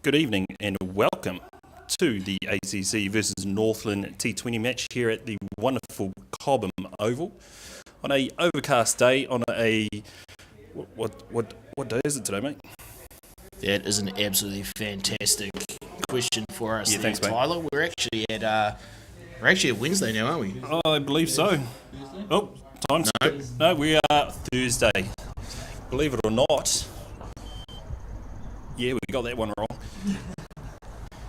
Good evening and welcome to the ACC versus Northland T20 match here at the wonderful Cobham Oval on a overcast day on a what day is it today, mate? That is an absolutely fantastic question for us, Thanks, mate. Tyler. We're actually at Wednesday now, aren't we? I believe so. Oh, time's no, we are Thursday. Believe it or not. Yeah, we got that one wrong.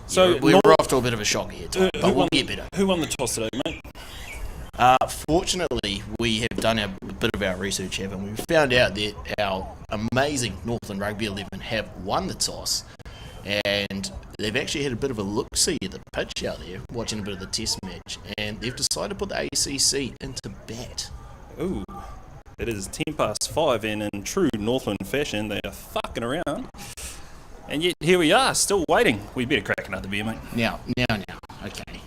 So we're off to a bit of a shock here, Tyler, but we'll get better. Who won the toss today, mate? Fortunately, we have done a bit of our research, haven't we? We found out that our amazing Northland Rugby XI have won the toss, and they've actually had a bit of a look-see at the pitch out there, watching a bit of the test match, and they've decided to put the ACC into bat. Ooh, it is 5:10, and in true Northland fashion, they are fucking around. And yet, here we are, still waiting. We better crack another beer, mate. Now, okay.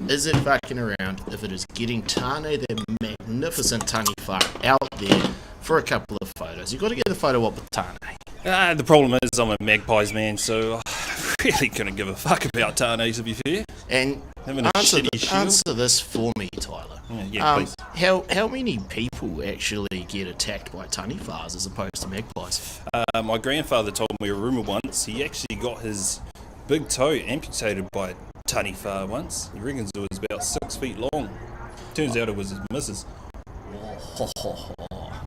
Is it fucking around if it is getting Tane, the magnificent Taniwha, out there for a couple of photos? You've got to get the photo up with Tane. The problem is I'm a Magpies man, so I really couldn't give a fuck about Tane, to be fair. And answer this for me, Tyler. Please. How many people actually get attacked by Taniwhas as opposed to magpies? My grandfather told me a rumour once. He actually got his big toe amputated by a Taniwha once. He reckons it was about 6 feet long. Turns out it was his missus.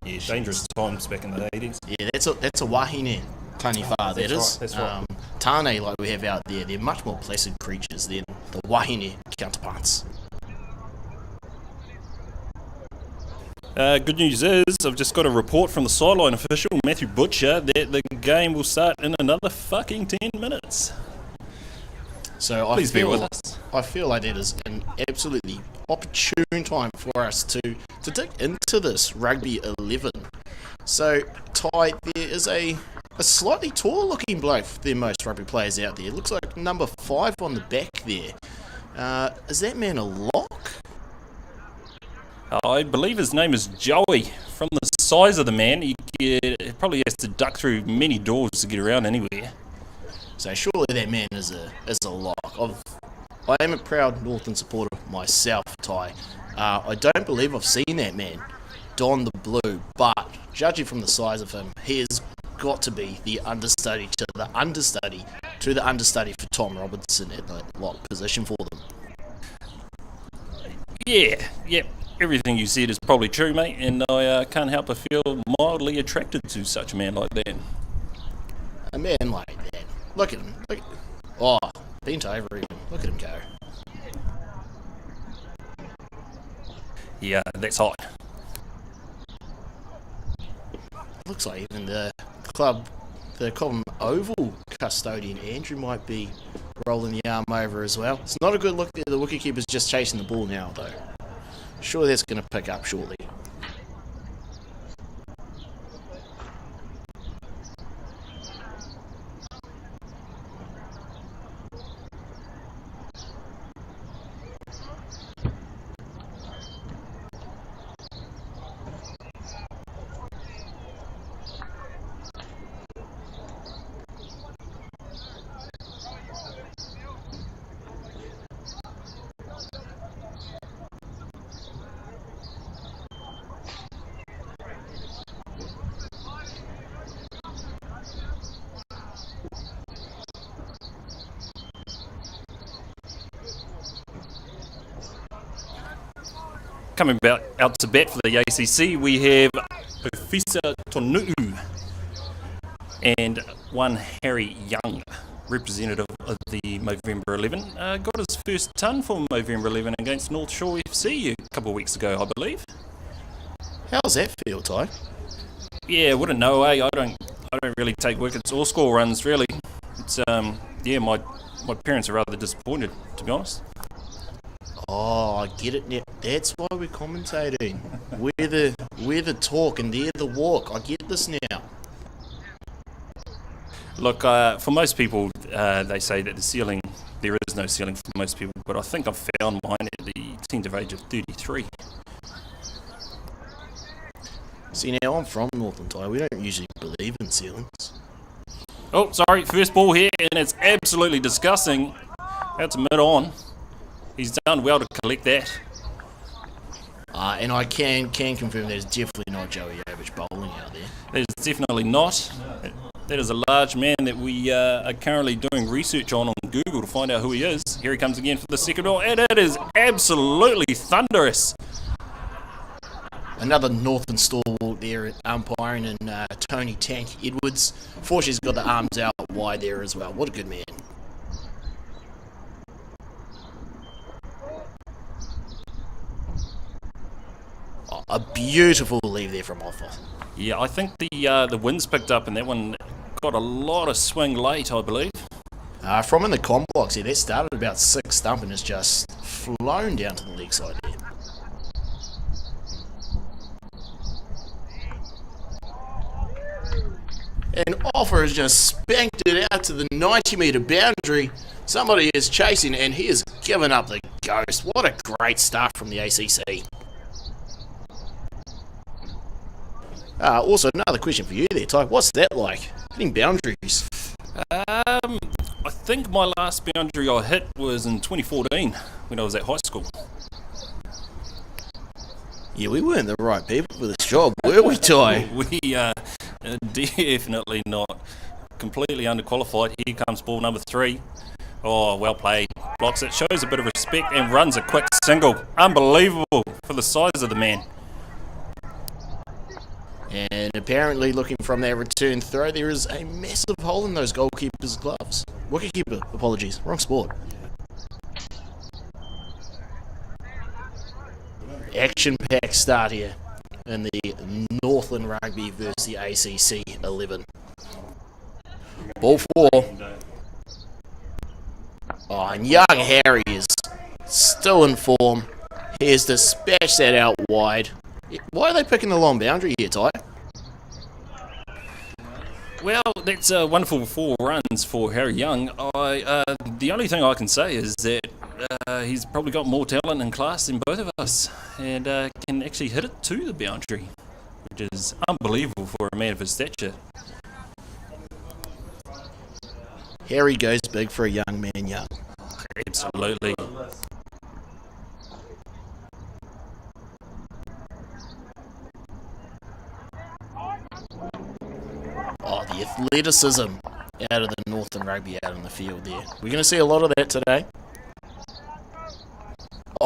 Yeah, dangerous times back in the 80s. Yeah, that's a wahine Taniwha, that is. That's right. Tane, like we have out there, they're much more placid creatures than the wahine counterparts. Good news is, I've just got a report from the sideline official, Matthew Butcher, that the game will start in another fucking 10 minutes. So Please bear with us. I feel like that is an absolutely opportune time for us to dig into this Rugby 11. So, Ty, there is a slightly taller looking bloke than most rugby players out there. It looks like number 5 on the back there. Is that man a lock? I believe his name is Joey. From the size of the man, he probably has to duck through many doors to get around anywhere. So surely that man is a lock. I am a proud Northland supporter myself, Ty. I don't believe I've seen that man don the blue, but judging from the size of him, he has got to be the understudy to the understudy to the understudy for Tom Robinson at the lock position for them. Yeah. Everything you said is probably true, mate, and I can't help but feel mildly attracted to such a man like that. A man like that. Look at him. Oh, bent over even. Look at him go. Yeah, that's hot. Looks like even the Cobham Oval custodian, Andrew, might be rolling the arm over as well. It's not a good look there. The wicketkeeper's just chasing the ball now, though. Sure, that's going to pick up shortly. Coming out to bat for the ACC, we have Professor Tonu'u and one Harry Young, representative of the Movember 11. Got his first ton for Movember 11 against North Shore FC a couple of weeks ago, I believe. How's that feel, Ty? Yeah, wouldn't know, I don't really take wickets or score runs, really. It's my parents are rather disappointed, to be honest. Oh, I get it now. That's why we're commentating. We're the talk and they're the walk. I get this now. Look, for most people, they say that there is no ceiling for most people, but I think I've found mine at the tender age of 33. See, now I'm from Northland, Ty. We don't usually believe in ceilings. Oh, sorry, first ball here, and it's absolutely disgusting. That's mid-on. He's done well to collect that. And I can confirm there's definitely not Joey Yovich bowling out there. There's definitely not. That is a large man that we are currently doing research on Google to find out who he is. Here he comes again for the second ball, and it is absolutely thunderous. Another Northland stalwart there umpiring, and Tony Tank Edwards. Fortunately, he's got the arms out wide there as well. What a good man. Oh, a beautiful leave there from Offa. Yeah, I think the wind's picked up, and that one got a lot of swing late, I believe. From in the com box here, that started about 6 stump and has just flown down to the leg side there. And Offa has just spanked it out to the 90-metre boundary. Somebody is chasing, and he has given up the ghost. What a great start from the ACC. Also, another question for you there, Ty. What's that like, hitting boundaries? I think my last boundary I hit was in 2014 when I was at high school. Yeah, we weren't the right people for this job, were we, Ty? We are definitely not. Completely underqualified. Here comes ball number 3. Oh, well played. Blocks it, shows a bit of respect, and runs a quick single. Unbelievable for the size of the man. And apparently, looking from their return throw, there is a massive hole in those goalkeeper's gloves. Wicketkeeper, apologies, wrong sport. Action-packed start here in the Northland Rugby versus the ACC XI. Ball 4. Oh, and young Harry is still in form. He has dispatched that out wide. Why are they picking the long boundary here, Ty? Well, that's wonderful 4 runs for Harry Young. The only thing I can say is that he's probably got more talent and class than both of us, and can actually hit it to the boundary, which is unbelievable for a man of his stature. Harry goes big for a young man young. Absolutely. Oh, the athleticism out of the Northland Rugby out on the field there. We're going to see a lot of that today.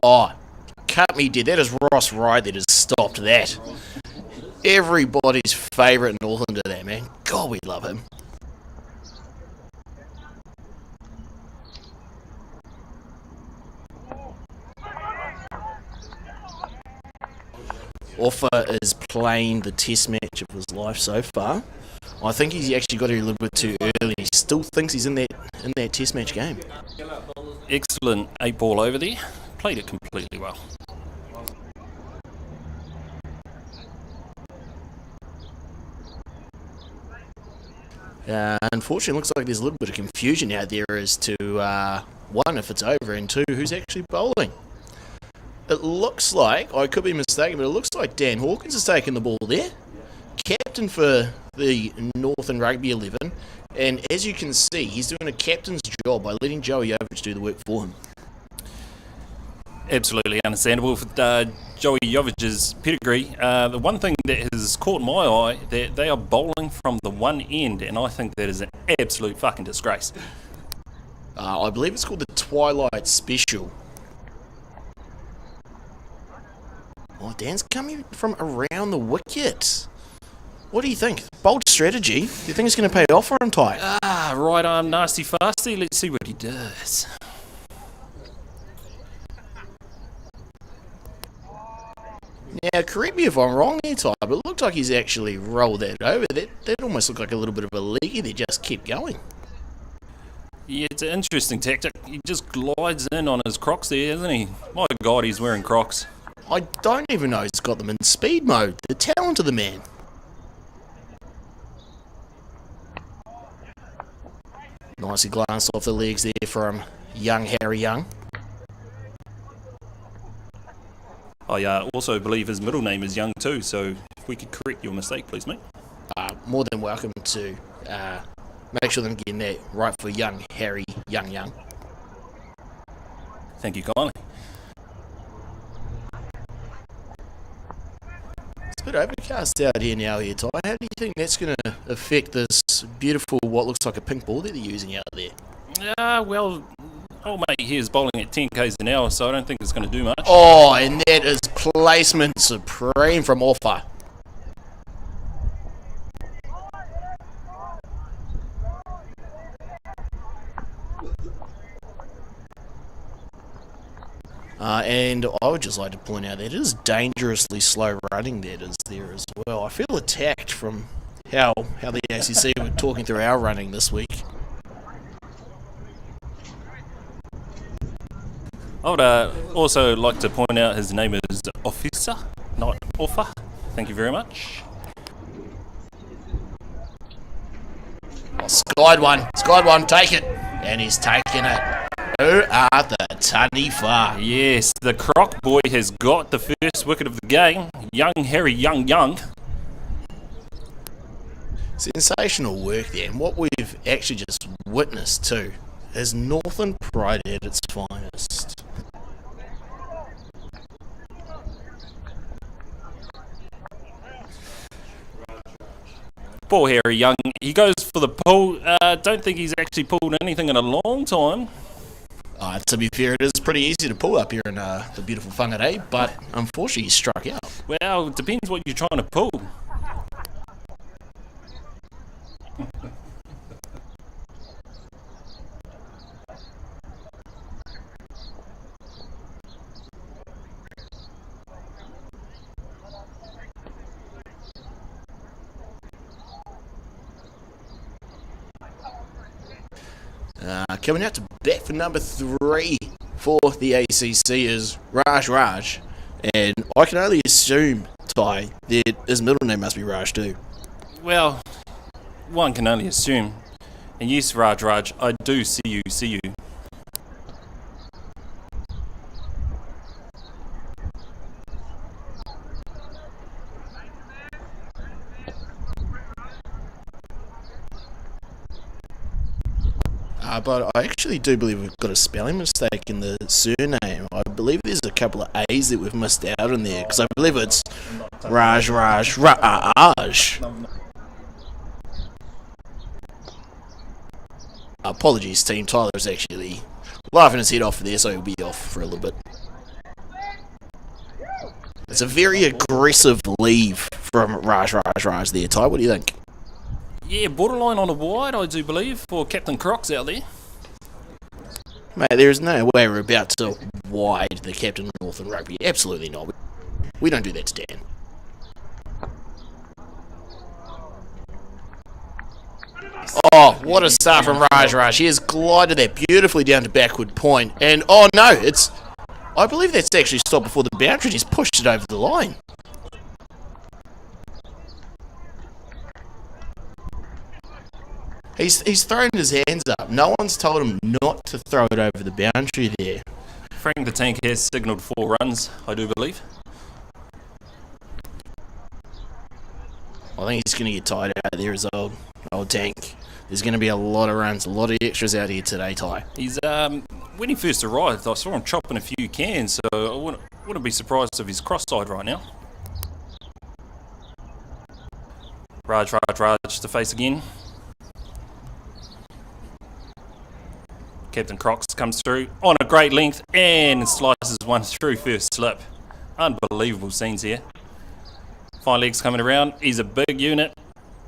Oh, cut me dead. That is Ross Wright that has stopped that. Everybody's favourite in Northland to that, man. God, we love him. Offa is playing the test match of his life so far. I think he's actually got here a little bit too early. He still thinks he's in that test match game. Excellent 8 ball over there. Played it completely well. Unfortunately, it looks like there's a little bit of confusion out there as to, 1, if it's over, and 2, who's actually bowling. It looks like, I could be mistaken, but it looks like Dan Hawkins has taken the ball there. Captain for the Northern Rugby 11, and as you can see, he's doing a captain's job by letting Joey Yovich do the work for him. Absolutely understandable for Joey Jovich's pedigree. The one thing that has caught my eye, that they are bowling from the one end, and I think that is an absolute fucking disgrace. I believe it's called the Twilight Special. Oh, Dan's coming from around the wicket. What do you think? Bold strategy. Do you think it's going to pay off for him, Ty? Right arm, nasty fasty. Let's see what he does. Now, correct me if I'm wrong there, Ty, but it looked like he's actually rolled that over. That almost looked like a little bit of a leaky that just kept going. Yeah, it's an interesting tactic. He just glides in on his Crocs there, isn't he? My God, he's wearing Crocs. I don't even know he's got them in speed mode. The talent of the man. Nicely glanced off the legs there from young Harry Young. I also believe his middle name is Young too, so if we could correct your mistake, please, mate. More than welcome to make sure that I'm getting that right for young Harry Young. Thank you kindly. It's a bit overcast out here now, Ty. How do you think that's going to affect this beautiful, what looks like a pink ball that they're using out there? Well, old mate here is bowling at 10 k's an hour, so I don't think it's going to do much. Oh, and that is placement supreme from Offa. And I would just like to point out that it is dangerously slow running that is there as well. I feel attacked from how the ACC were talking through our running this week. I would also like to point out his name is Officer, not Offa. Thank you very much. Oh, skied one, take it. And he's taking it. Who are the tunny far? Yes, the Croc boy has got the first wicket of the game. Young Harry Young. Sensational work there. And what we've actually just witnessed too is Northland pride at its finest. Poor Harry Young. He goes for the pull. Don't think he's actually pulled anything in a long time. To be fair, it is pretty easy to pull up here in the beautiful Whangarei, but unfortunately he struck out. Well, it depends what you're trying to pull. Coming out to bat for number 3 for the ACC is Raj, and I can only assume, Ty, that his middle name must be Raj too. Well, one can only assume. And yes, Raj, I do see you. But I actually do believe we've got a spelling mistake in the surname. I believe there's a couple of A's that we've missed out in there, because I believe it's Raj. Apologies, team. Tyler's actually laughing his head off there, so he'll be off for a little bit. It's a very aggressive leave from Raj there, Ty. What do you think? Yeah, borderline on a wide, I do believe, for Captain Crocs out there. Mate, there is no way we're about to wide the captain of Northland Rugby. Absolutely not. We don't do that to Dan. Oh, what a start from Raj. He has glided that beautifully down to backward point. And, oh no, I believe that's actually stopped before the boundary. He's pushed it over the line. He's thrown his hands up. No one's told him not to throw it over the boundary there. Frank the Tank has signalled 4 runs, I do believe. I think he's going to get tired out there as old Tank. There's going to be a lot of runs, a lot of extras out here today, Ty. He's when he first arrived, I saw him chopping a few cans, so I wouldn't be surprised if he's cross-eyed right now. Raj to face again. Captain Crocs comes through on a great length and slices one through first slip. Unbelievable scenes here. 5 legs coming around. He's a big unit.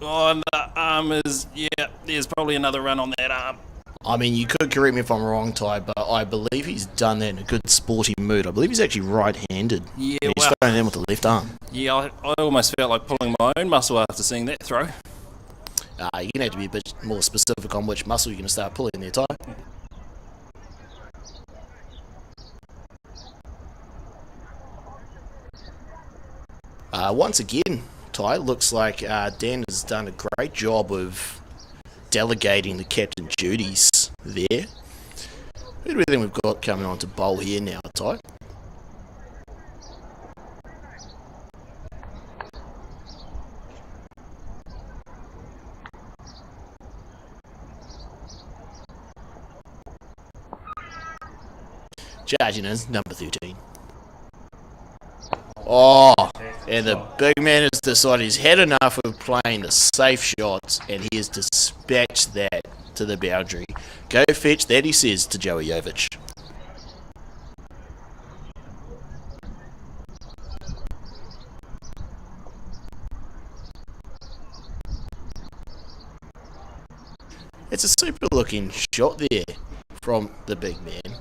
Oh, and the arm is... Yeah, there's probably another run on that arm. I mean, you could correct me if I'm wrong, Ty, but I believe he's done that in a good sporty mood. I believe he's actually right-handed. Yeah, he's throwing them with the left arm. Yeah, I almost felt like pulling my own muscle after seeing that throw. You're going to have to be a bit more specific on which muscle you're going to start pulling there, Ty. Once again, Ty, looks like Dan has done a great job of delegating the captain duties there. Who do we think we've got coming on to bowl here now, Ty? Charging in, number 13. Oh, and the big man has decided he's had enough of playing the safe shots, and he has dispatched that to the boundary. Go fetch that, he says to Joey Jovic. It's a super looking shot there from the big man.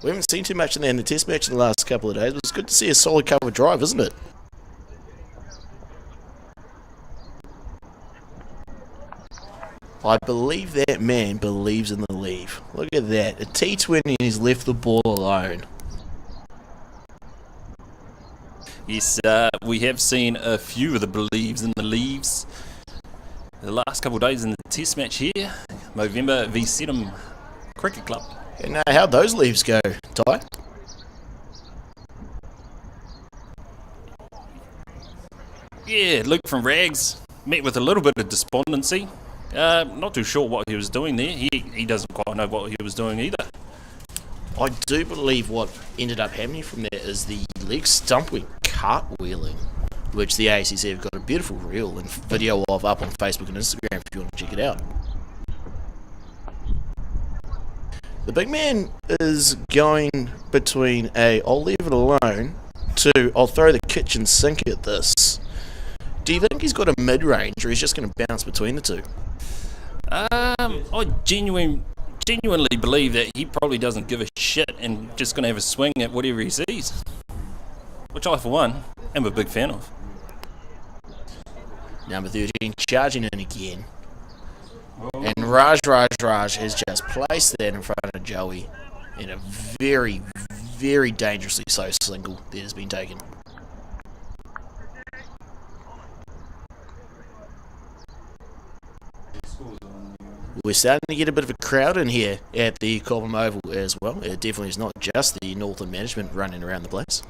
We haven't seen too much in there in the test match in the last couple of days, but it's good to see a solid cover drive, isn't it? I believe that man believes in the leave. Look at that. A T20 and he's left the ball alone. Yes, we have seen a few of the believes in the leaves the last couple of days in the test match here. Movember v Sedum Cricket Club. And how'd those leaves go, Ty? Yeah, Luke from Rags met with a little bit of despondency. Not too sure what he was doing there. He doesn't quite know what he was doing either. I do believe what ended up happening from there is the leg stumping, cartwheeling, which the ACC have got a beautiful reel and video of up on Facebook and Instagram if you want to check it out. The big man is going between a I'll leave it alone to I'll throw the kitchen sink at this. Do you think he's got a mid-range or he's just going to bounce between the two? I genuinely believe that he probably doesn't give a shit and just going to have a swing at whatever he sees. Which I, for one, am a big fan of. Number 13 charging in again. And Raj has just placed that in front of Joey in a very, very dangerously so single that has been taken. We're starting to get a bit of a crowd in here at the Cobham Oval as well. It definitely is not just the Northland management running around the place.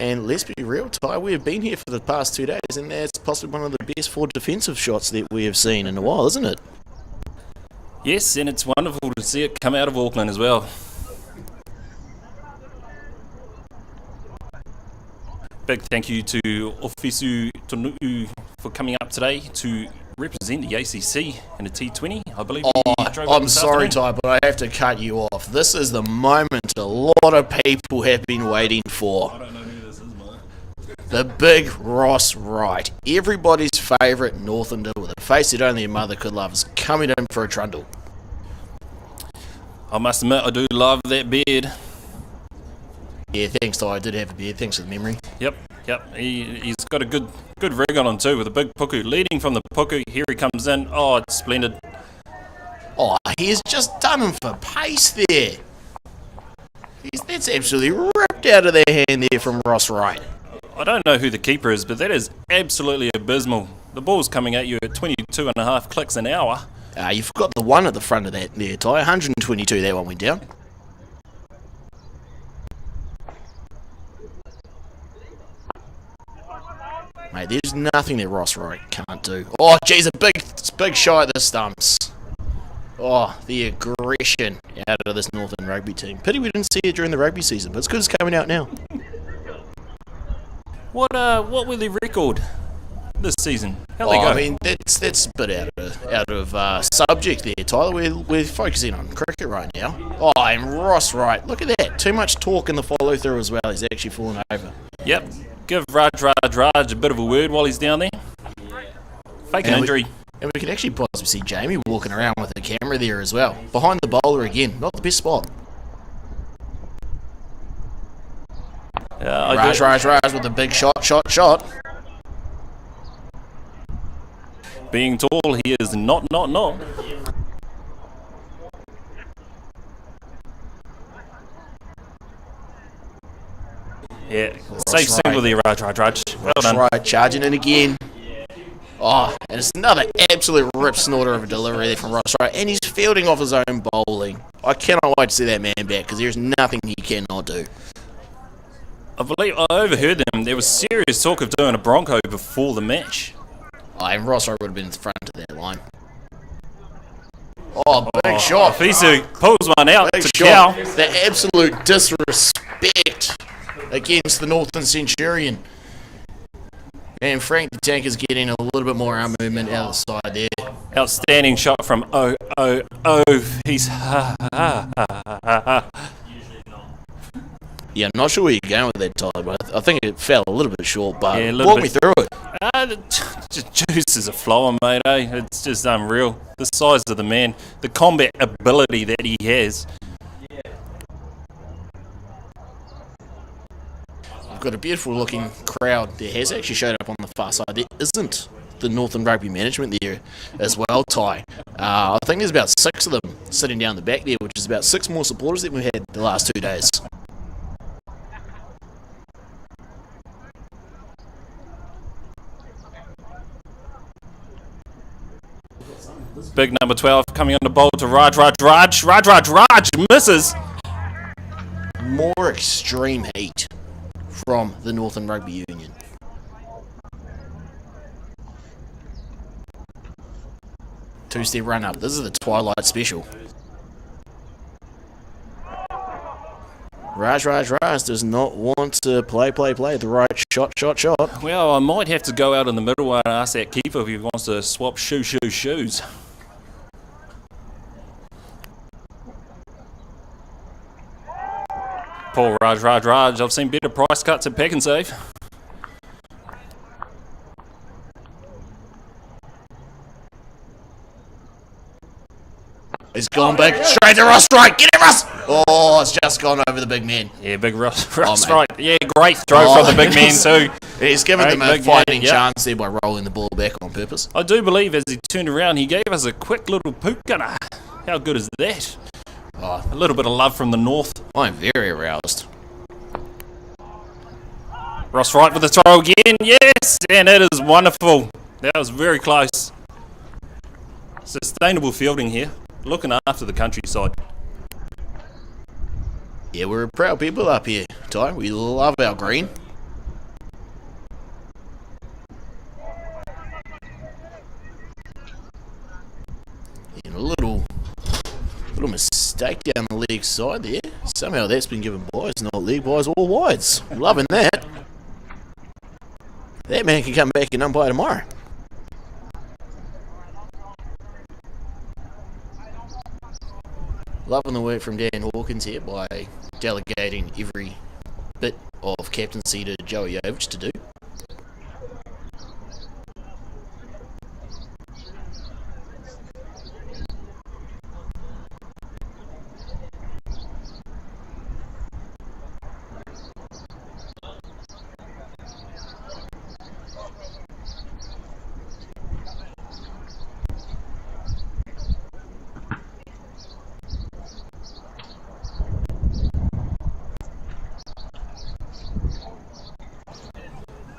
And let's be real, Ty, we have been here for the past 2 days, and that's possibly one of the best forward defensive shots that we have seen in a while, isn't it? Yes, and it's wonderful to see it come out of Auckland as well. Big thank you to Ofisu Tonu'u for coming up today to represent the ACC in a T20. I believe I'm sorry, Ty, but I have to cut you off. This is the moment a lot of people have been waiting for. I don't know who this is, mate. The big Ross Wright, everybody's favourite Northlander with a face that only a mother could love, is coming in for a trundle. I must admit, I do love that beard. Yeah, thanks, Ty. I did have a beard. Thanks for the memory. Yep. He's got a good rig on him too, with a big puku. Leading from the puku, here he comes in. Oh, it's splendid. Oh, he's just done him for pace there. That's absolutely ripped out of their hand there from Ross Wright. I don't know who the keeper is, but that is absolutely abysmal. The ball's coming at you at 22.5 clicks an hour. You've got the one at the front of that there, Ty. 122, that one went down. Mate, there's nothing that Ross Wright can't do. Oh, geez, a big shot at the stumps. Oh, the aggression out of this Northland rugby team. Pity we didn't see it during the rugby season, but it's good it's coming out now. What will they record this season? How'd they go? I mean, that's a bit out of subject there, Tyler. We're focusing on cricket right now. Oh, and Ross Wright, look at that. Too much talk in the follow through as well. He's actually fallen over. Yep. Give Raj a bit of a word while he's down there. Fake an injury. And we can actually possibly see Jamie walking around with a camera there as well. Behind the bowler again. Not the best spot. Raj with a big shot. Being tall, he is not. Yeah, safe single there, Raj. Well done. Right, charging in again. Oh, and it's another absolute rip snorter of a delivery there from Ross Wright, and he's fielding off his own bowling. I cannot wait to see that man back, because there's nothing he cannot do. I believe I overheard them. There was serious talk of doing a Bronco before the match. Oh, and Ross Wright would have been in front of that line. Oh, big shot. Fisu pulls one out Big to shot. Cal. The absolute disrespect against the Northern Centurion. And Frank the Tank is getting a little bit more arm movement out of the side there. Outstanding shot from He's Yeah, I'm not sure where you're going with that, Ty, but I think it fell a little bit short, but Yeah, walk me through it. The juice is a flowing, mate, eh? It's just unreal. The size of the man, the combat ability that he has. We've got a beautiful looking crowd that has actually showed up on the far side. There isn't the Northland Rugby management there as well, Ty. I think there's about 6 of them sitting down the back there, which is about 6 more supporters than we had the last 2 days. Big number 12 coming on the bowl to Raj misses. More extreme heat from the Northern Rugby Union. Two-step run up. This is the Twilight Special. Raj does not want to play the right shot. Well, I might have to go out in the middle and ask that keeper if he wants to swap shoes. Poor Raj. I've seen better price cuts at Pack and Save. He's gone big. Straight to Ross strike. Get it, Ross! Oh, it's just gone over the big man. Yeah, big Ross right. Yeah, great throw from the big man too. He's given them a fighting chance there by rolling the ball back on purpose. I do believe as he turned around, he gave us a quick little poop gunner. How good is that? Oh, A little bit of love from the north. I'm very aroused. Ross Wright with the throw again. Yes, and it is wonderful. That was very close. Sustainable fielding here. Looking after the countryside. Yeah, we're proud people up here, Ty. We love our green. And a little mistake down the leg side there. Somehow that's been given buys, not leg buys or wides. Loving that. That man can come back and umpire tomorrow. Loving the work from Dan Hawkins here by delegating every bit of captaincy to Joey Ovich to do.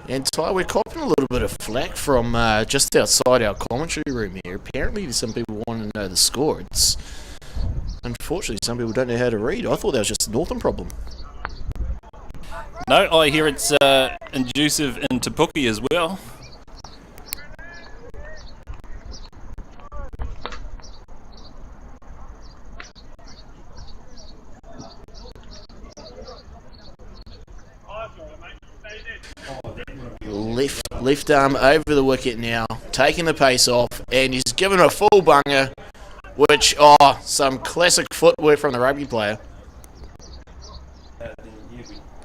And Ty, we're copping a little bit of flack from just outside our commentary room here. Apparently some people want to know the score. Unfortunately, some people don't know how to read. I thought that was just a Northern problem. No, I hear it's inducive in Te Puke as well. Left arm over the wicket now, taking the pace off, and he's given a full bunger, which, some classic footwork from the rugby player.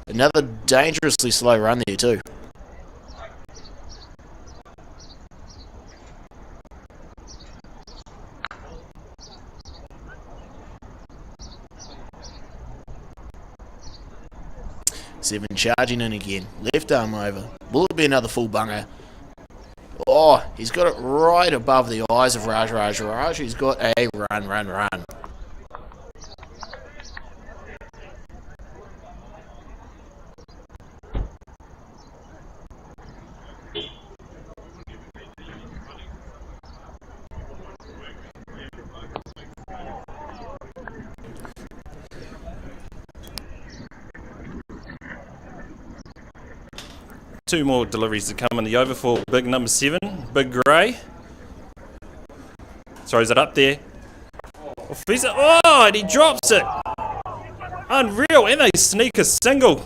Another dangerously slow run there too. Seven charging in again. Left arm over. Will it be another full bunger? Oh, he's got it right above the eyes of Raj. He's got a run. Two more deliveries to come in the over for big number 7, Big Grey. Throws it up there Officer, oh, and he drops it. Unreal, and they sneak a single.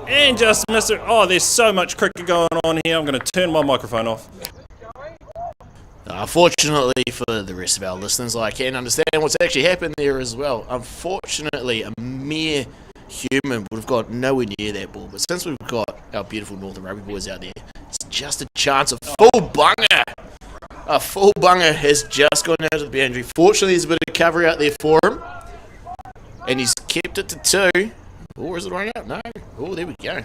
And just miss it. Oh, there's so much cricket going on here. I'm going to turn my microphone off. Fortunately for the rest of our listeners, I can understand what's actually happened there as well. Unfortunately, a mere human would have got nowhere near that ball. But since we've got our beautiful Northern Rugby boys out there, it's just a chance of full bunger. A full bunger has just gone out of the boundary. Fortunately, there's a bit of cover out there for him. And he's kept it to 2. Or is it running out? No. Oh, there we go.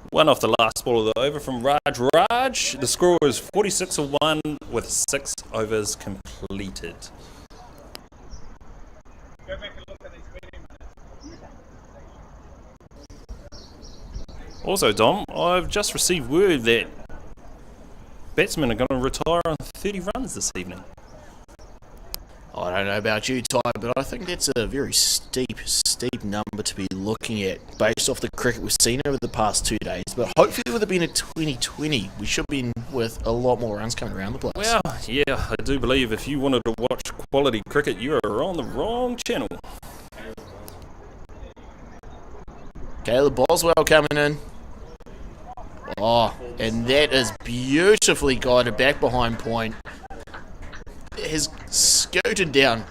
One off the last ball of the over from Raj. The score is 46-1 with 6 overs completed. Also, Dom, I've just received word that batsmen are going to retire on 30 runs this evening. I don't know about you, Ty, but I think that's a very steep number to be looking at based off the cricket we've seen over the past 2 days. But hopefully with it being a 2020, we should be in with a lot more runs coming around the place. Well, yeah, I do believe if you wanted to watch quality cricket, you are on the wrong channel. Caleb Boswell coming in. Oh, and that is beautifully guided back behind point. Has scooted down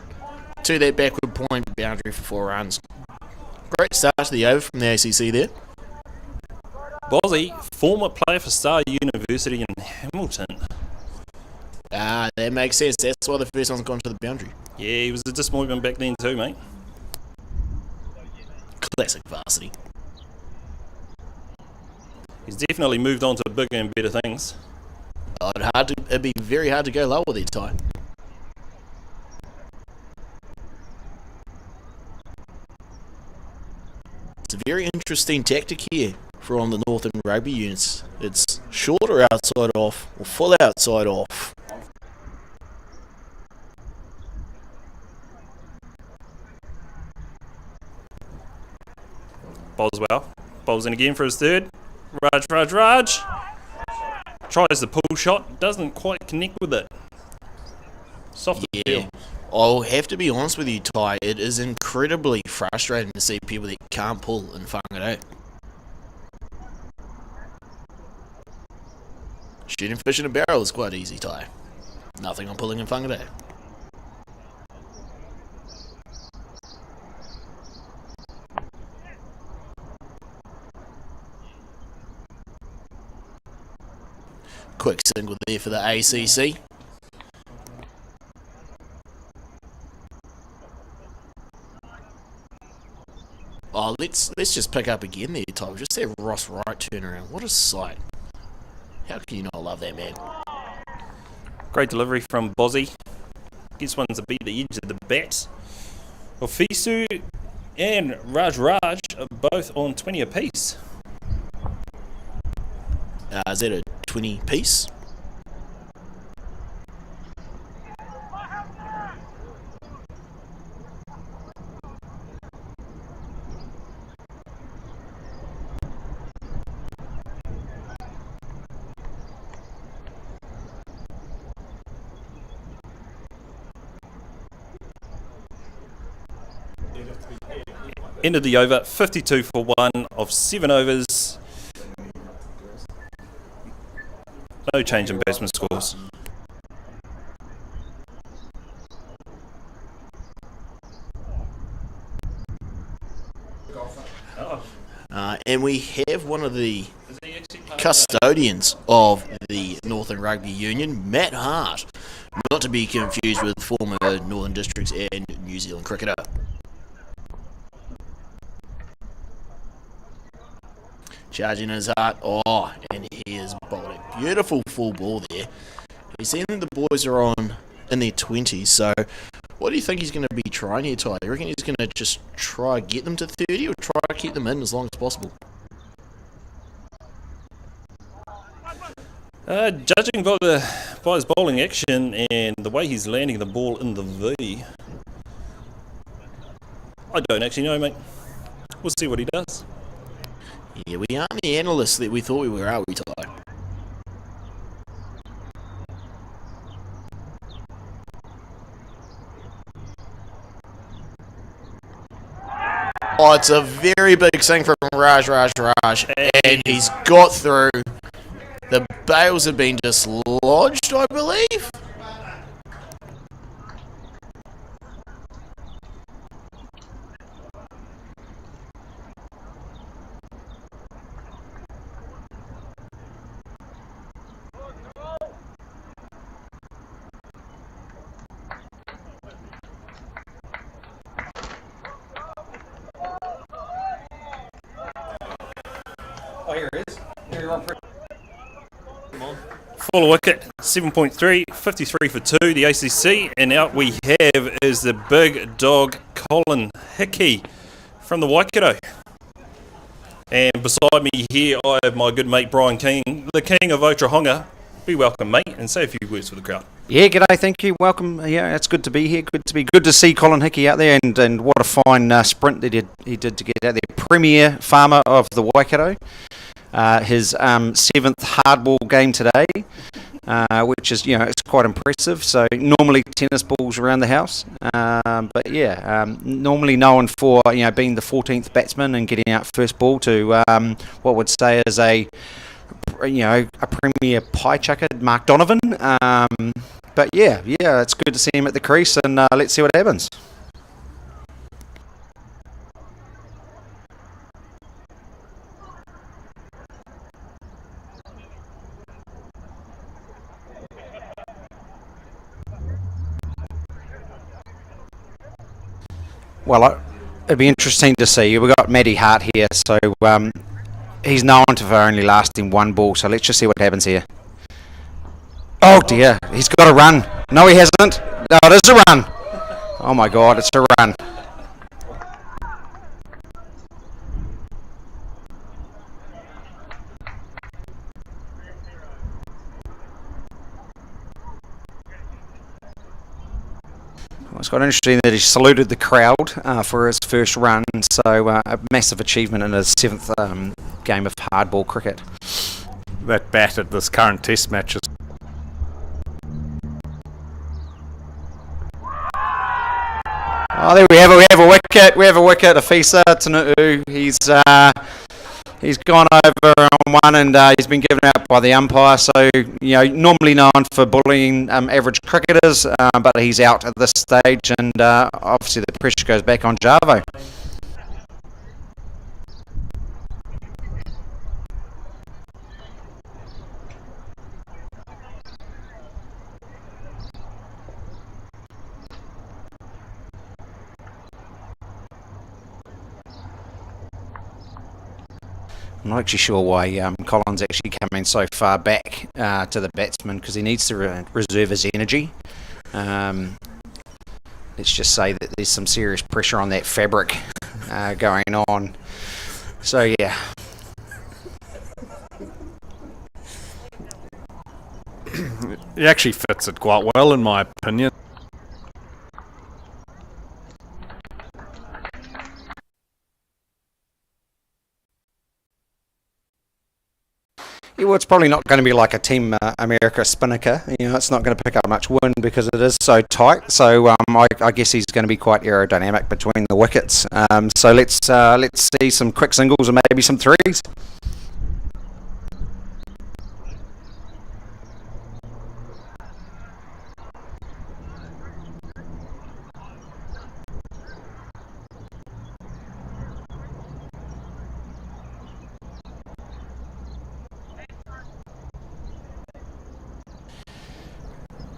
to that backward point boundary for 4 runs. Great start to the over from the ACC there. Bozzy, former player for Star University in Hamilton. Ah, that makes sense. That's why the first one's gone to the boundary. Yeah, he was a disappointment back then too, mate. Classic varsity. He's definitely moved on to bigger and better things. It'd be very hard to go lower there, Ty. It's a very interesting tactic here from the Northland Rugby units. It's shorter outside off, or full outside off. Boswell. Bowls in again for his third. Raj. Tries the pull shot. Doesn't quite connect with it. Soft appeal. I'll have to be honest with you, Ty. It is incredibly frustrating to see people that can't pull and fung it out. Shooting fish in a barrel is quite easy, Ty. Nothing on pulling and fung it out. Quick single there for the ACC. Oh, let's just pick up again there, Tom. Just that Ross Wright turnaround. What a sight. How can you not love that man? Great delivery from Bozzy. Gets one to beat the edge of the bat. Ofisu and Raj are both on 20 apiece. Is that a 20 piece? Ended the over 52 for 1 of 7 overs. No change in batsman scores. And we have one of the custodians of the Northern Rugby Union, Matt Hart, not to be confused with former Northern Districts and New Zealand cricketer. Charging his heart. Oh, and he has bowled a beautiful full ball there. He's seen that the boys are on in their 20s, so what do you think he's going to be trying here, Ty? You reckon he's going to just try get them to 30 or try to keep them in as long as possible? Judging by his bowling action and the way he's landing the ball in the V, I don't actually know, mate. We'll see what he does. Yeah, we aren't the analysts that we thought we were, are we, Ty? Oh, it's a very big thing from Raj, and he's got through. The bails have been dislodged, I believe. Oh, here it is. Full wicket, 7.3, 53 for 2, the ACC, and out we have is the big dog Colin Hickey from the Waikato. And beside me here I have my good mate Brian King, the king of Otrahonga. Be welcome, mate, and say a few words for the crowd. Yeah, g'day, thank you, welcome. Yeah, it's good to be here. Good to see Colin Hickey out there, and what a fine sprint that he did to get out there. Premier farmer of the Waikato. His 7th hardball game today, which is, it's quite impressive. So normally tennis balls around the house, but yeah, normally known for being the 14th batsman and getting out first ball to what would say is a premier pie chucker, Mark Donovan. But yeah, it's good to see him at the crease, and let's see what happens. Well, it'd be interesting to see. We've got Matty Hart here, so he's known for only lasting one ball, so let's just see what happens here. Oh dear, he's got a run. No, he hasn't. No, it is a run. Oh my God, it's a run. It's quite interesting that he saluted the crowd for his first run, so a massive achievement in his 7th game of hardball cricket. That bat at this current test match is... Oh, there we have it. We have a wicket. Afisa Tonu. He's gone over on one, and he's been given out by the umpire. So, normally known for bullying average cricketers, but he's out at this stage, and obviously the pressure goes back on Jarvo. I'm not actually sure why Colin's actually coming so far back to the batsman, because he needs to reserve his energy. Let's just say that there's some serious pressure on that fabric going on. So yeah. He actually fits it quite well, in my opinion. Yeah, well, it's probably not going to be like a Team America spinnaker. It's not going to pick up much wind because it is so tight. So I guess he's going to be quite aerodynamic between the wickets. So let's see some quick singles and maybe some threes.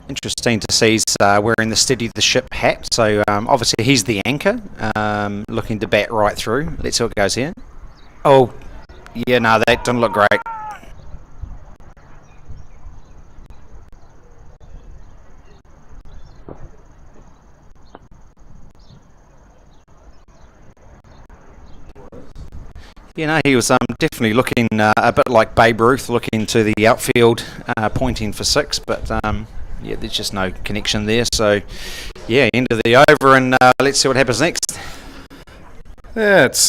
Interesting to see he's wearing the steady the ship hat, so obviously he's the anchor, looking to bat right through. Let's see what goes here. Oh, yeah, no, that didn't look great. He was definitely looking a bit like Babe Ruth, looking to the outfield, pointing for 6, but there's just no connection there. So, end of the over, and let's see what happens next. Yeah, it's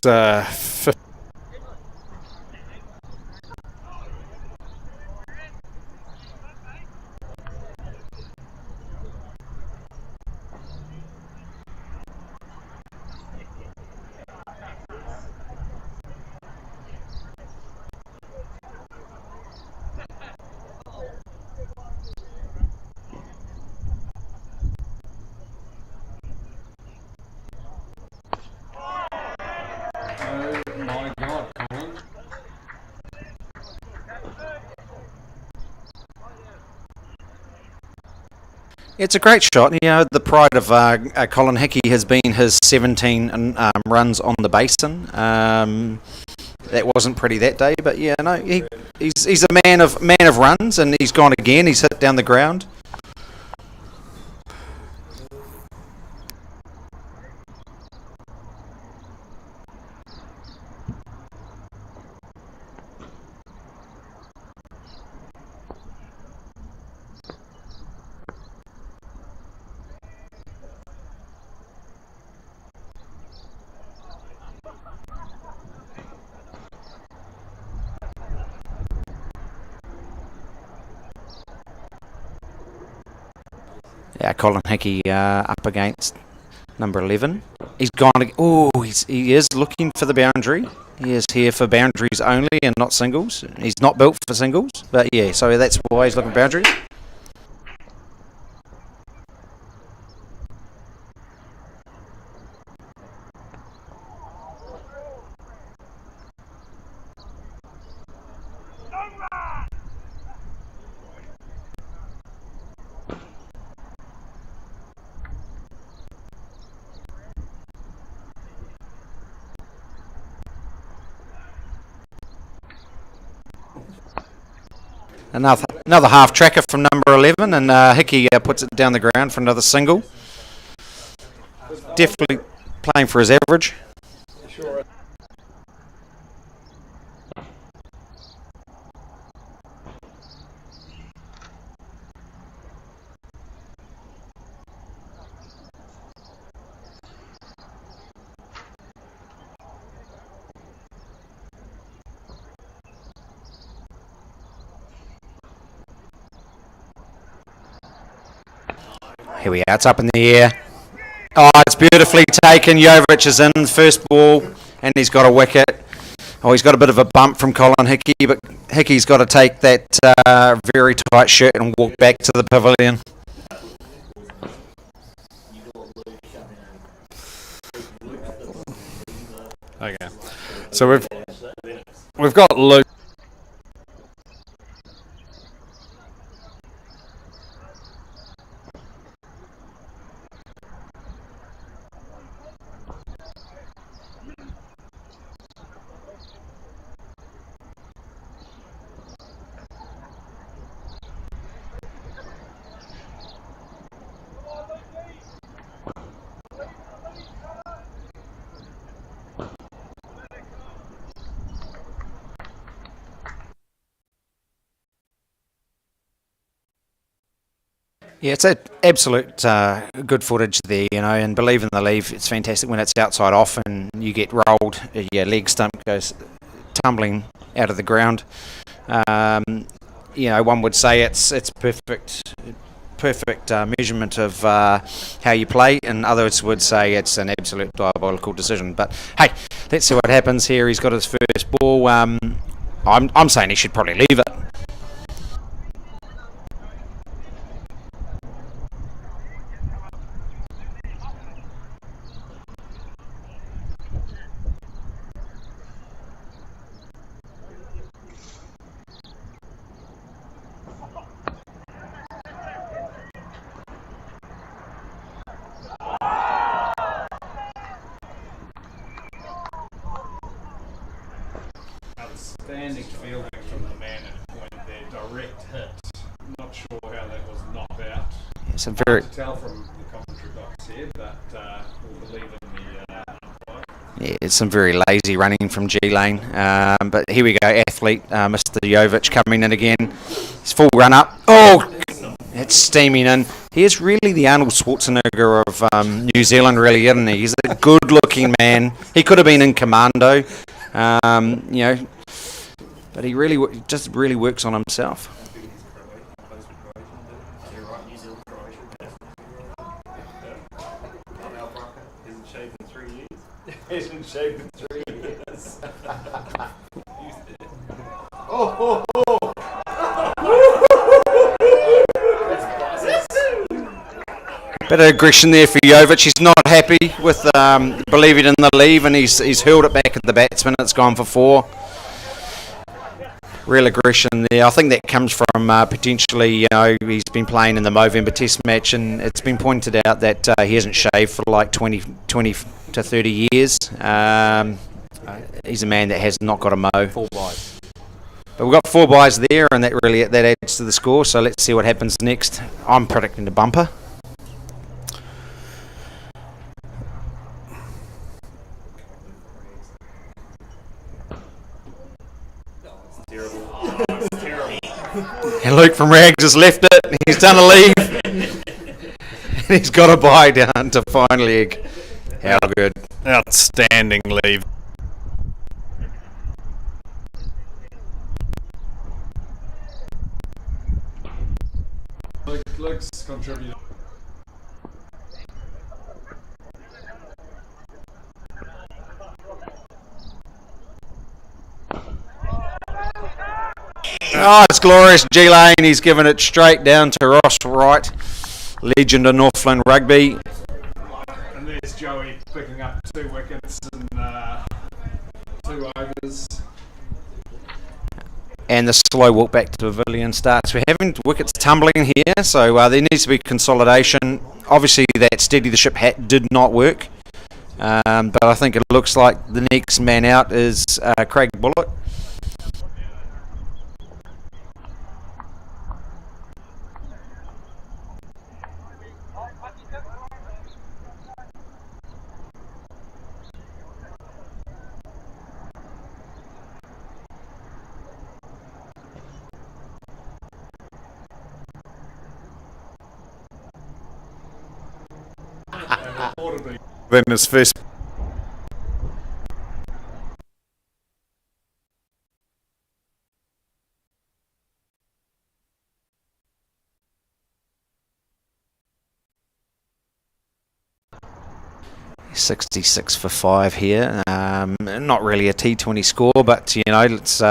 It's a great shot. You know, the pride of Colin Hickey has been his 17 runs on the basin. That wasn't pretty that day, but yeah, no, he's a man of runs, and he's gone again. He's hit down the ground. Yeah, Colin Hickey up against number 11. He's gone. He is looking for the boundary. He is here for boundaries only and not singles. He's not built for singles, but yeah, so that's why he's looking for boundaries. Another half tracker from number 11, and Hickey puts it down the ground for another single. Definitely playing for his average. Here we are, it's up in the air. Oh, it's beautifully taken. Jovic is in, first ball, and he's got a wicket. Oh, he's got a bit of a bump from Colin Hickey, but Hickey's got to take that very tight shirt and walk back to the pavilion. Okay, so we've got Luke. Yeah, it's an absolute good footage there, you know, and believe in the leave. It's fantastic when it's outside off and you get rolled, your leg stump goes tumbling out of the ground. You know, one would say it's perfect measurement of how you play, and others would say it's an absolute diabolical decision. But hey, let's see what happens here. He's got his first ball. I'm saying he should probably leave it. Outstanding fielding from the man at point there, direct hit. Not sure how that was knocked out. It's a very hard to tell from the commentary box here, but we'll believe in the umpire. Yeah, it's some very lazy running from G Lane. But here we go, athlete, Mr. Jovic coming in again. His full run up. Oh, it's steaming in. He is really the Arnold Schwarzenegger of New Zealand, really, isn't he? He's a good-looking man. He could have been in Commando, you know, but he really just really works on himself. Hasn't shaved in 3 years. Oh. Bit of aggression there for Jovic. He's not happy with believing in the leave, and he's hurled it back at the batsman. It's gone for 4. real aggression there. I think that comes from potentially, he's been playing in the Movember Test match, and it's been pointed out that he hasn't shaved for like 20 to 30 years. He's a man that has not got a mow. 4 byes. But we've got 4 byes there, and that adds to the score. So let's see what happens next. I'm predicting the bumper. And Luke from Rag just left it. He's done a leave. And he's got a bye down to fine leg. How good. Outstanding leave. Luke's contributed. Oh, it's glorious. G-Lane, he's given it straight down to Ross Wright, legend of Northland Rugby. And there's Joey picking up 2 wickets and 2 overs. And the slow walk back to the pavilion starts. We're having wickets tumbling here, so there needs to be consolidation. Obviously, that steady the ship hat did not work, but I think it looks like the next man out is Craig Bullock. Then his first. .66 for 5 here. Not really a T20 score, but let's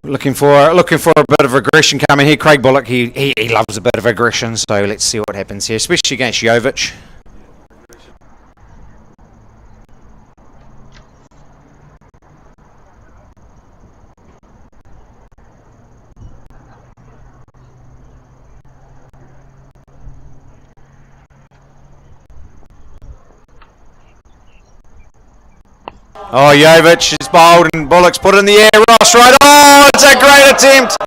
looking for a bit of aggression coming here. Craig Bullock, he loves a bit of aggression, so let's see what happens here, especially against Jovic. Oh, Jovic is bowled and Bullock's put it in the air. Ross right. Oh, it's a great attempt.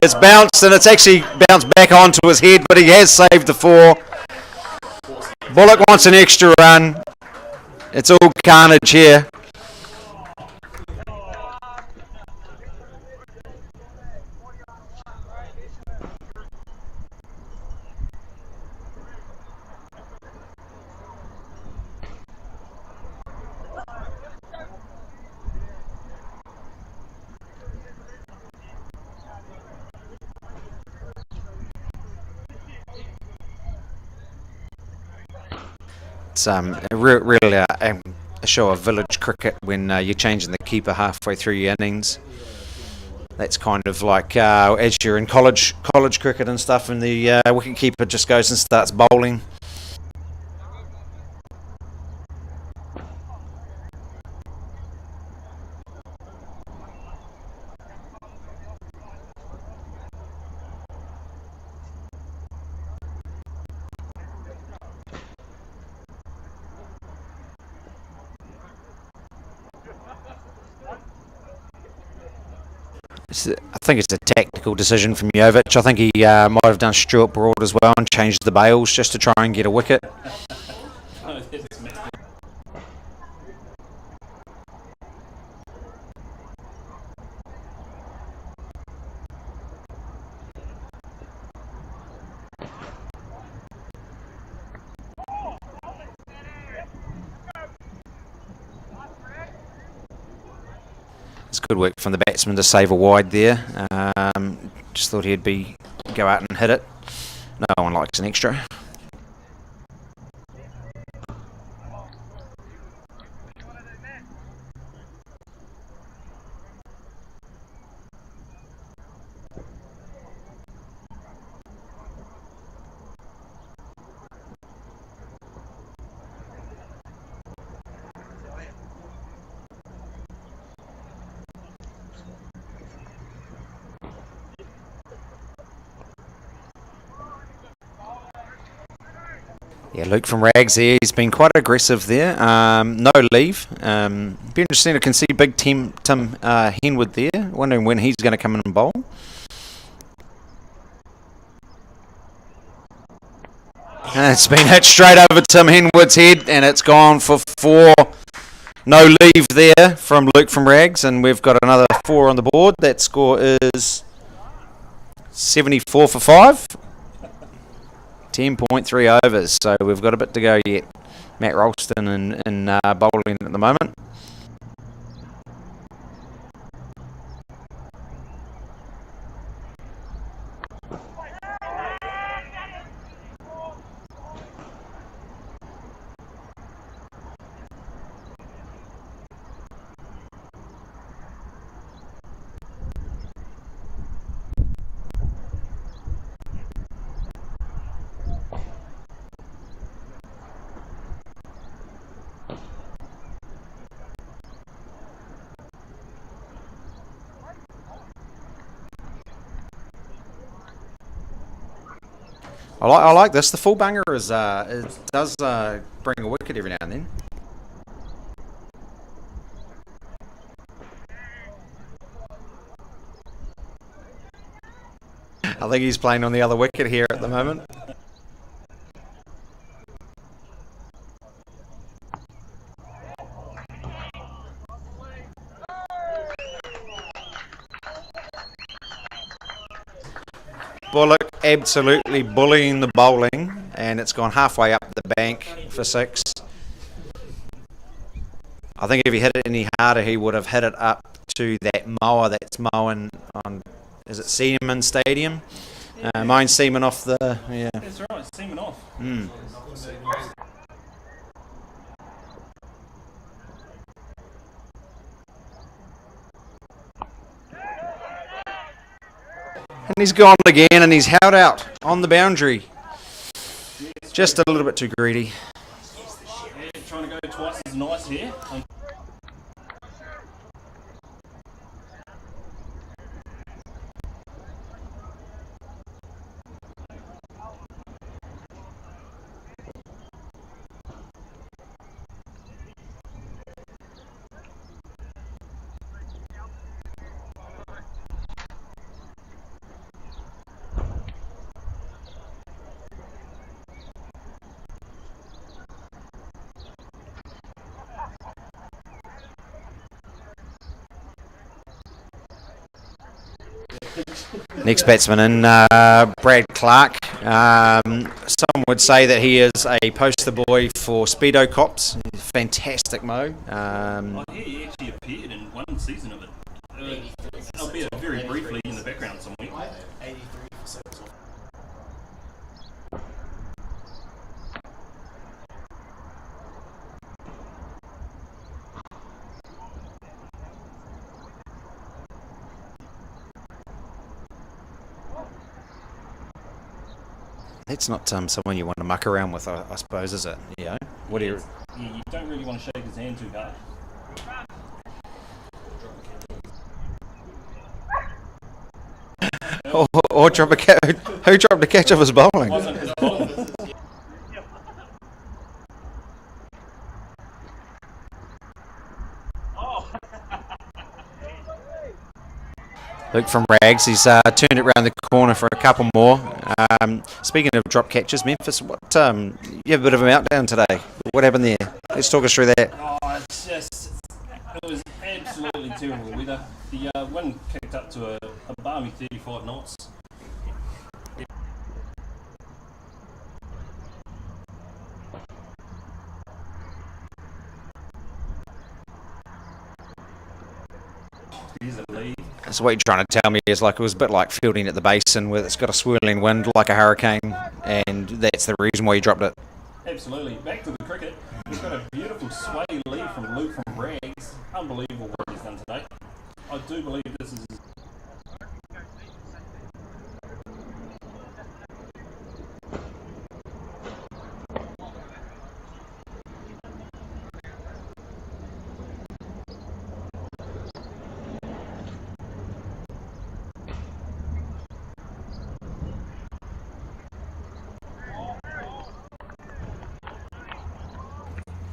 It's bounced and it's actually bounced back onto his head, but he has saved the 4. Bullock wants an extra run. It's all carnage here. It's really a show of village cricket when you're changing the keeper halfway through your innings. That's kind of like as you're in college cricket and stuff, and the wicket keeper just goes and starts bowling. I think it's a tactical decision from Jovic. I think he might have done Stuart Broad as well and changed the bails just to try and get a wicket. It's good work from the batsman to save a wide there. Just thought he'd go out and hit it. No one likes an extra. Yeah, Luke from Rags there. He's been quite aggressive there. No leave. Be interesting to can see big Tim Henwood there. Wondering when he's going to come in and bowl. And it's been hit straight over Tim Henwood's head, and it's gone for 4. No leave there from Luke from Rags, and we've got another 4 on the board. That score is 74 for 5. 10.3 overs, so we've got a bit to go yet. Matt Ralston in bowling at the moment. I like this. The full banger is it does bring a wicket every now and then. I think he's playing on the other wicket here at the moment. Bullock absolutely bullying the bowling, and it's gone halfway up the bank for 6. I think if he hit it any harder, he would have hit it up to that mower that's mowing on, is it Seaman Stadium? Mowing Seaman off the, yeah. That's right, Seaman off. And he's gone again, and he's held out on the boundary. Just a little bit too greedy. Yeah, trying to go twice as nice here. Next batsman in, Brad Clark. Some would say that he is a poster boy for Speedo Cops. Fantastic mo. He actually appeared in one season of it. Albeit very briefly in the background somewhere. 83 for 6. That's not someone you want to muck around with, I suppose, is it? You know, what do you? Yeah, you don't really want to shake his hand too hard. Or drop a catch. Who dropped a catch off his bowling? Wasn't his bowling. Luke from Rags, he's turned it round the corner for a couple more. Speaking of drop catches, Memphis, what you have a bit of a meltdown today. What happened there? Let's talk us through that. It was absolutely terrible weather. The wind kicked up to a balmy 35 knots. Here's a lead. So what you're trying to tell me is like it was a bit like fielding at the basin where it's got a swirling wind like a hurricane, and that's the reason why you dropped it. Absolutely. Back to the cricket. We've got a beautiful sway lead from Luke from Rags. Unbelievable what he's done today. I do believe this is...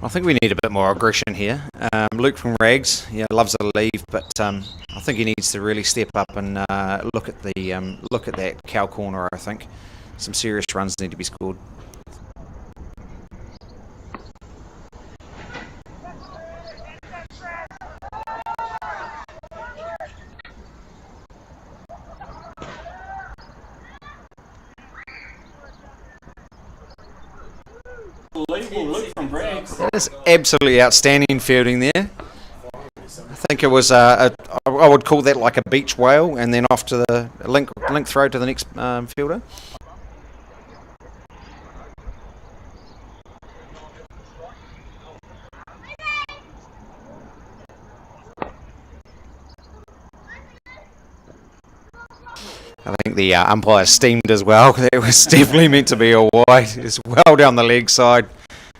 I think we need a bit more aggression here. Luke from Rags, loves a leave, but I think he needs to really step up and look at that cow corner. I think some serious runs need to be scored. That's absolutely outstanding fielding there. I think it was I would call that like a beach whale, and then off to the link throw to the next fielder. I think the umpire steamed as well. That was definitely meant to be a wide. It's well down the leg side.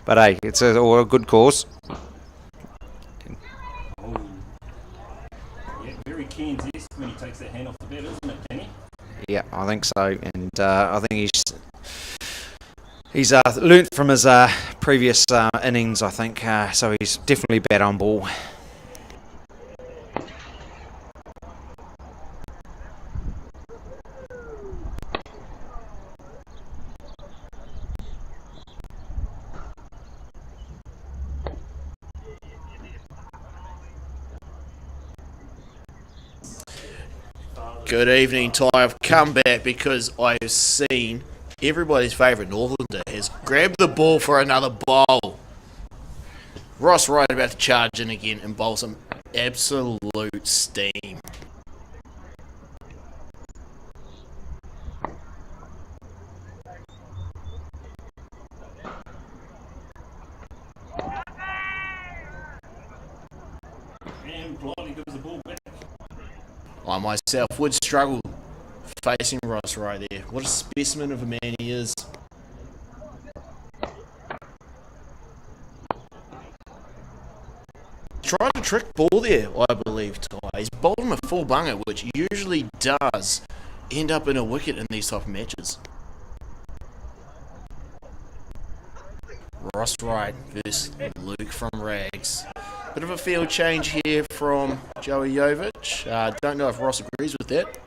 But hey, it's a good cause. Yeah, very keen zest when he takes that hand off the bat, isn't it, Kenny? Yeah, I think so. And I think he's learnt from his previous innings, I think. So he's definitely bat on ball. Good evening, Ty. I've come back because I've seen everybody's favourite Northlander has grabbed the ball for another bowl. Ross Wright about to charge in again and bowl some absolute steam. And politely gives the ball back. I myself would struggle facing Ross right there. What a specimen of a man he is. Tried to trick ball there, I believe, Ty. He's bowled him a full bunger, which usually does end up in a wicket in these type of matches. Ross Wright versus Luke from Rags. Bit of a field change here from Joey Jovic. Don't know if Ross agrees with that.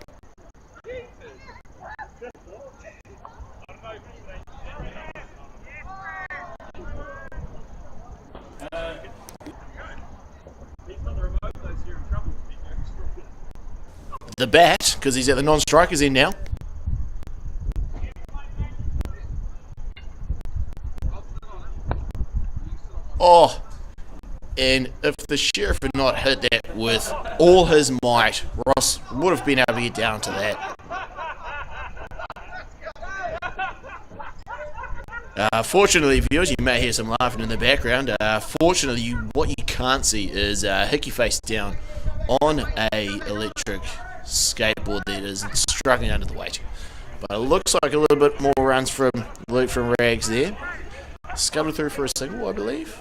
The bat, because he's at the non-strikers end now. Oh, and if the Sheriff had not hit that with all his might, Ross would have been able to get down to that. Fortunately, viewers, you may hear some laughing in the background. Fortunately, what you can't see is Hickey face down on a electric skateboard that is struggling under the weight. But it looks like a little bit more runs from Luke from Rags there. Scuttled through for a single, I believe.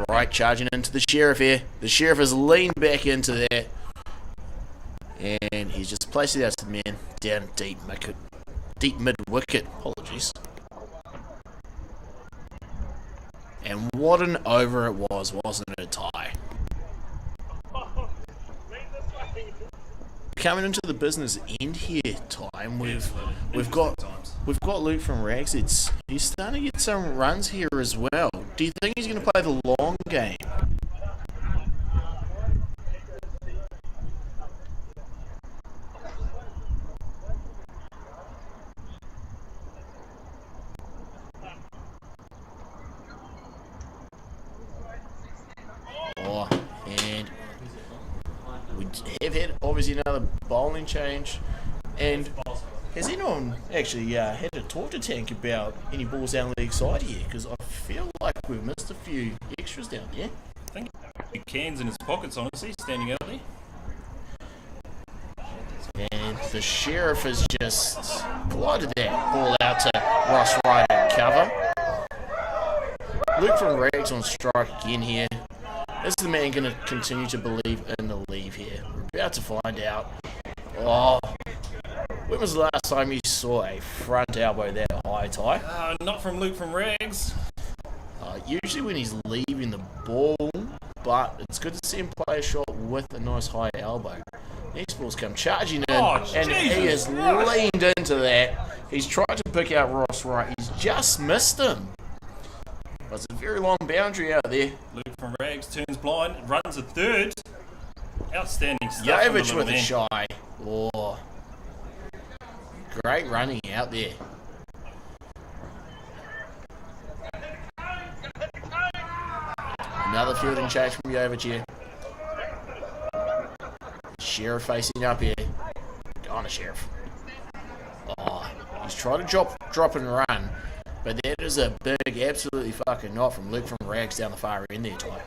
Right, charging into the Sheriff here. The Sheriff has leaned back into that. And he's just placed it out to the man down deep mid-wicket. Apologies. And what an over it was, wasn't it, a tie? Coming into the business end here, time we've got Luke from Rags. He's starting to get some runs here as well. Do you think he's going to play the long game? Oh, and we have had obviously another bowling change. And has anyone actually had to talk to Tank about any balls down the leg side here? Because I feel like we've missed a few extras down there. I think he cans in his pockets, honestly, standing out there. And the Sheriff has just glided that ball out to Ross Wright at cover. Luke from Rags on strike again here. Is the man going to continue to believe in the leave here? We're about to find out Oh, when was the last time you saw a front elbow that high, Ty? Not from Luke from Rags. Usually when he's leaving the ball, but it's good to see him play a shot with a nice high elbow. Next ball's come charging in, and he has leaned into that. He's tried to pick out Ross Wright. He's just missed him. But it's a very long boundary out there. Luke from Rags turns blind, runs a third. Outstanding stuff. Yovich with a shy. Oh, great running out there. Another fielding change from Yovich here. Sheriff facing up here. Go on, Sheriff. Oh, he's trying to drop and run, but that is a big, absolutely fucking knot from Luke from Rags down the far end there, Ty.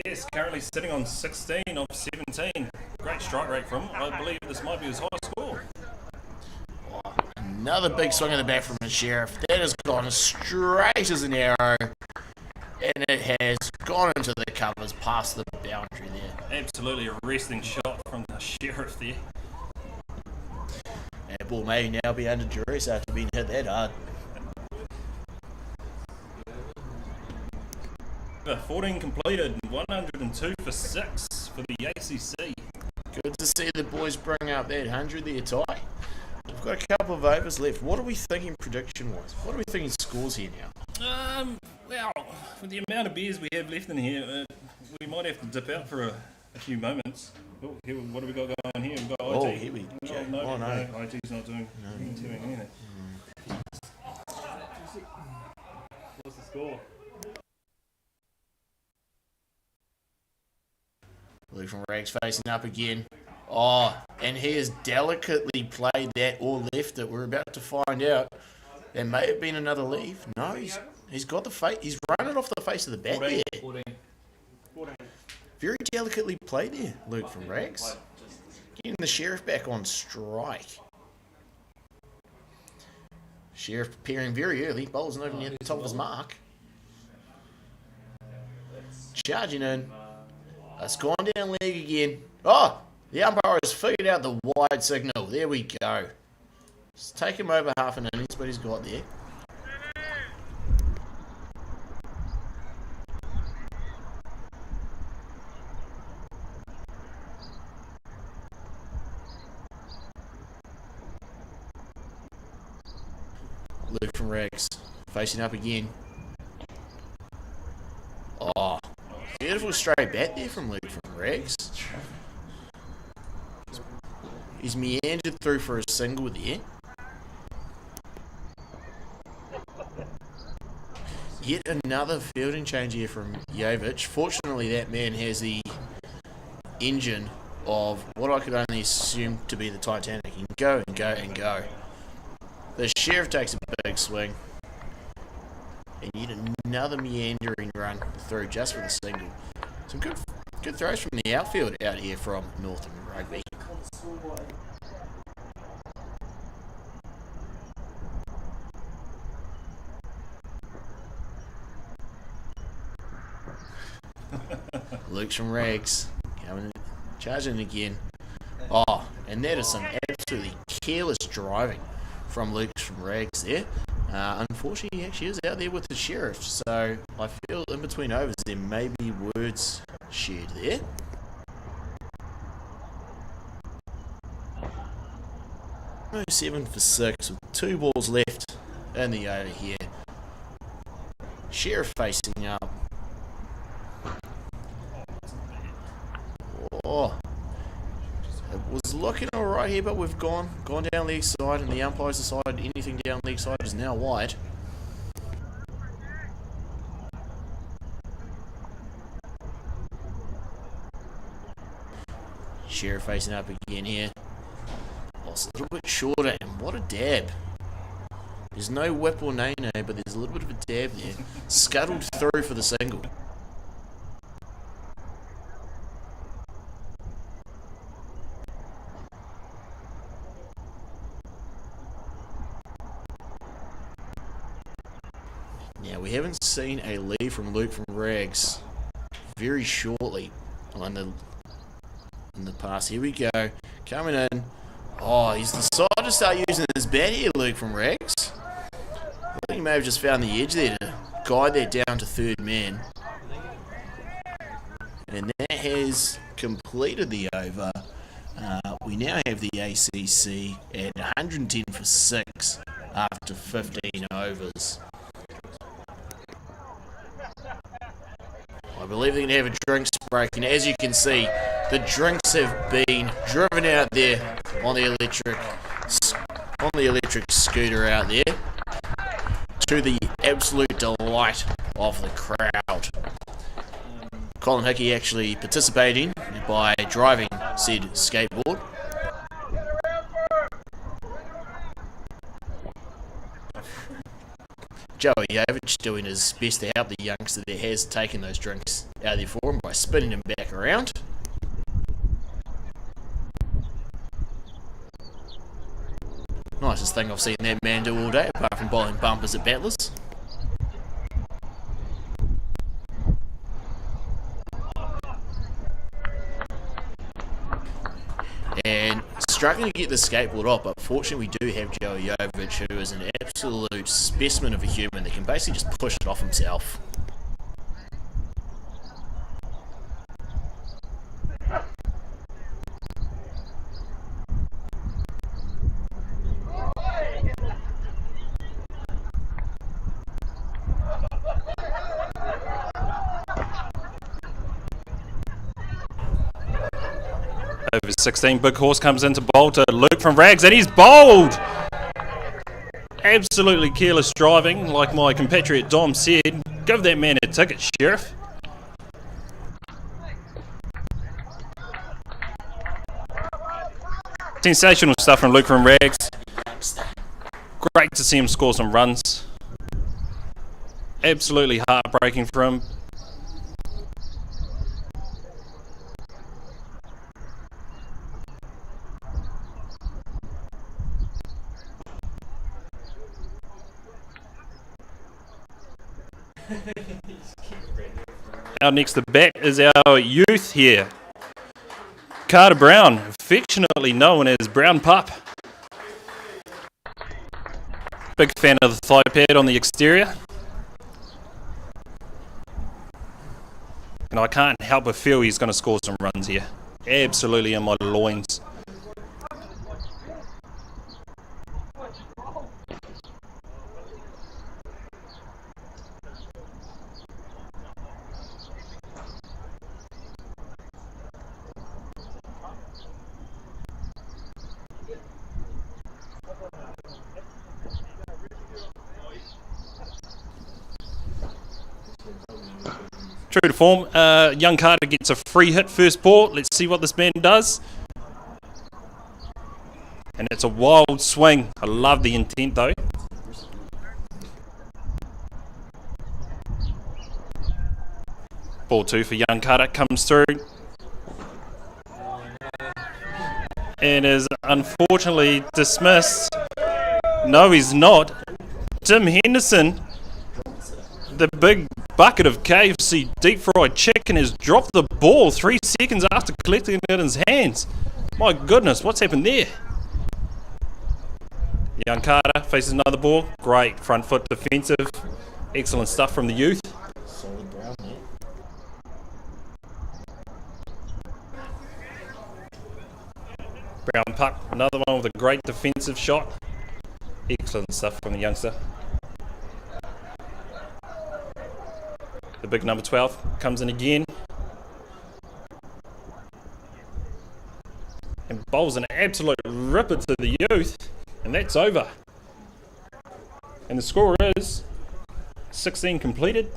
Yes, currently sitting on 16 of 17. Great strike rate from him. I believe this might be his highest score. Oh, another big swing of the bat from the Sheriff. That has gone straight as an arrow, and it has gone into the covers past the boundary there. Absolutely a wrestling shot from the Sheriff there. That ball may now be under duress after being hit that hard. 14 completed, 102 for 6 for the ACC. Good to see the boys bring up that 100 there, Ty. We've got a couple of overs left. What are we thinking prediction-wise? What are we thinking scores here now? Well, with the amount of beers we have left in here, we might have to dip out for a few moments. Oh, here, what have we got going here? We've got IT. Oh, here we go. No, IT's not doing anything. What's the score? Luke from Rags facing up again. Oh, and he has delicately played that or left it. We're about to find out. There may have been another leave. No, he's got the face. He's run it off the face of the bat 14. there. 14. Very delicately played there, Luke from Rags. Getting the Sheriff back on strike. Sheriff preparing very early. Bowls not even near the top of his mark. Charging in. It's gone down leg again. Oh, the umpire has figured out the wide signal. There we go. It's taken him over half an innings, but he's got there. Luke from Rags facing up again. Oh, beautiful straight bat there from Luke from Rags. He's meandered through for a single there. Yet another fielding change here from Yovich. Fortunately, that man has the engine of what I could only assume to be the Titanic. He can go and go and go. The Sheriff takes a big swing. And yet another meandering run through just for the single. Some good throws from the outfield out here from Northland Rugby. Luke's from Rags charging again. Oh, and that is some absolutely careless driving from Luke's from Rags there. Unfortunately, he actually is out there with the Sheriff, so I feel in between overs there may be words shared there. No 7 for 6 with 2 balls left in the over here. Sheriff facing up. Oh, it was looking alright here, but we've gone down leg side, and the umpires decided anything down leg side is now wide. Sheriff facing up again here. Oh, it's a little bit shorter, and what a dab. There's no whip or nay-nay, but there's a little bit of a dab there. Scuttled through for the single. Now, we haven't seen a lead from Luke from Rags very shortly in the past. Here we go. Coming in. Oh, he's decided to start using his bat here, Luke from Rags. I think he may have just found the edge there to guide that down to third man. And that has completed the over. We now have the ACC at 110 for 6 after 15 overs. I believe they're going to have a drinks break, and as you can see, the drinks have been driven out there on the electric scooter out there, to the absolute delight of the crowd. Colin Hickey actually participating by driving said skateboard. Joey Yovich doing his best to help the youngster that has taken those drinks out of there for him by spinning him back around. Nicest thing I've seen that man do all day, apart from bowling bumpers at battlers. And struggling to get the skateboard off, but fortunately we do have Joey Yovich, who is an absolute specimen of a human that can basically just push it off himself. Over 16, Big Horse comes into bowl to Luke from Rags, and he's bowled! Absolutely careless driving, like my compatriot Dom said. Give that man a ticket, Sheriff. Sensational stuff from Luke from Rags. Great to see him score some runs. Absolutely heartbreaking for him. Our next to bat is our youth here, Carter Brown, affectionately known as Brown Pup. Big fan of the thigh pad on the exterior. And I can't help but feel he's going to score some runs here. Absolutely in my loins. True to form, young Carter gets a free hit first ball. Let's see what this man does. And it's a wild swing. I love the intent though. Ball 2 for young Carter comes through. And is unfortunately dismissed. No, he's not. Tim Henderson, the big bucket of KFC deep fried chicken, has dropped the ball 3 seconds after collecting it in his hands. My goodness, what's happened there? Young Carter faces another ball. Great front foot defensive. Excellent stuff from the youth. Solid Brown there. Brown Puck, another one with a great defensive shot. Excellent stuff from the youngster. The big number 12 comes in again. And bowls an absolute ripper to the youth. And that's over. And the score is 16 completed,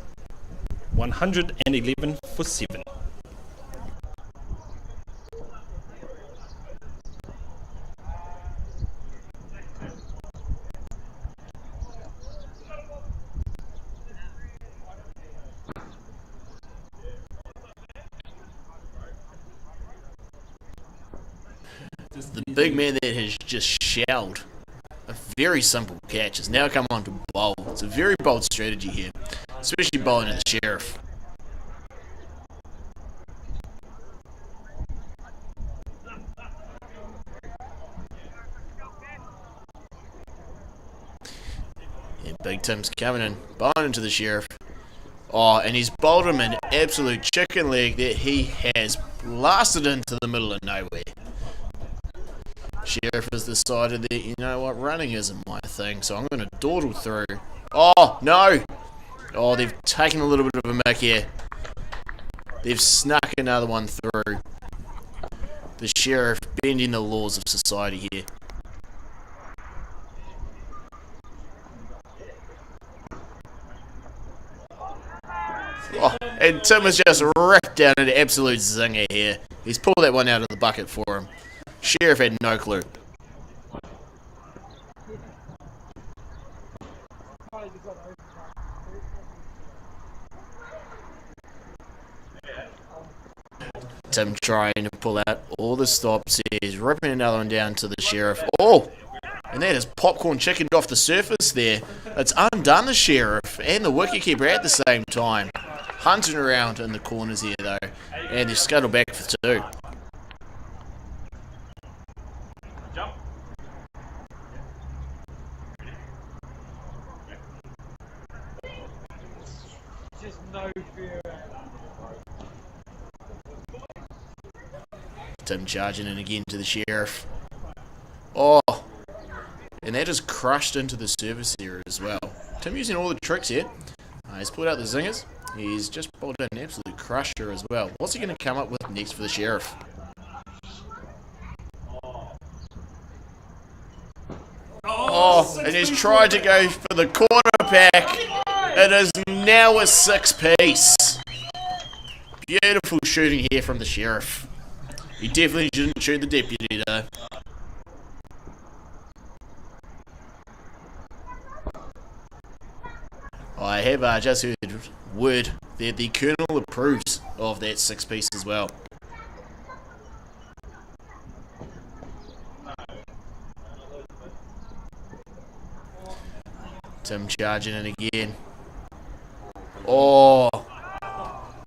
111 for 7. The big man that has just shelled a very simple catch has now come on to bowl. It's a very bold strategy here, especially bowling at the Sheriff. Tim's coming in, bowling into the Sheriff. Oh, and he's bowled him an absolute chicken leg that he has blasted into the middle of nowhere. Sheriff has decided that, you know what, running isn't my thing, so I'm going to dawdle through. Oh, no! Oh, they've taken a little bit of a mick here. They've snuck another one through. The Sheriff bending the laws of society here. Oh, and Tim has just ripped down an absolute zinger here. He's pulled that one out of the bucket for him. Sheriff had no clue. Tim trying to pull out all the stops. He's ripping another one down to the Sheriff. Oh! And that is popcorn chickened off the surface there. It's undone the Sheriff and the wicketkeeper at the same time. Hunting around in the corners here though. And they've scuttled back for two. Just no fear. Tim charging in again to the Sheriff. Oh! And that is crushed into the service area as well. Tim using all the tricks here. He's pulled out the zingers. He's just bowled an absolute crusher as well. What's he going to come up with next for the Sheriff? Oh, and he's tried to go for the corner pack. It is now a six-piece. Beautiful shooting here from the Sheriff. He definitely didn't shoot the deputy though. I have just heard word that the Colonel approves of that six-piece as well. Tim charging in again. Oh!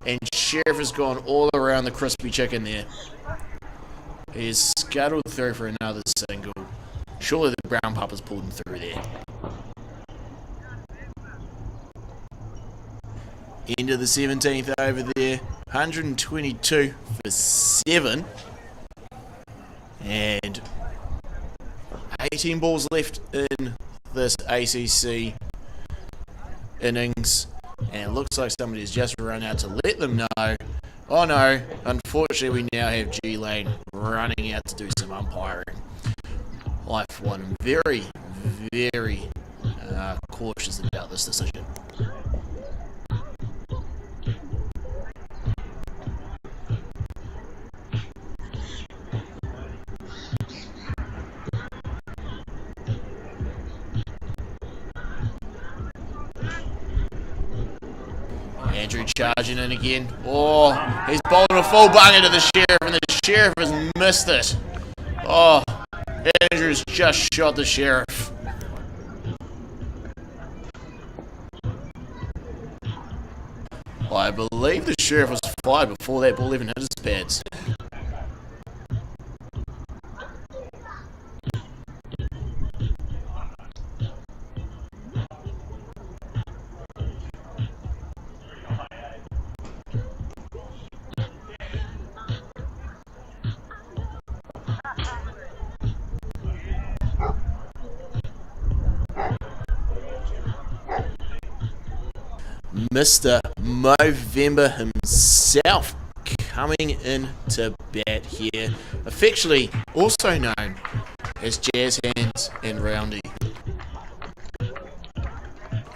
And Sheriff has gone all around the crispy chicken there. He's scuttled through for another single. Surely the brown puppers pulled him through there. End of the 17th over there. 122 for 7. And 18 balls left in this ACC innings. And it looks like somebody's just run out to let them know. Oh no, unfortunately we now have G-Lane running out to do some umpiring. I, for one, am very, very cautious about this decision. Andrew charging in again. Oh, he's bowling a full bunger to the Sheriff, and the Sheriff has missed it. Oh, Andrew's just shot the Sheriff. I believe the Sheriff was fired before that ball even hit his pads. Mr. Movember himself coming in to bat here, affectionately also known as Jazz Hands and Roundy.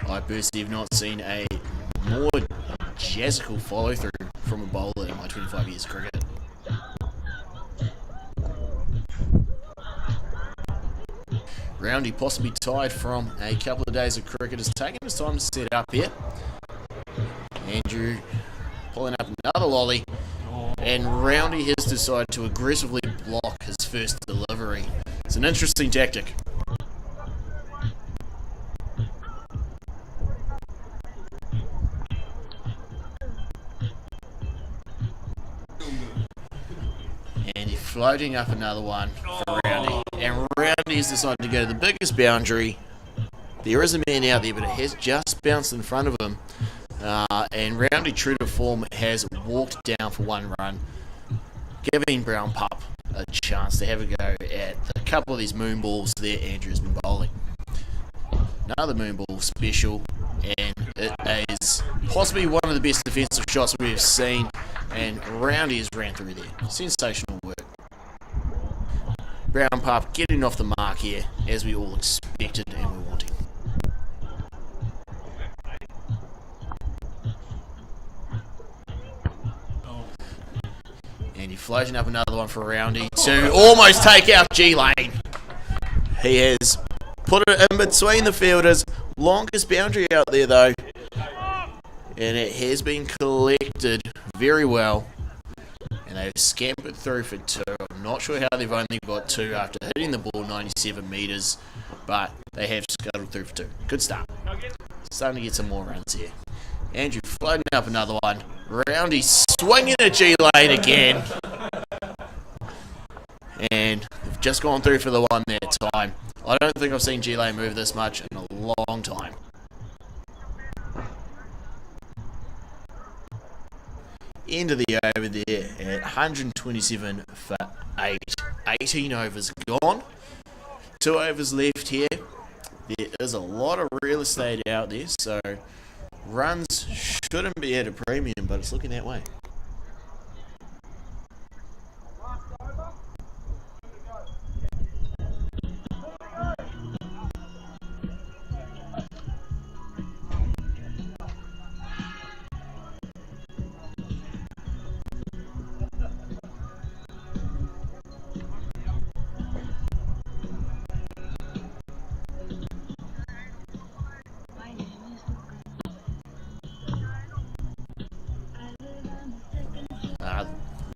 I personally have not seen a more jazzical follow through from a bowler in my 25 years of cricket. Roundy, possibly tired from a couple of days of cricket, has taken his time to set up here. Andrew pulling up another lolly, and Roundy has decided to aggressively block his first delivery. It's an interesting tactic. And he's floating up another one for Roundy. And Roundy has decided to go to the biggest boundary There is a man out there, but it has just bounced in front of him. And Roundy, true to form, has walked down for one run, giving Brown Pup a chance to have a go at a couple of these moon balls there Andrew's been bowling. Another moon ball special, and it is possibly one of the best defensive shots we have seen, and Roundy has ran through there. Sensational work. Brown Pup getting off the mark here, as we all expected and were wanting. And he's floating up another one for Roundy to almost take out G-Lane. He has put it in between the fielders. Longest boundary out there though. And it has been collected very well. And they've scampered through for 2. I'm not sure how they've only got 2 after hitting the ball 97 metres. But they have scuttled through for 2. Good start. Starting to get some more runs here. Andrew floating up another one. Roundy swinging at G-Lane again. And they've just gone through for the one that time. I don't think I've seen G-Lane move this much in a long time. End of the over there at 127 for 8. 18 overs gone. 2 overs left here. There is a lot of real estate out there, so runs shouldn't be at a premium, but it's looking that way.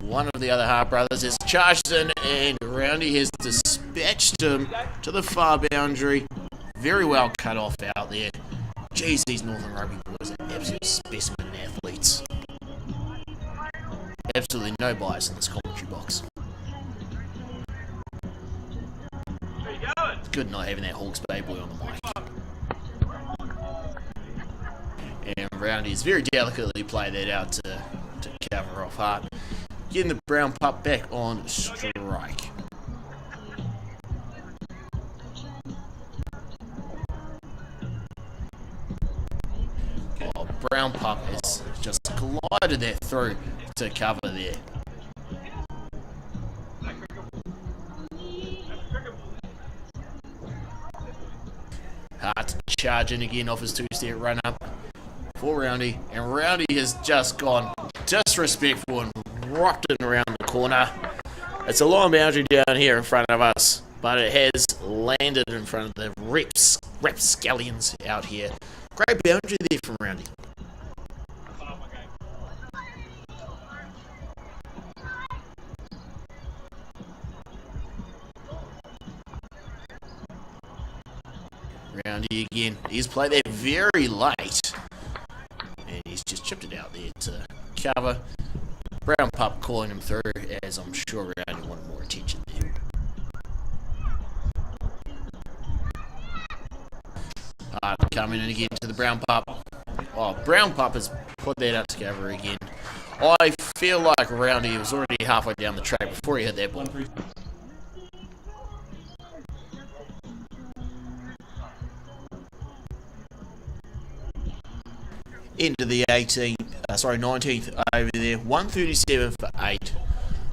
One of the other Hart brothers has charged in, and Roundy has dispatched him to the far boundary. Very well cut off out there. Jeez, these Northland Rugby boys are absolute specimen athletes. Absolutely no bias in this commentary box. It's good not having that Hawke's Bay boy on the mic. And Roundy has very delicately played that out to cover off Hart. Getting the Brown Pup back on strike. Oh, Brown Pup has just glided that through to cover there. Hart charging again off his 2-step run up for Roundy, and Roundy has just gone disrespectful and rocked it around the corner. It's a long boundary down here in front of us, but it has landed in front of the rapscallions out here. Great boundary there from Roundy. Roundy again. He's played that very late, and he's just chipped it out there to cover. Brown Pup calling him through, as I'm sure Roundy wanted more attention there. Coming in again to the Brown Pup. Oh, Brown Pup has put that out to cover again. I feel like Roundy was already halfway down the track before he hit that ball. Into the 19th over there, 137 for 8.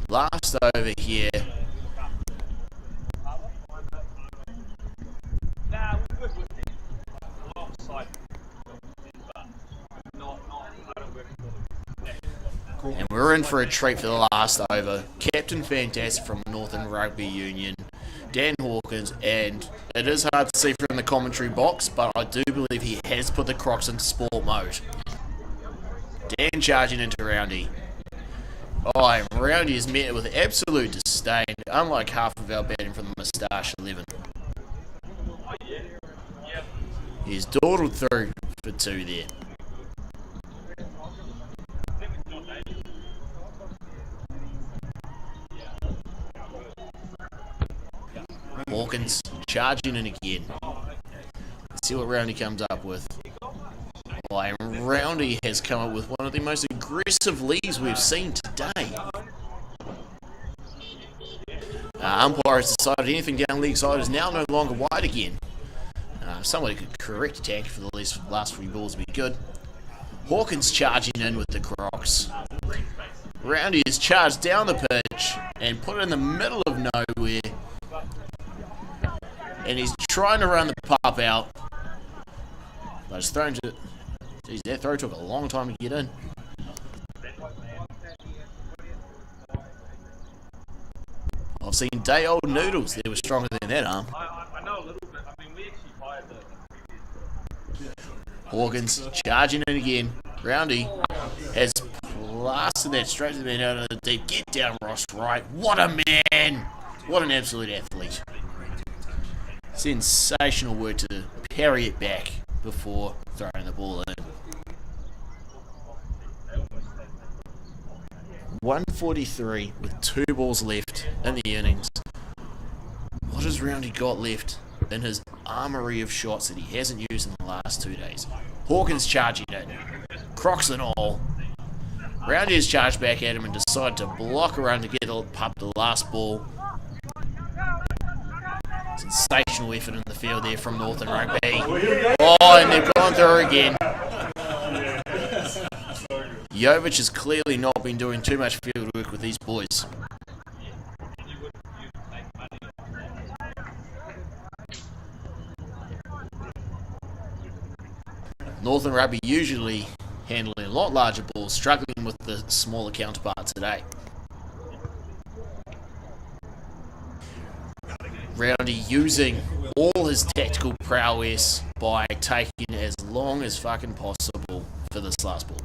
Last over here. And we're in for a treat for the last over. Captain Fantastic from Northland Rugby Union, Dan Hawkins, and it is hard to see from the commentary box, but I do believe he has put the Crocs into sport mode. Dan charging into Roundy. Oh, and Roundy is met with absolute disdain, unlike half of our batting from the Moustache 11. He's dawdled through for 2 there. Hawkins charging in again. see what Roundy comes up with. Oh, and Roundy has come up with one of the most aggressive leads we've seen today. Umpire has decided anything down league side is now no longer wide again. Somebody could correct attack for the last 3 balls would be good. Hawkins charging in with the Crocs. Roundy is charged down the pitch and put it in the middle of nowhere. And he's trying to run the pup out. But his throw, geez, that throw took a long time to get in. I've seen day-old noodles. They were stronger than that arm. I know a little bit. I mean, we actually hired the... Hawkins charging in again. Roundy has blasted that straight to the man out of the deep. Get down, Ross Wright. What a man. What an absolute athlete. Sensational work to parry it back before throwing the ball in. 143 with 2 balls left in the innings. What has Roundy got left in his armoury of shots that he hasn't used in the last 2 days? Hawkins charging it. Crocs and all. Roundy has charged back at him and decided to block around to get up the last ball. Sensational effort in the field there from Northland Rugby. Oh, and they've gone through again. Jovic has clearly not been doing too much field work with these boys. Northland Rugby usually handling a lot larger balls, struggling with the smaller counterpart today. Roundy using all his tactical prowess by taking as long as fucking possible for this last ball.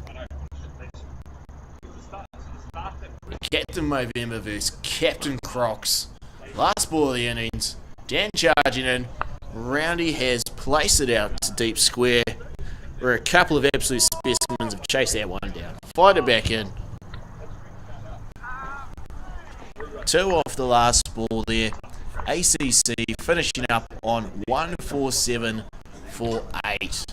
Captain Movember versus Captain Crocs. Last ball of the innings. Dan charging in. Roundy has placed it out to deep square, where a couple of absolute specimens have chased that one down. Fired it back in. 2 off the last ball there. ACC finishing up on 147 for 8.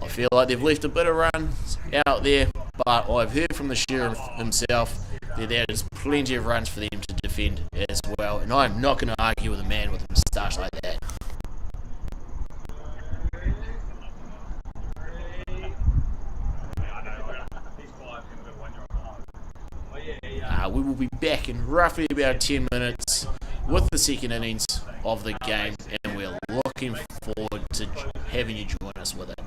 I feel like they've left a bit of runs out there, but I've heard from the sheriff himself that there is plenty of runs for them to defend as well, and I'm not going to argue with a man with a moustache like that. We will be back in roughly about 10 minutes with the second innings of the game, and we're looking forward to having you join us with it.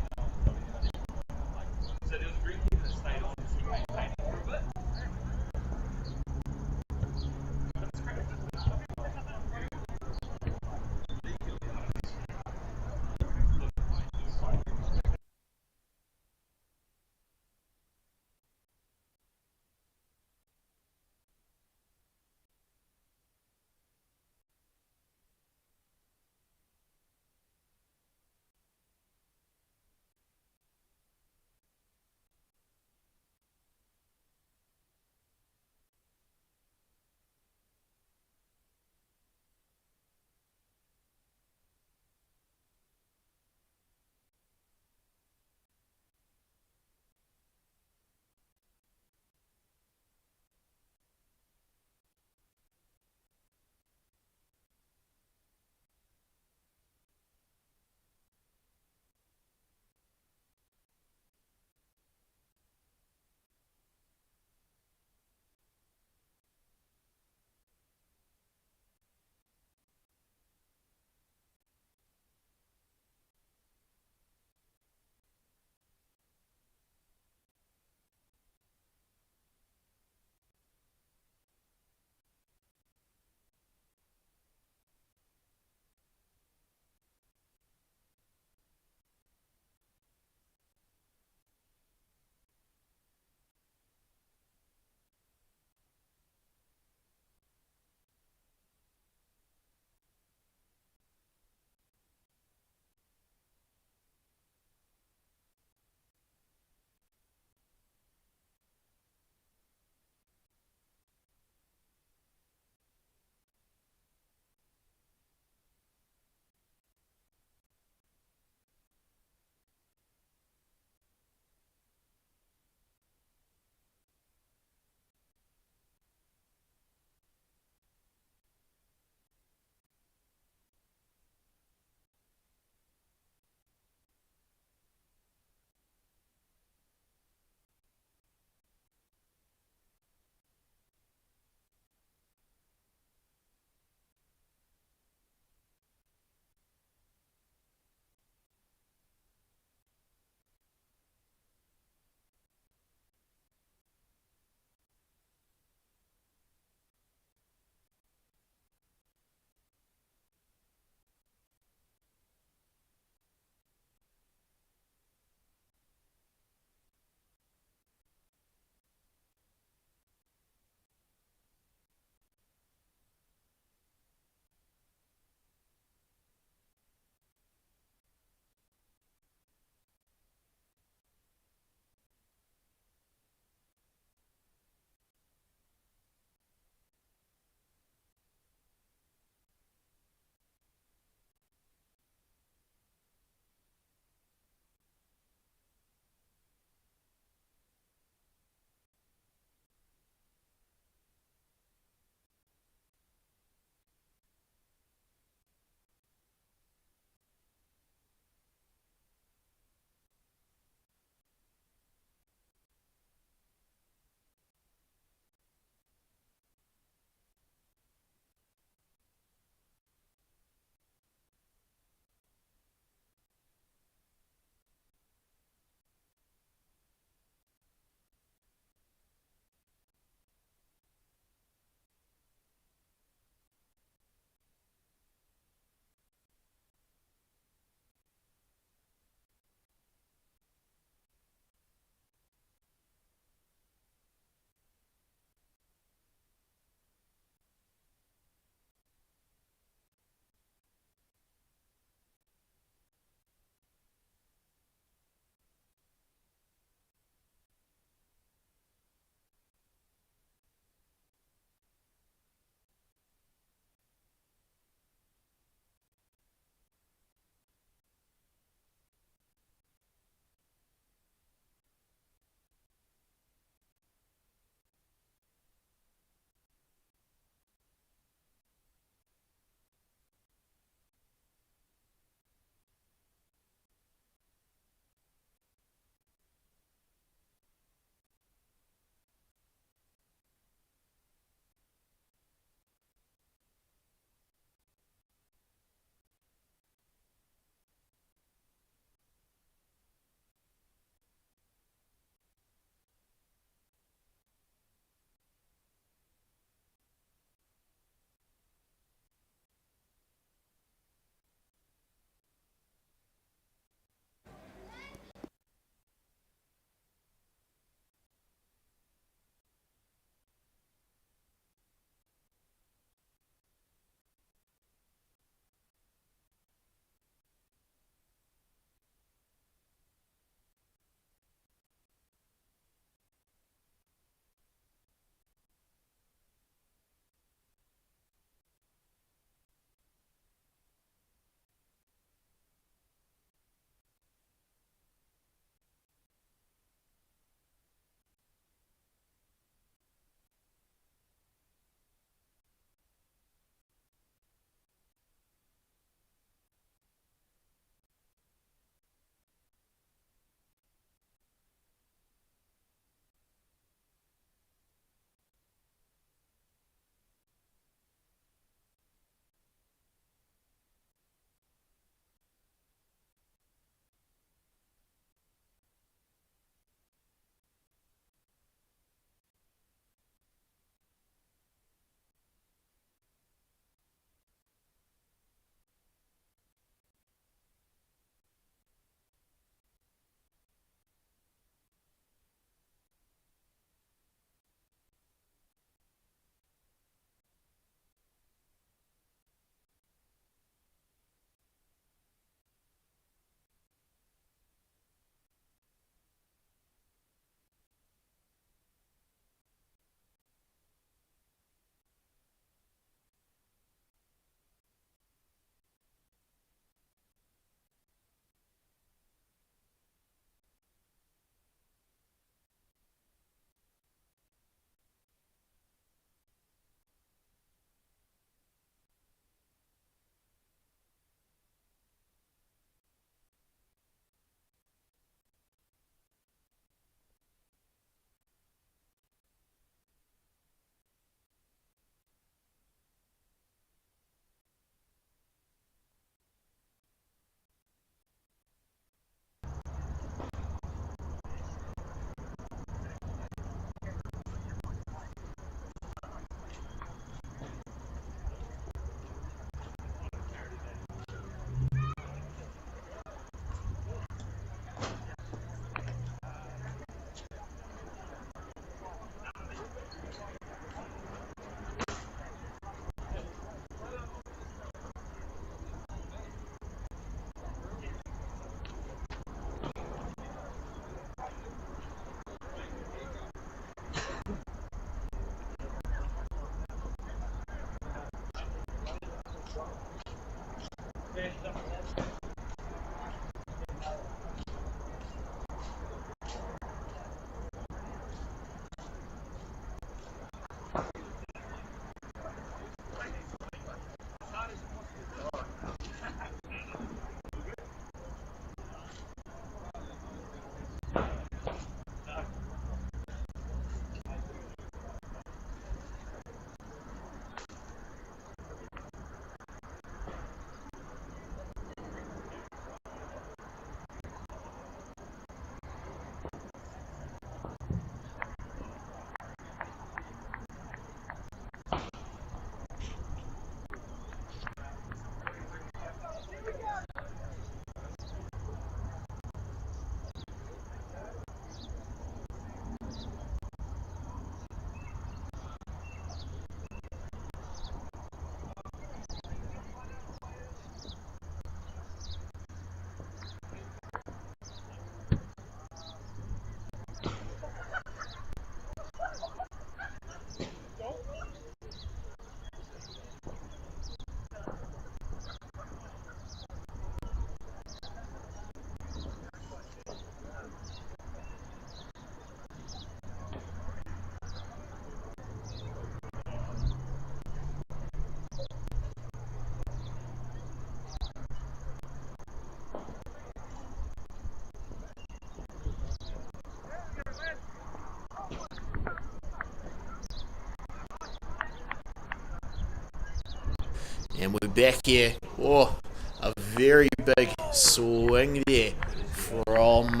And we're back here. Oh, a very big swing there from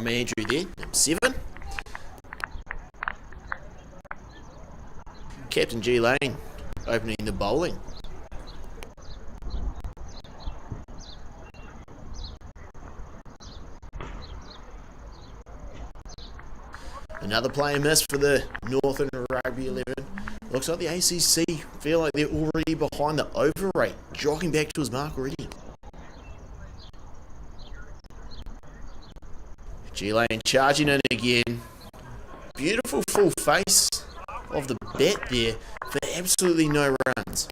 Andrew there, number 7. Captain G Lane opening the bowling. Another player miss for the Northland Rugby 11. Looks like the ACC feel like they're already behind the over rate, jogging back to his mark already. G-Lane charging in again. Beautiful full face of the bat there for absolutely no runs.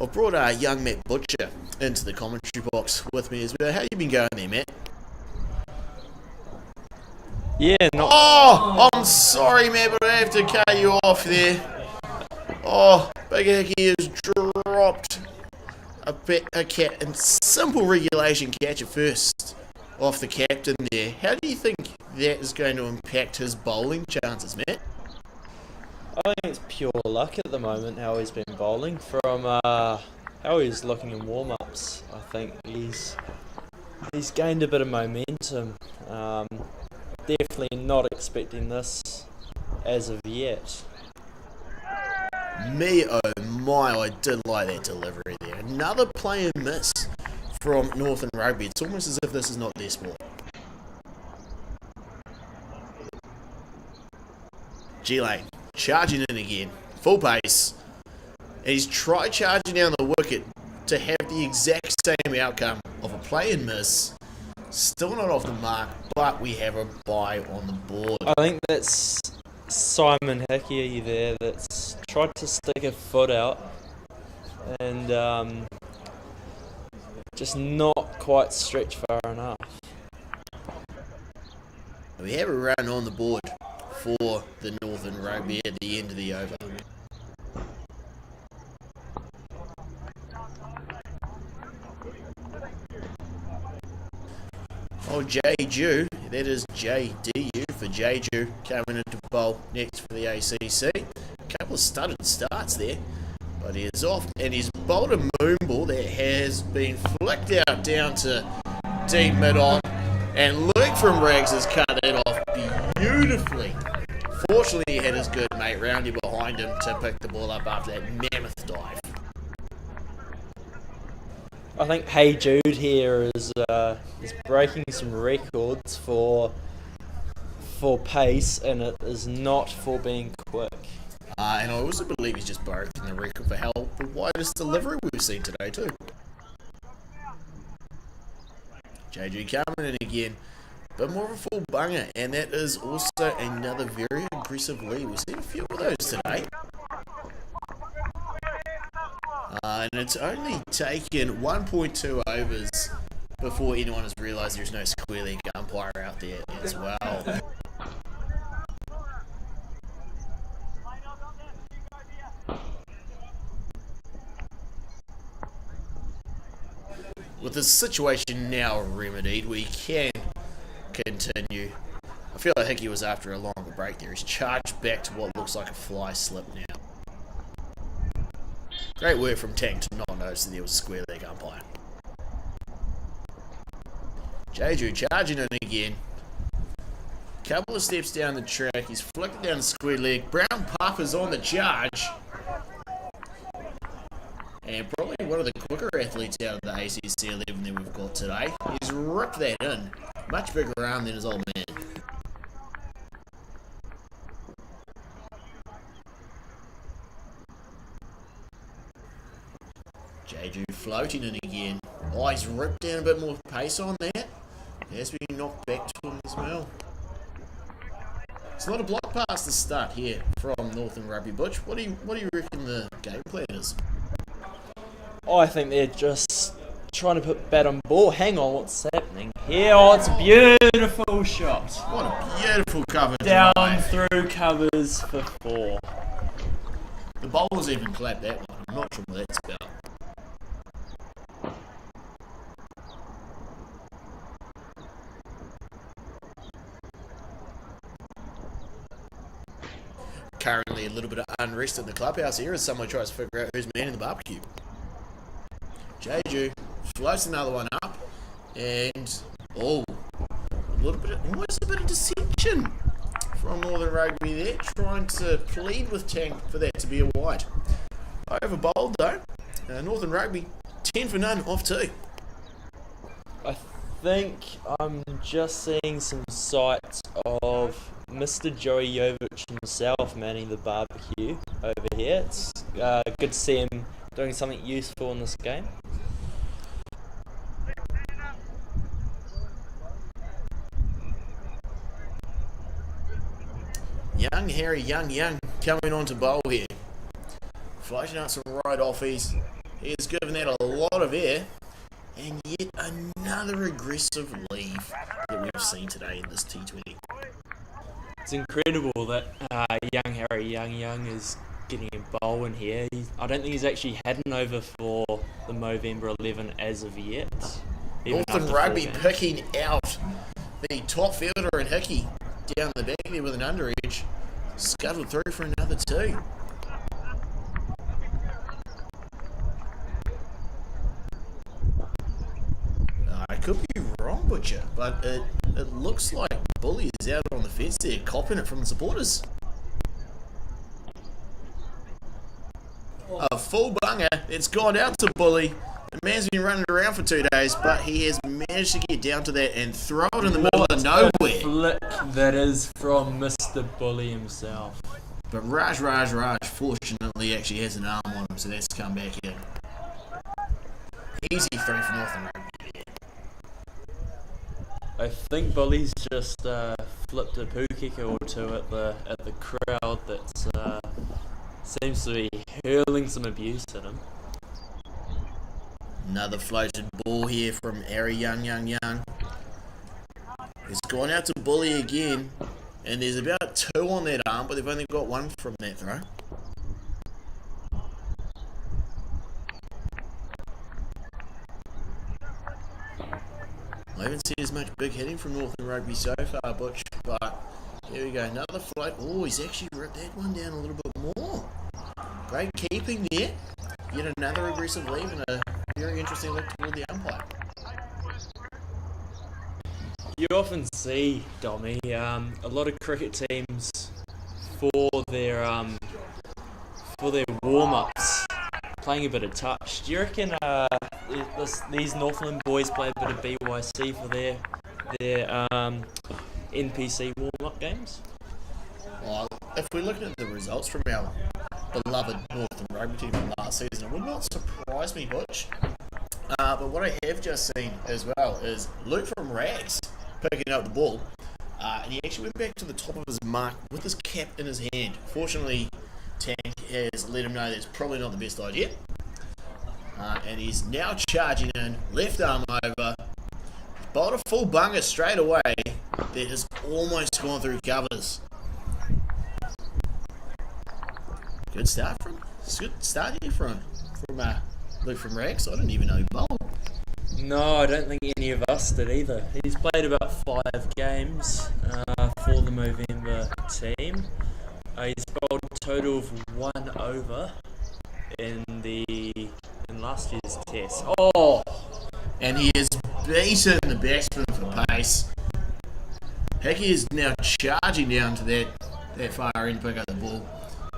I've brought young Matt Butcher into the commentary box with me as well. How you been going there, Matt? Yeah, not. Oh, I'm sorry, man, but I have to cut you off there. Oh, Big Hickey has dropped a cat in simple regulation catch at first off the captain there. How do you think that is going to impact his bowling chances, Matt? I think it's pure luck at the moment how he's been bowling. From how he's looking in warm-ups, I think he's gained a bit of momentum. Definitely not expecting this as of yet. Me, oh my, I did like that delivery there. Another player miss from Northland Rugby. It's almost as if this is not their sport. G-Lane charging in again, full pace. And he's tried charging down the wicket to have the exact same outcome of a play and miss. Still not off the mark, but we have a bye on the board. I think that's Simon Hickey there that's tried to stick a foot out and just not quite stretch far enough. We have a run on the board for the Northern Rugby at the end of the over. Oh, J-Dew, that is J-D-U for J-Dew coming into bowl next for the ACC. A couple of studded starts there, but he is off, and he's bowled a moon ball that has been flicked out down to deep mid-on, and Luke from Rags has cut it off beautifully. Fortunately, he had his good mate Roundy behind him to pick the ball up after that mammoth dive. I think Hey Jude here is breaking some records for pace, and it is not for being quick. And I also believe he's just broken the record for how the widest delivery we've seen today too. JG coming in again, but more of a full bunger, and that is also another very aggressive lead. We've seen a few of those today. And it's only taken 1.2 overs before anyone has realised there's no square leg umpire out there as well. With the situation now remedied, we can continue. I feel like Hickey was after a longer break there. He's charged back to what looks like a fly slip now. Great work from Tank to not notice that there was a square leg umpire. Jeju charging in again. Couple of steps down the track. He's flicked it down the square leg. Brown Puff is on the charge. And probably one of the quicker athletes out of the ACC 11 that we've got today. He's ripped that in. Much bigger arm than his old man. Jeju floating in again. Oh, he's ripped down a bit more pace on that. He has been knocked back to him as well. It's not a block pass to start here from Northland Rugby. Butch, what do you reckon the game plan is? I think they're just trying to put bat on ball. Hang on, what's happening here? Oh, it's a beautiful shot. What a beautiful cover. Down drive. through covers for 4. The bowlers even clapped that one. I'm not sure what that's about. Currently a little bit of unrest in the clubhouse here as someone tries to figure out who's man in the barbecue. Jeju floats another one up, and a little bit, almost a bit of deception from Northern Rugby there, trying to plead with Tank for that to be a wide. Over bowled though. Northern Rugby 10 for none off 2. I think I'm just seeing some sights of Mr. Joey Jovich himself manning the barbecue over here. It's good to see him doing something useful in this game. Young Harry Young coming on to bowl here. Floating out some right offies. He has given that a lot of air. And yet another aggressive leave that we've seen today in this T20. It's incredible that young Harry Young is getting a bowl in here. I don't think he's actually had an over for the Movember 11 as of yet. Northern Rugby picking out the top fielder in Hickey down the back there with an under edge. Scuttled through for another 2. I could be wrong, Butcher, but it looks like Bully is out on the fence there, copping it from the supporters. A full bunger. It's gone out to Bully. The man's been running around for 2 days, but he has managed to get down to that and throw it in the middle of nowhere. Flick that is from Mr. Bully himself. But Raj fortunately actually has an arm on him, so that's come back in. Easy 3 for Northern Rugby. I think Bully's just flipped a poo kicker or 2 at the crowd that seems to be hurling some abuse at him. Another floated ball here from Harry Young. It's gone out to Bully again, and there's about 2 on that arm, but they've only got 1 from that throw. I haven't seen as much big hitting from Northern Rugby so far, Butch, but here we go, another float. Oh, he's actually ripped that one down a little bit more. Great keeping there. Yet another aggressive leave and a very interesting look toward the umpire. You often see, Dommy, a lot of cricket teams for their warm-ups playing a bit of touch. Do you reckon these Northland boys play a bit of BYC for their NPC warm-up games? Well, if we're looking at the results from our beloved Northern Rugby team from last season, it would not surprise me, Butch. But what I have just seen as well is Luke from Rags picking up the ball, and he actually went back to the top of his mark with his cap in his hand. Fortunately, Tank has let him know that's probably not the best idea. And he's now charging in, left arm over. Bowled a full bunger straight away that has almost gone through covers. Good start here from Luke from Rex. I didn't even know he bowled. No, I don't think any of us did either. He's played about 5 games for the Movember team. He's bowled a total of 1 over in last year's test. Oh! And he has beaten the batsman for pace. Hickey is now charging down to that far end to pick up the ball.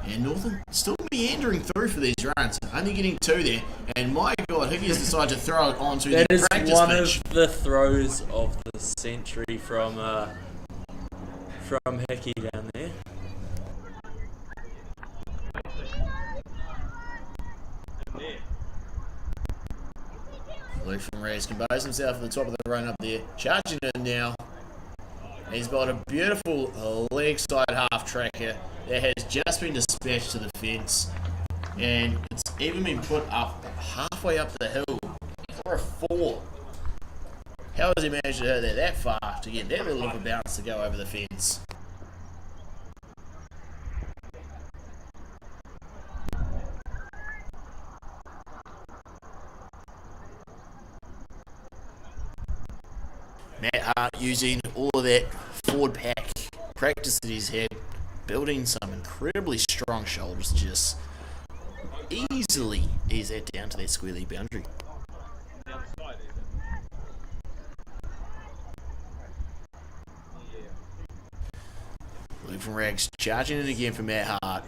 And Northern still meandering through for these runs, only getting 2 there. And my God, Hickey has decided to throw it onto the practice pitch. That is one of the throws of the century from Hickey down there. Luke from Reyes composes himself at the top of the run up there, charging in now. He's got a beautiful leg side half tracker that has just been dispatched to the fence, and it's even been put up halfway up the hill for a 4. How has he managed to hit that far to get that little of a bounce to go over the fence? Matt Hart using all of that forward pack practice that he's had, building some incredibly strong shoulders, just easily ease that down to that square leg boundary. Luke from Rags charging in again for Matt Hart,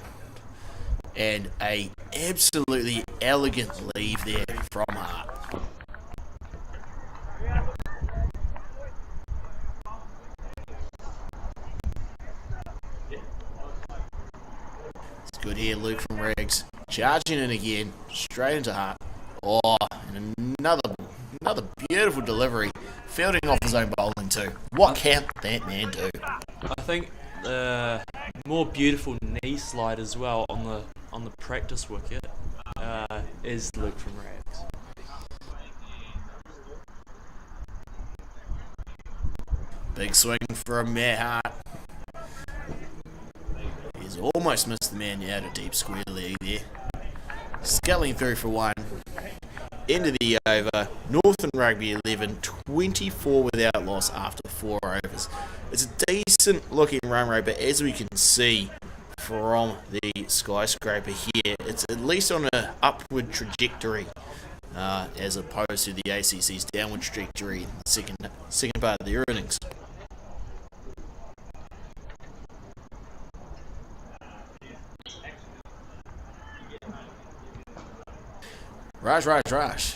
and a absolutely elegant leave there from Hart. Good here, Luke from Rags. Charging in again, straight into Hart. Oh, and another beautiful delivery. Fielding off his own bowling too. What can that man do? I think more beautiful knee slide as well on the practice wicket is Luke from Rags. Big swing from Matt Hart. He's almost missed the man out of deep square leg there. Sculling through for 1. End of the over. Northland Rugby 11, 24 without loss after 4 overs. It's a decent looking run rate, but as we can see from the skyscraper here, it's at least on an upward trajectory as opposed to the ACC's downward trajectory in the second part of the innings. Raj,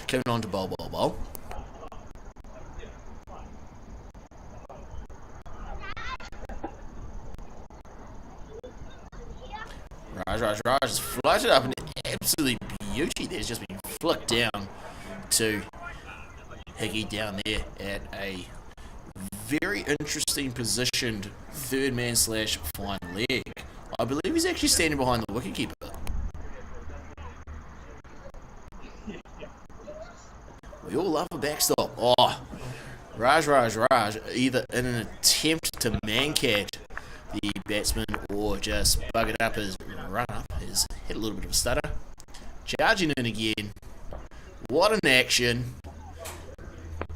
coming on to bowl. Raj has floated up an absolute beauty. There's just been flicked down to Hickey down there at a very interesting positioned third man / fine leg. I believe he's actually standing behind the wicketkeeper. We all love a backstop. Oh, Raj, either in an attempt to man-cat the batsman or just bug it up his run-up, has hit a little bit of a stutter. Charging in again. What an action.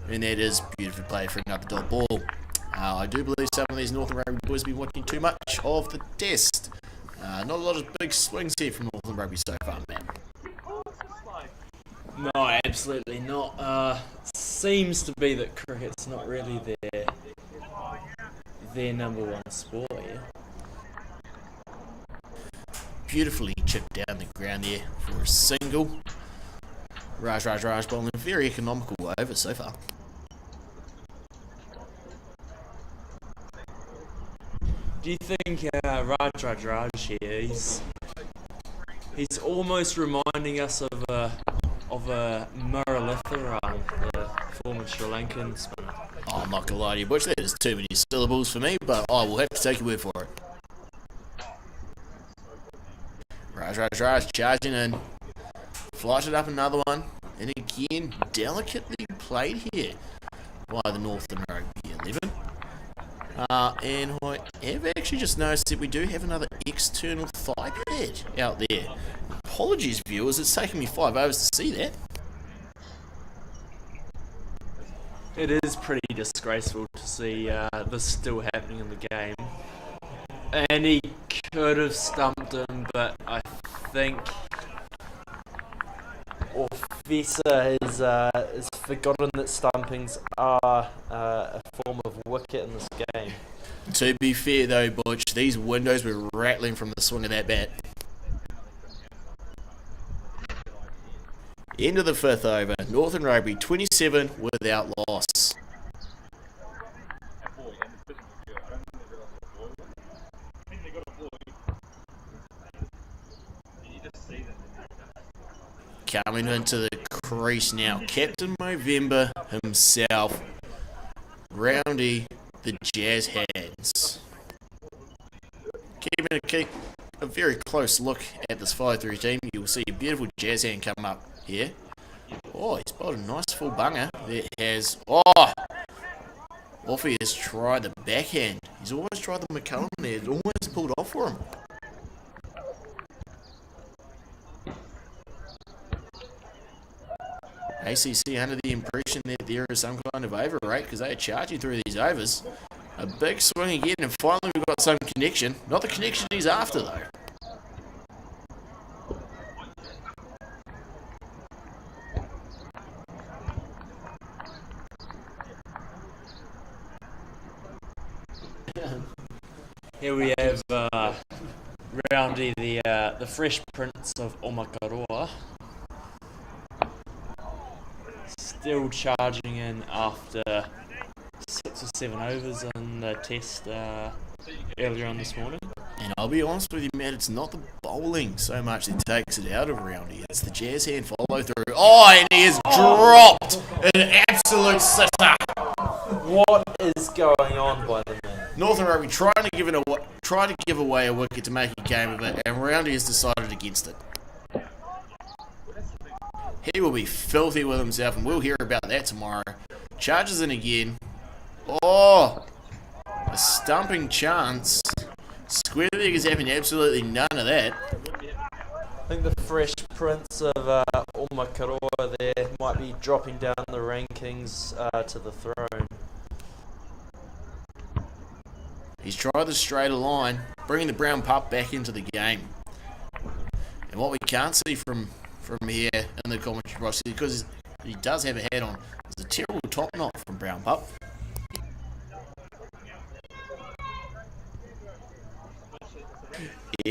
And that is beautifully played for another dot ball. I do believe some of these Northern Rugby boys have been watching too much of the test. Not a lot of big swings here from Northern Rugby so far, man. No, absolutely not. Seems to be that cricket's not really their number one sport, yeah. Beautifully chipped down the ground there for a single. Raj bowling a very economical over so far. Do you think Raj here, he's almost reminding us of a Muralitharan, the former Sri Lankan spinner? Oh, I'm not gonna lie to you, Butch, that is too many syllables for me, but I will have to take your word for it. Raj charging in. Flighted up another one. And again, delicately played here by the Northland Rugby 11. And I have actually just noticed that we do have another external thigh pad out there. Apologies, viewers, it's taken me 5 overs to see that. It is pretty disgraceful to see this still happening in the game. And he could have stumped him, but I think Orfisa has forgotten that stumpings are a form of wicket in this game. To be fair though, Butch, these windows were rattling from the swing of that bat. End of the 5th over. Northern Rugby 27 without loss. Coming into the crease now, Captain Movember himself, Roundy, the Jazz Hands. Keeping a very close look at this 5-3 team, you will see a beautiful Jazz Hand come up here. Oh, he's spotted a nice full bunger that has, Offie has tried the backhand. He's always tried the McCullum there, it always pulled off for him. ACC under the impression that there is some kind of over rate because they are charging through these overs. A big swing again, and finally we've got some connection. Not the connection he's after though. Here we have Roundy, the fresh prince of Omakaroa. Still charging in after 6 or 7 overs in the test earlier on this morning. And I'll be honest with you, Matt, it's not the bowling so much that takes it out of Roundy. It's the Jazz Hand follow through. Oh, and he has dropped an absolute sitter. What is going on by the man? Northern Rugby trying to give away a wicket to make a game of it, and Roundy has decided against it. He will be filthy with himself, and we'll hear about that tomorrow. Charges in again. Oh, a stumping chance. Square leg is having absolutely none of that. I think the fresh prince of Omakaroa there might be dropping down the rankings to the throne. He's tried the straighter line, bringing the brown pup back into the game. And what we can't see from here in the commentary box, because he does have a hat on, is a terrible top knot from Brown Pup.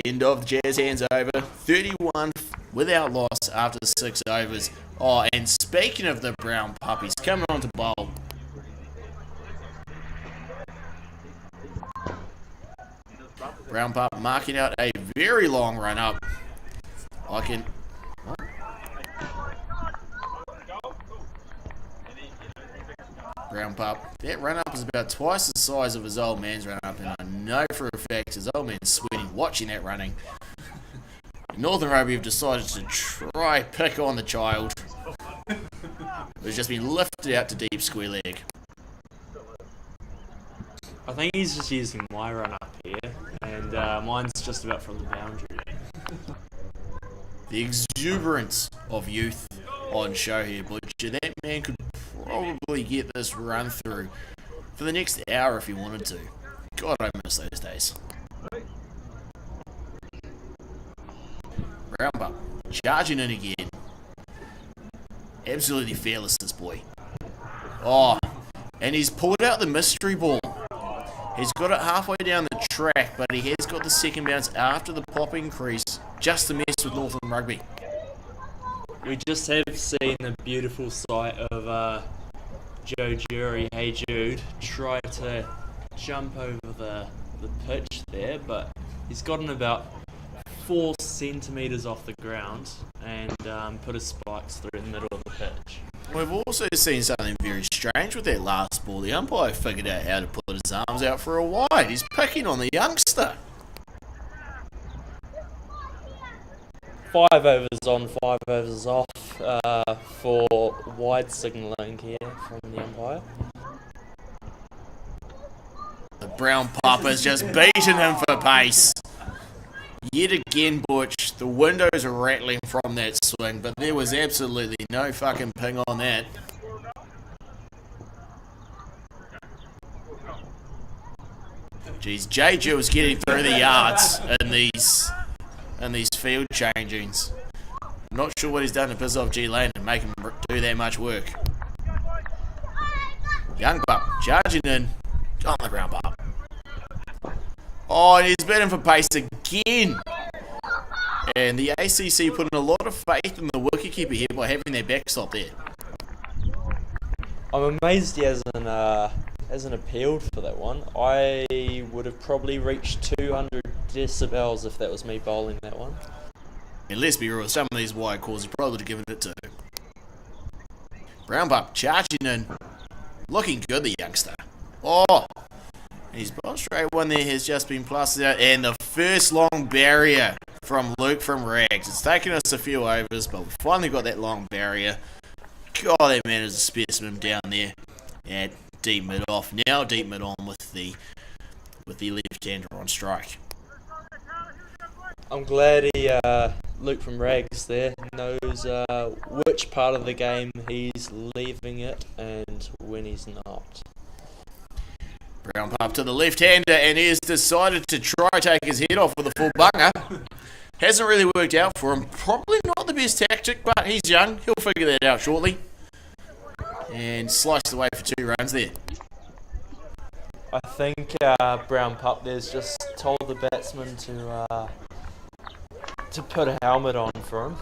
End of the Jazz Hands over. 31 without loss after 6 overs. Oh, and speaking of the Brown Pup, he's coming on to bowl. Brown Pup marking out a very long run up. Brown Pup. That run up is about twice the size of his old man's run up, and I know for a fact his old man's sweating watching that running. Northern Rugby have decided to try pick on the child. It's just been lifted out to deep square leg. I think he's just using my run up here, and mine's just about from the boundary. The exuberance of youth on show here, Butcher. That man could probably get this run through for the next hour if he wanted to. God, I miss those days. Brown Pup charging in again. Absolutely fearless, this boy. Oh, and he's pulled out the mystery ball. He's got it halfway down the track, but he has got the second bounce after the popping crease just to mess with Northland Rugby. We just have seen the beautiful sight of Joe Jury, Hey Jude, try to jump over the pitch there, but he's gotten about 4 centimetres off the ground and put his spikes through the middle of the pitch. We've also seen something very strange with that last ball. The umpire figured out how to put his arms out for a wide. He's picking on the youngster. 5 overs on, 5 overs off. for wide signalling here from the umpire. The brown pup has just beaten him for pace. Yet again, Butch, the windows are rattling from that swing, but there was absolutely no fucking ping on that. Geez, JJ was getting through the yards in these field changings. I'm not sure what he's done to piss off G Lane and make him do that much work. Young pup charging in on the ground pup. Oh, and he's beaten for pace again. And the ACC put in a lot of faith in the wicketkeeper here by having their backstop there. I'm amazed he hasn't appealed for that one. I would have probably reached 200 decibels if that was me bowling that one. And let's be real, some of these wide calls he probably would have given it to. Brown pup charging in. Looking good, the youngster. Oh, and his ball straight one there has just been plastered out. And the first long barrier from Luke from Rags. It's taken us a few overs, but we've finally got that long barrier. God, that man is a specimen down there at deep mid off. Now deep mid on with the left-hander on strike. I'm glad Luke from Rags there knows which part of the game he's leaving it and when he's not. Brown pup to the left-hander, and he has decided to try take his head off with a full bunger. Hasn't really worked out for him. Probably not the best tactic, but he's young. He'll figure that out shortly. And sliced away for 2 runs there. I think Brown Pup there's just told the batsman to put a helmet on for him.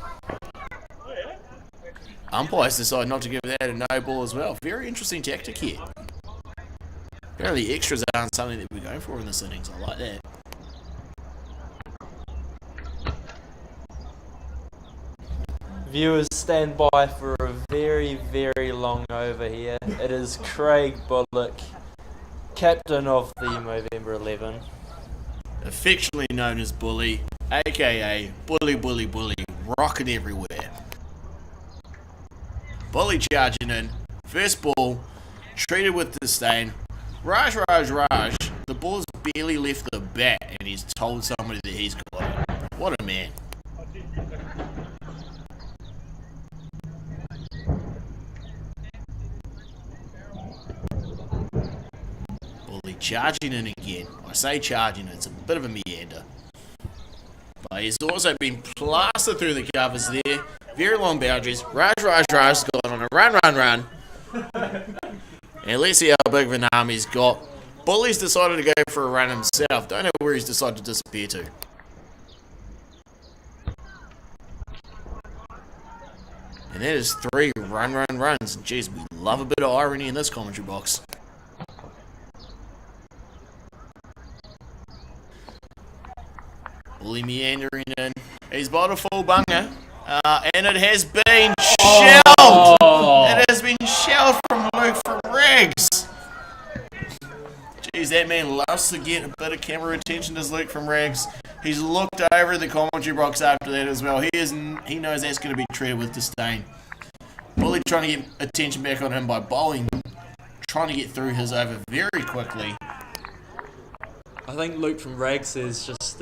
Umpires decide not to give that a no ball as well. Very interesting tactic here. Apparently extras aren't something that we're going for in this innings. I like that. Viewers stand by for a very, very long over here. It is Craig Bullock, captain of the Movember 11. Affectionately known as Bully, aka Bully, rocking everywhere. Bully charging in, first ball, treated with disdain. Raj, the ball's barely left the bat and he's told somebody that he's got it. What a man. Bully charging in again. I say charging in, it's a bit of a meander. But he's also been plastered through the covers there. Very long boundaries. Raj's gone on a run. And let's see how big of an arm he's got. Bully's decided to go for a run himself. Don't know where he's decided to disappear to. And that is 3 runs. And geez, we love a bit of irony in this commentary box. Bully meandering in. He's bought a full bunger. And it has been shelled. It has been shelled from Luke from Rags. Jeez, that man loves to get a bit of camera attention, does Luke from Rags. He's looked over the commentary box after that as well. He knows that's going to be treated with disdain. Bully trying to get attention back on him by bowling, trying to get through his over very quickly. I think Luke from Rags has just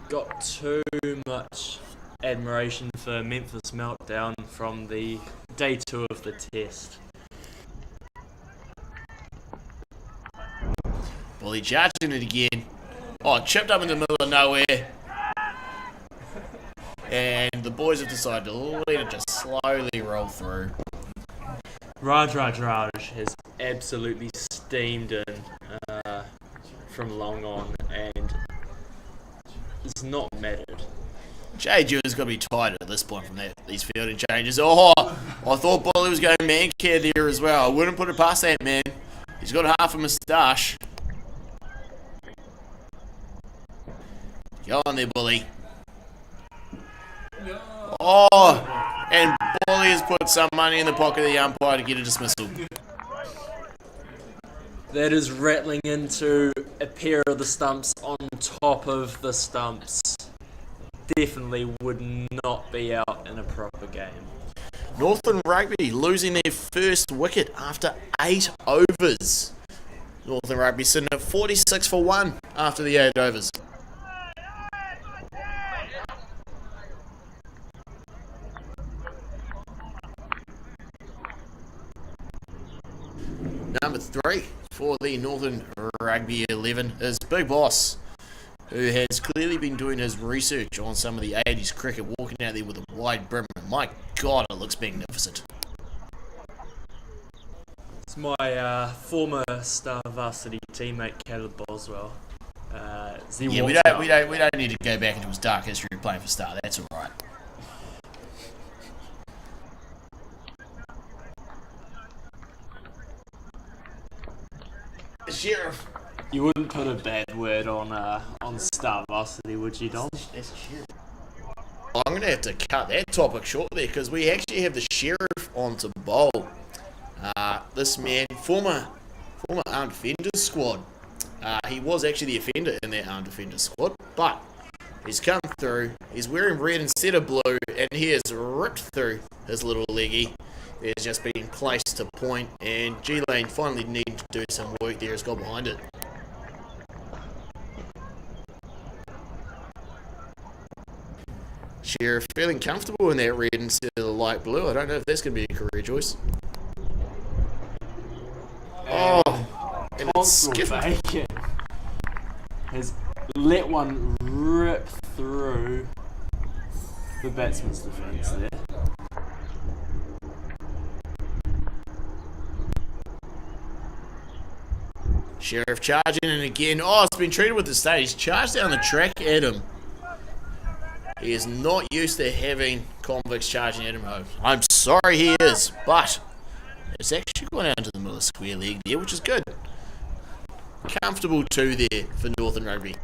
got too much admiration for Memphis Meltdown from the day 2 of the test. Bully charging it again. Oh, chipped up in the middle of nowhere. And the boys have decided to let it just slowly roll through. Raj has absolutely steamed in from long on and it's not mattered. Jay Jew's got to be tired at this point from these fielding changes. Oh, I thought Bully was going man care there as well. I wouldn't put it past that man. He's got half a moustache. Go on there, Bully. Oh, and Bully has put some money in the pocket of the umpire to get a dismissal. That is rattling into a pair of the stumps on top of the stumps. Definitely would not be out in a proper game. Northland Rugby losing their first wicket after 8 overs. Northland Rugby sitting at 46 for 1 after the 8 overs. Number 3 for the Northern Rugby 11 is Big Boss, who has clearly been doing his research on some of the 80s cricket, walking out there with a wide brim. My God, it looks magnificent. It's my former Star Varsity teammate Caleb Boswell. Yeah, we don't need to go back into his dark history of playing for Star. That's all right. Sheriff. You wouldn't put a bad word on Star Varsity, would you, Dom? That's a sheriff. I'm going to have to cut that topic short there because we actually have the sheriff on to bowl. This man, former armed defenders squad. He was actually the offender in that armed defenders squad, but he's come through. He's wearing red instead of blue, and he has ripped through his little leggy. It's just been placed to point, and G-Lane finally needing to do some work there has got behind it. Sheriff feeling comfortable in that red instead of the light blue. I don't know if that's going to be a career choice. And it's Bacon has let one rip through the batsman's defence there. Sheriff charging in again. Oh, it's been treated with the state. He's charged down the track at him. He is not used to having convicts charging at him. I'm sorry he is, but it's actually gone out into the middle of the square leg there, which is good. Comfortable 2 there for Northern Rugby.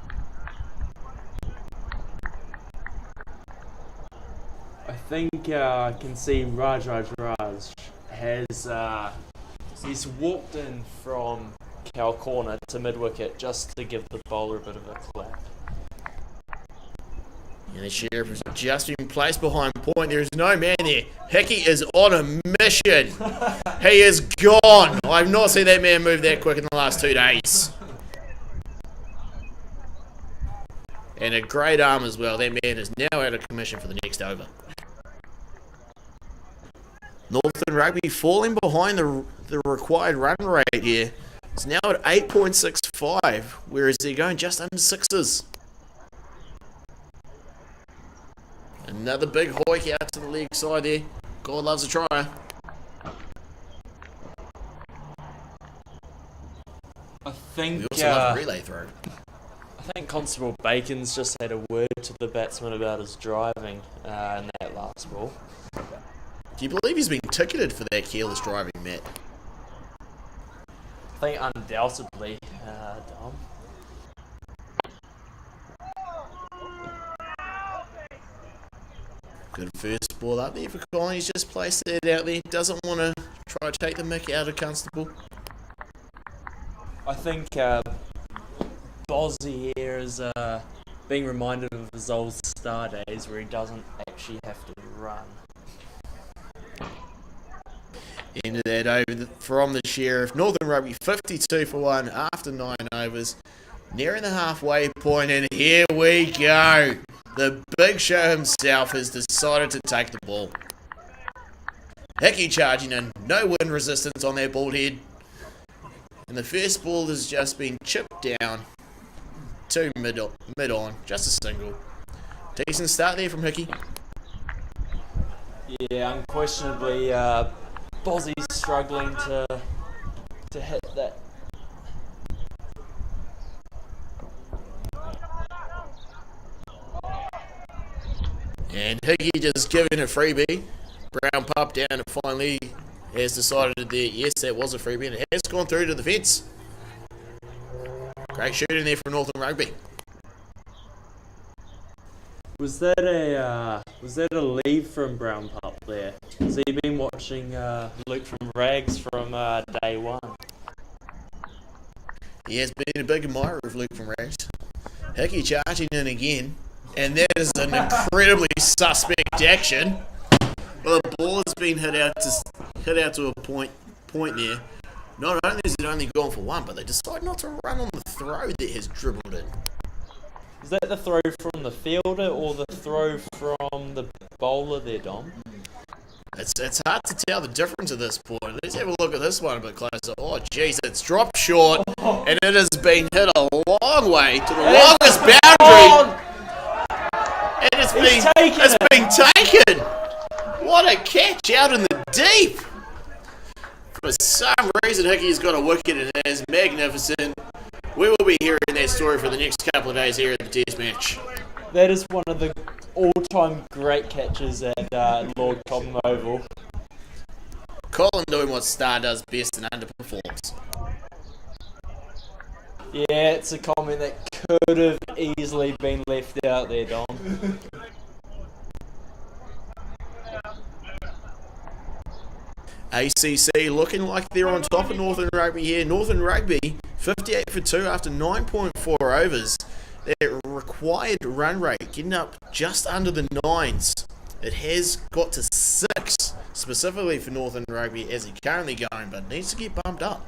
I think I can see Raj has he's walked in from cow corner to mid wicket just to give the bowler a bit of a clap. And the sheriff has just been placed behind point. There is no man there. Hickey is on a mission. He is gone. I've not seen that man move that quick in the last 2 days. And a great arm as well. That man is now out of commission for the next over. Northern Rugby falling behind the required run rate here. It's now at 8.65, whereas they're going just under 6s. Another big hoik out to the leg side there. God loves a tryer. I think We also love a relay throw. I think Constable Bacon's just had a word to the batsman about his driving in that last ball. Do you believe he's been ticketed for that careless driving, Matt? I think undoubtedly, Dom. Good first ball up there for Colin. He's just placed it out there. Doesn't want to try to take the mick out of Constable. I think Bozzy here is being reminded of his old Star days where he doesn't actually have to run. Into that over from the Sheriff. Northern Rugby 52 for 1 after 9 overs. Nearing the halfway point, and here we go. The big show himself has decided to take the ball. Hickey charging in. No wind resistance on that bald head. And the first ball has just been chipped down to mid on. Just a single. Decent start there from Hickey. Yeah, unquestionably, Bozzy's struggling to hit that. And Hickey just giving a freebie. Brown pup down and finally has decided that yes, that was a freebie and it has gone through to the fence. Great shooting there from Northern Rugby. Was that a leave from Brown Pup there? Has he been watching Luke from Rags from day one? He has been a big admirer of Luke from Rags. Hickey charging in again. And that is an incredibly suspect action. Well, the ball has been hit out to a point there. Not only is it only gone for one, but they decide not to run on the throw that has dribbled in. Is that the throw from the fielder or the throw from the bowler there, Dom? It's hard to tell the difference at this point. Let's have a look at this one a bit closer. Oh, jeez, it's dropped short, and it has been hit a long way to the longest boundary. And it's been taken. What a catch out in the deep. For some reason, Hickey's got a wicket, and it is magnificent. We will be hearing that story for the next couple of days here at the Test match. That is one of the all-time great catches at Lord Cobham Oval. Colin doing what Star does best and underperforms. Yeah, it's a comment that could have easily been left out there, Dom. ACC looking like they're on top of Northland Rugby here. Northland Rugby 58 for 2 after 9.4 overs. Their required run rate getting up just under the 9s. It has got to 6 specifically for Northland Rugby as it's currently going, but needs to get bumped up.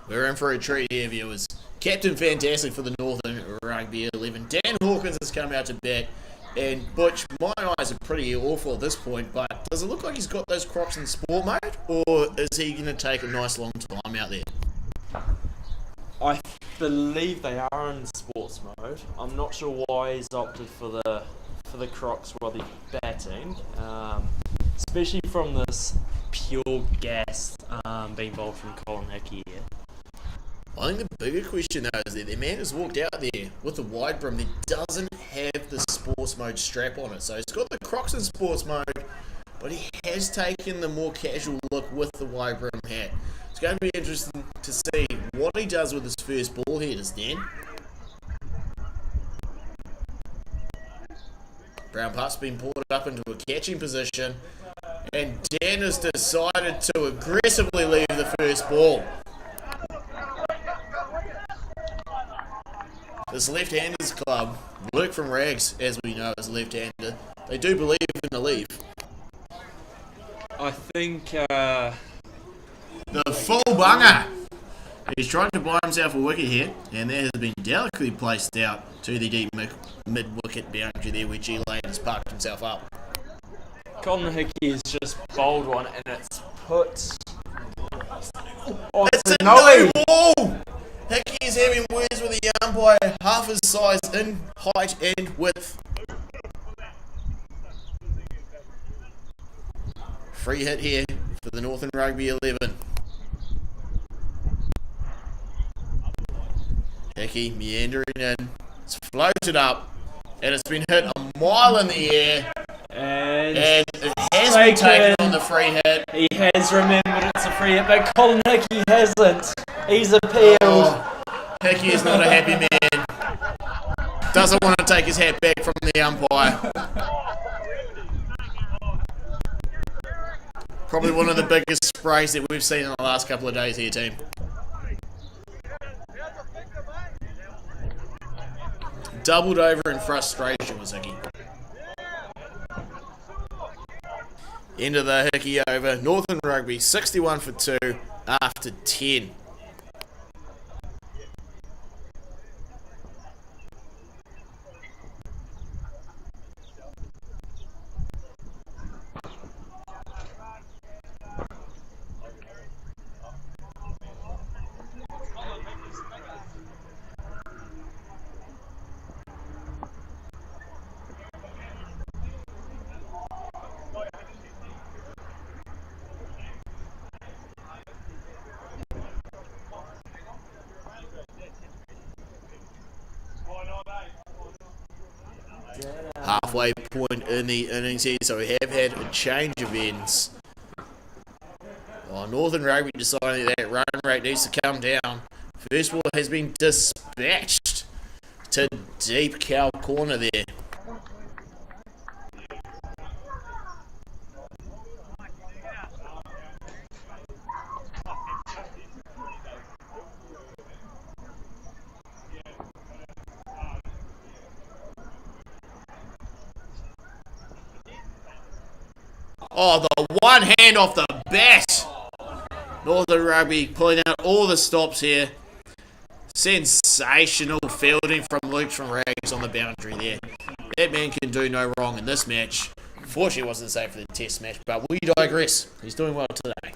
We're in for a treat here, viewers. Captain Fantastic for the Northern Rugby 11. Dan Hawkins has come out to bat. And Butch, my eyes are pretty awful at this point, but does it look like he's got those crocs in sport mode? Or is he going to take a nice long time out there? I believe they are in sports mode. I'm not sure why he's opted for the Crocs while he's batting, especially from this pure gas being bowled from Colin Hickey here. I think the bigger question though is that the man has walked out there with the wide brim that doesn't have the sports mode strap on it. So he's got the Crocs in sports mode, but he has taken the more casual look with the wide brim hat. It's going to be interesting to see what he does with his first ball headers, Dan. Brown putt's been pulled up into a catching position, and Dan has decided to aggressively leave the first ball. This left-handers club, Luke from Rags, as we know, is a left-hander. They do believe in the leave. I think The full bunger. He's trying to buy himself a wicket here, and that has been delicately placed out to the deep mid-wicket boundary there where G Lane has parked himself up. Colin Hickey has just bowled one and it's put... Oh, It's a no ball! Hickey is having words with the umpire, half his size in height and width. Free hit here for the Northern Rugby 11. Hickey meandering in. It's floated up and it's been hit a mile in the air. And it has been taken on the free hit. He has remembered it's a free hit, but Colin Hickey hasn't. He's appealed. Oh, Hickey is not a happy man. Doesn't want to take his hat back from the umpire. Probably one of the biggest sprays that we've seen in the last couple of days here, team. Doubled over in frustration was Hickey. End of the Hickey over. Northern Rugby 61 for 2 after 10. Halfway point in the innings here, so we have had a change of ends. Northern Rugby deciding that run rate needs to come down. First ball has been dispatched to deep cow corner there. Oh, the one hand off the bat. Northern Rugby pulling out all the stops here. Sensational fielding from Luke from Rags on the boundary there. That man can do no wrong in this match. Fortunately, it wasn't safe for the test match, but we digress. He's doing well today.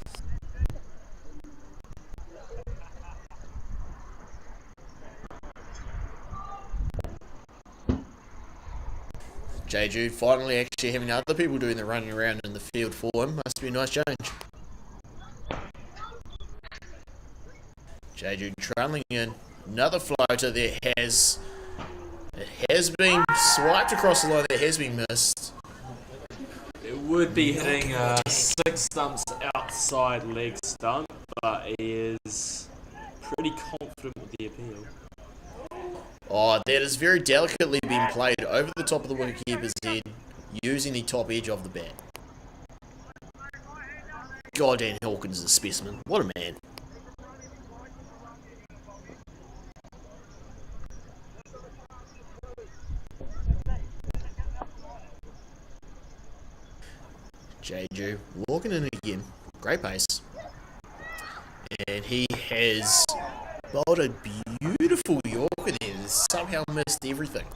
J. Jude finally actually having other people doing the running around in the field for him. Must be a nice change. J. Jude trailing in. Another floater that has been swiped across the line, that has been missed. It would be hitting 6 stumps outside leg stump, but he is pretty confident with the appeal. Oh, that has very delicately been played over the top of the wicketkeeper's head, using the top edge of the bat. God, Dan Hawkins is a specimen. What a man. Jeju walking in again. Great pace. And he has bowled a beautiful Yorker there. He's somehow missed everything.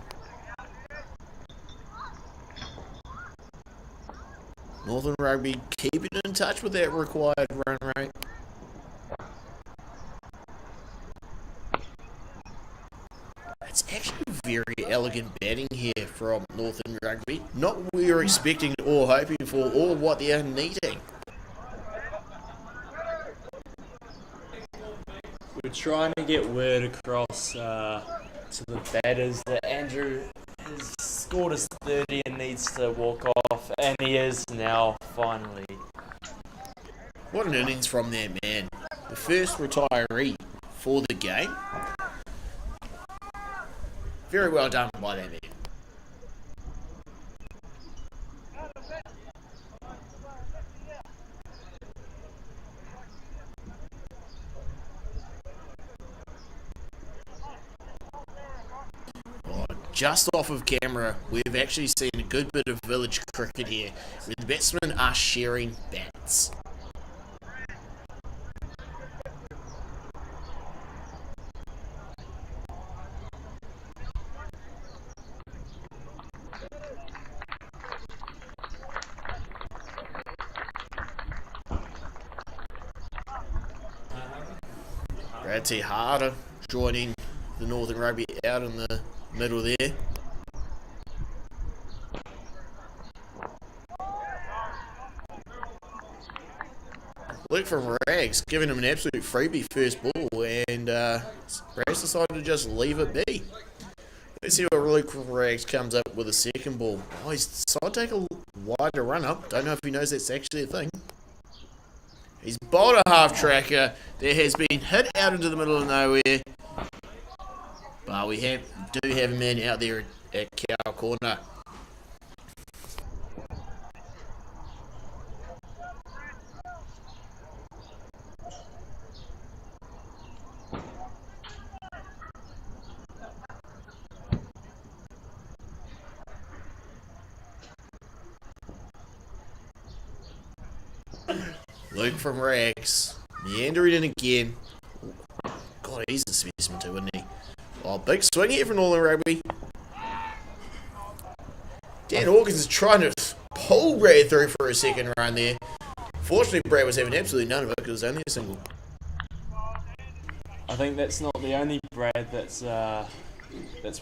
Northern Rugby keeping in touch with that required run rate. It's actually very elegant batting here from Northern Rugby. Not what we were expecting or hoping for, or what they are needing. We're trying to get word across to the batters that Andrew has scored his 30 and needs to walk off, and he is now, finally. What an innings from that man. The first retiree for the game. Very well done by that man. Just off of camera, we've actually seen a good bit of village cricket here, where the batsmen are sharing bats. Brad T. Harder joining the Northern Rugby out in the middle there. Luke from Rags giving him an absolute freebie first ball, and Rags decided to just leave it be. Let's see what Luke from Rags comes up with a second ball. Oh, he's decided to take a wider run up. Don't know if he knows that's actually a thing. He's bowled a half tracker that has been hit out into the middle of nowhere. But we do have a man out there at cow corner. Luke from Rags, meandering in again. God, he's a specimen too, isn't he? Oh, big swing here from Northern Rugby. Dan Hawkins is trying to pull Brad through for a second run there. Fortunately, Brad was having absolutely none of it because it was only a single. I think that's not the only Brad that's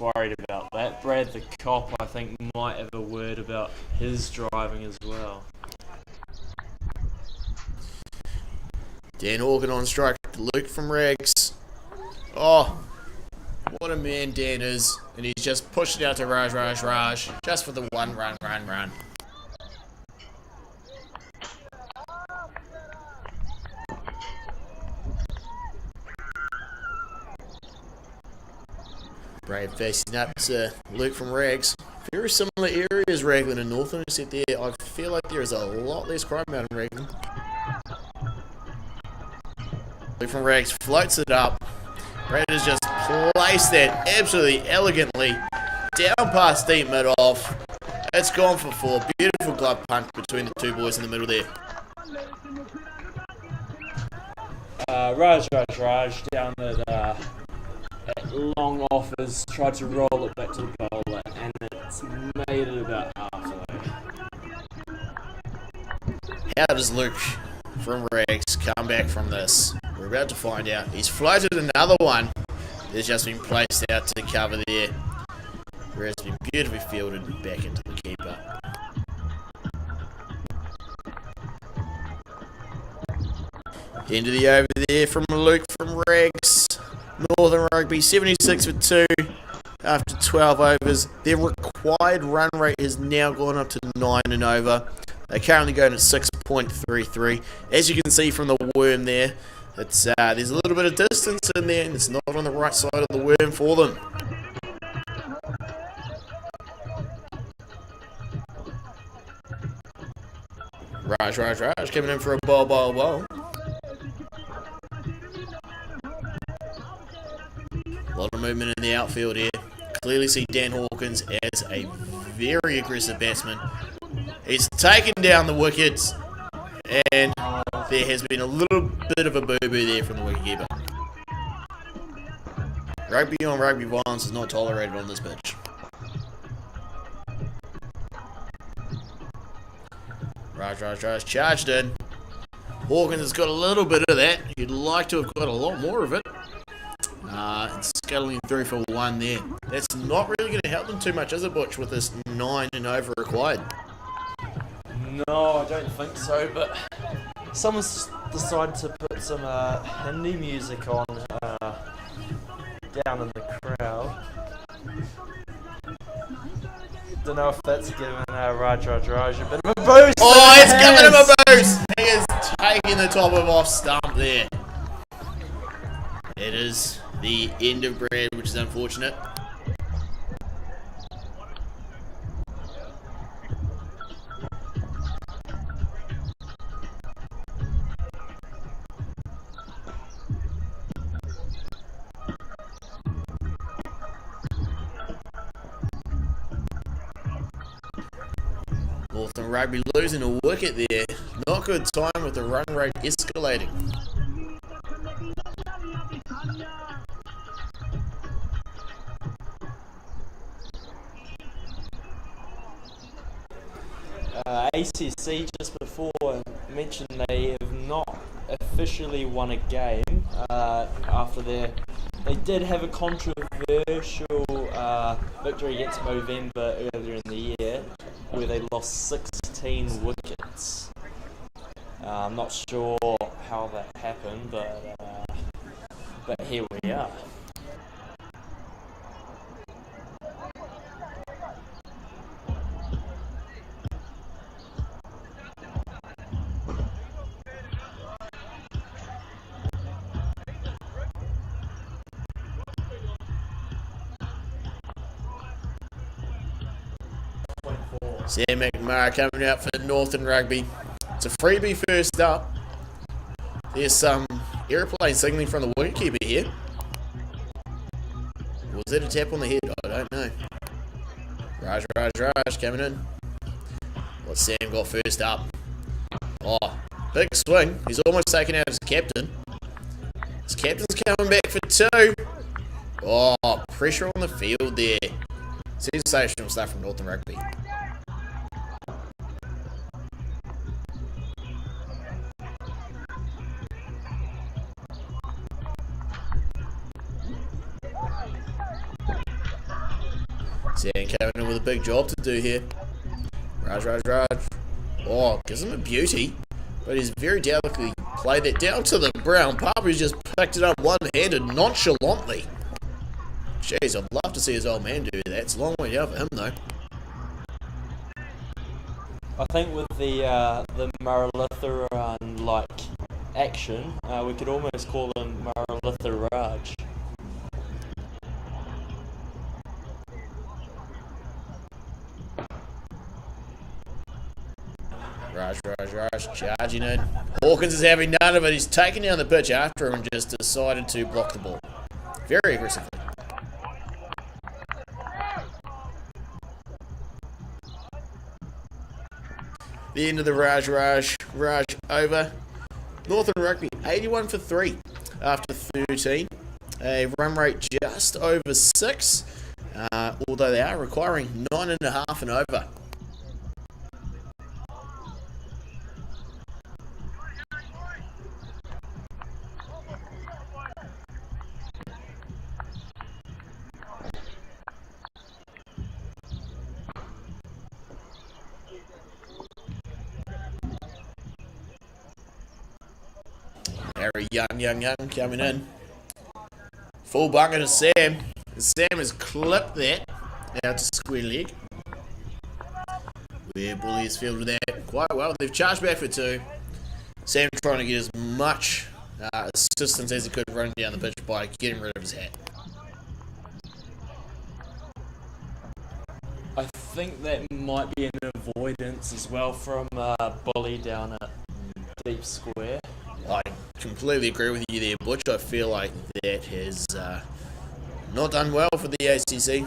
worried about that. Brad the cop, I think, might have a word about his driving as well. Dan Hawkins on strike. Luke from Rags. Oh, what a man Dan is. And he's just pushed it out to Raj, just for the one run. Brave facing up to Luke from Rags. Very similar areas, Raglan and Northland, except there I feel like there is a lot less crime out in Raglan. Luke from Rags floats it up. Brad has just placed that absolutely elegantly down past deep mid-off. It's gone for 4. Beautiful glove punch between the two boys in the middle there. Raj down at long offers, tried to roll it back to the bowler, and it's made it about halfway. How does Luke from Rags come back from this? We're about to find out. He's floated another one. It's just been placed out to cover there. Where it's been beautifully fielded back into the keeper. Into the over there from Luke from Rags. Northern Rugby 76 for 2 after 12 overs. Their required run rate has now gone up to 9 and over. They're currently going at 6.33. As you can see from the worm there, it's there's a little bit of distance in there, and it's not on the right side of the worm for them. Raj coming in for a bowl. A lot of movement in the outfield here. Clearly see Dan Hawkins as a very aggressive batsman. He's taken down the wickets, and there has been a little bit of a boo-boo there from the wicketkeeper. Rugby on rugby violence is not tolerated on this pitch. Raj charged in. Hawkins has got a little bit of that. You'd like to have got a lot more of it. And scuttling through for 1 there. That's not really going to help them too much, is it, Butch, with this 9 and over required? No, I don't think so, but someone's decided to put some Hindi music on down in the crowd. Don't know if that's giving Raj a bit of a boost. Oh, it's giving him a boost! He is taking the top of off stump there. It is the end of Brad, which is unfortunate. Northland Rugby losing a wicket there. Not good time with the run rate escalating. ACC just before mentioned they have not officially won a game after they did have a controversial victory against Movember earlier in the year where they lost 16 wickets. I'm not sure how that happened, but here we are. Sam McMahon coming out for Northland Rugby. It's a freebie first up. There's some aeroplane signalling from the wicketkeeper here. Was that a tap on the head? I don't know. Raj coming in. What's Sam got first up? Oh, big swing. He's almost taken out his captain. His captain's coming back for 2. Oh, pressure on the field there. Sensational stuff from Northland Rugby. Sam coming in with a big job to do here. Raj. Oh, gives him a beauty. But he's very delicately played that down to the brown pup, who's just picked it up one-handed nonchalantly. Jeez, I'd love to see his old man do that. It's a long way down for him, though. I think with the Maralitharan-like action, we could almost call him Maralitha Raj. Raj, charging in. Hawkins is having none of it. He's taken down the pitch after him and just decided to block the ball. Very aggressively. The end of the Raj over. Northland Rugby 81 for 3 after 13. A run rate just over 6, although they are requiring 9.5 and over. Harry Young coming in. Full bucket to Sam. Sam has clipped that out to square leg. Where Bully has fielded that quite well. They've charged back for 2. Sam trying to get as much assistance as he could running down the pitch by getting rid of his hat. I think that might be an avoidance as well from Bully down at deep square. I completely agree with you there, Butch. I feel like that has not done well for the ACC.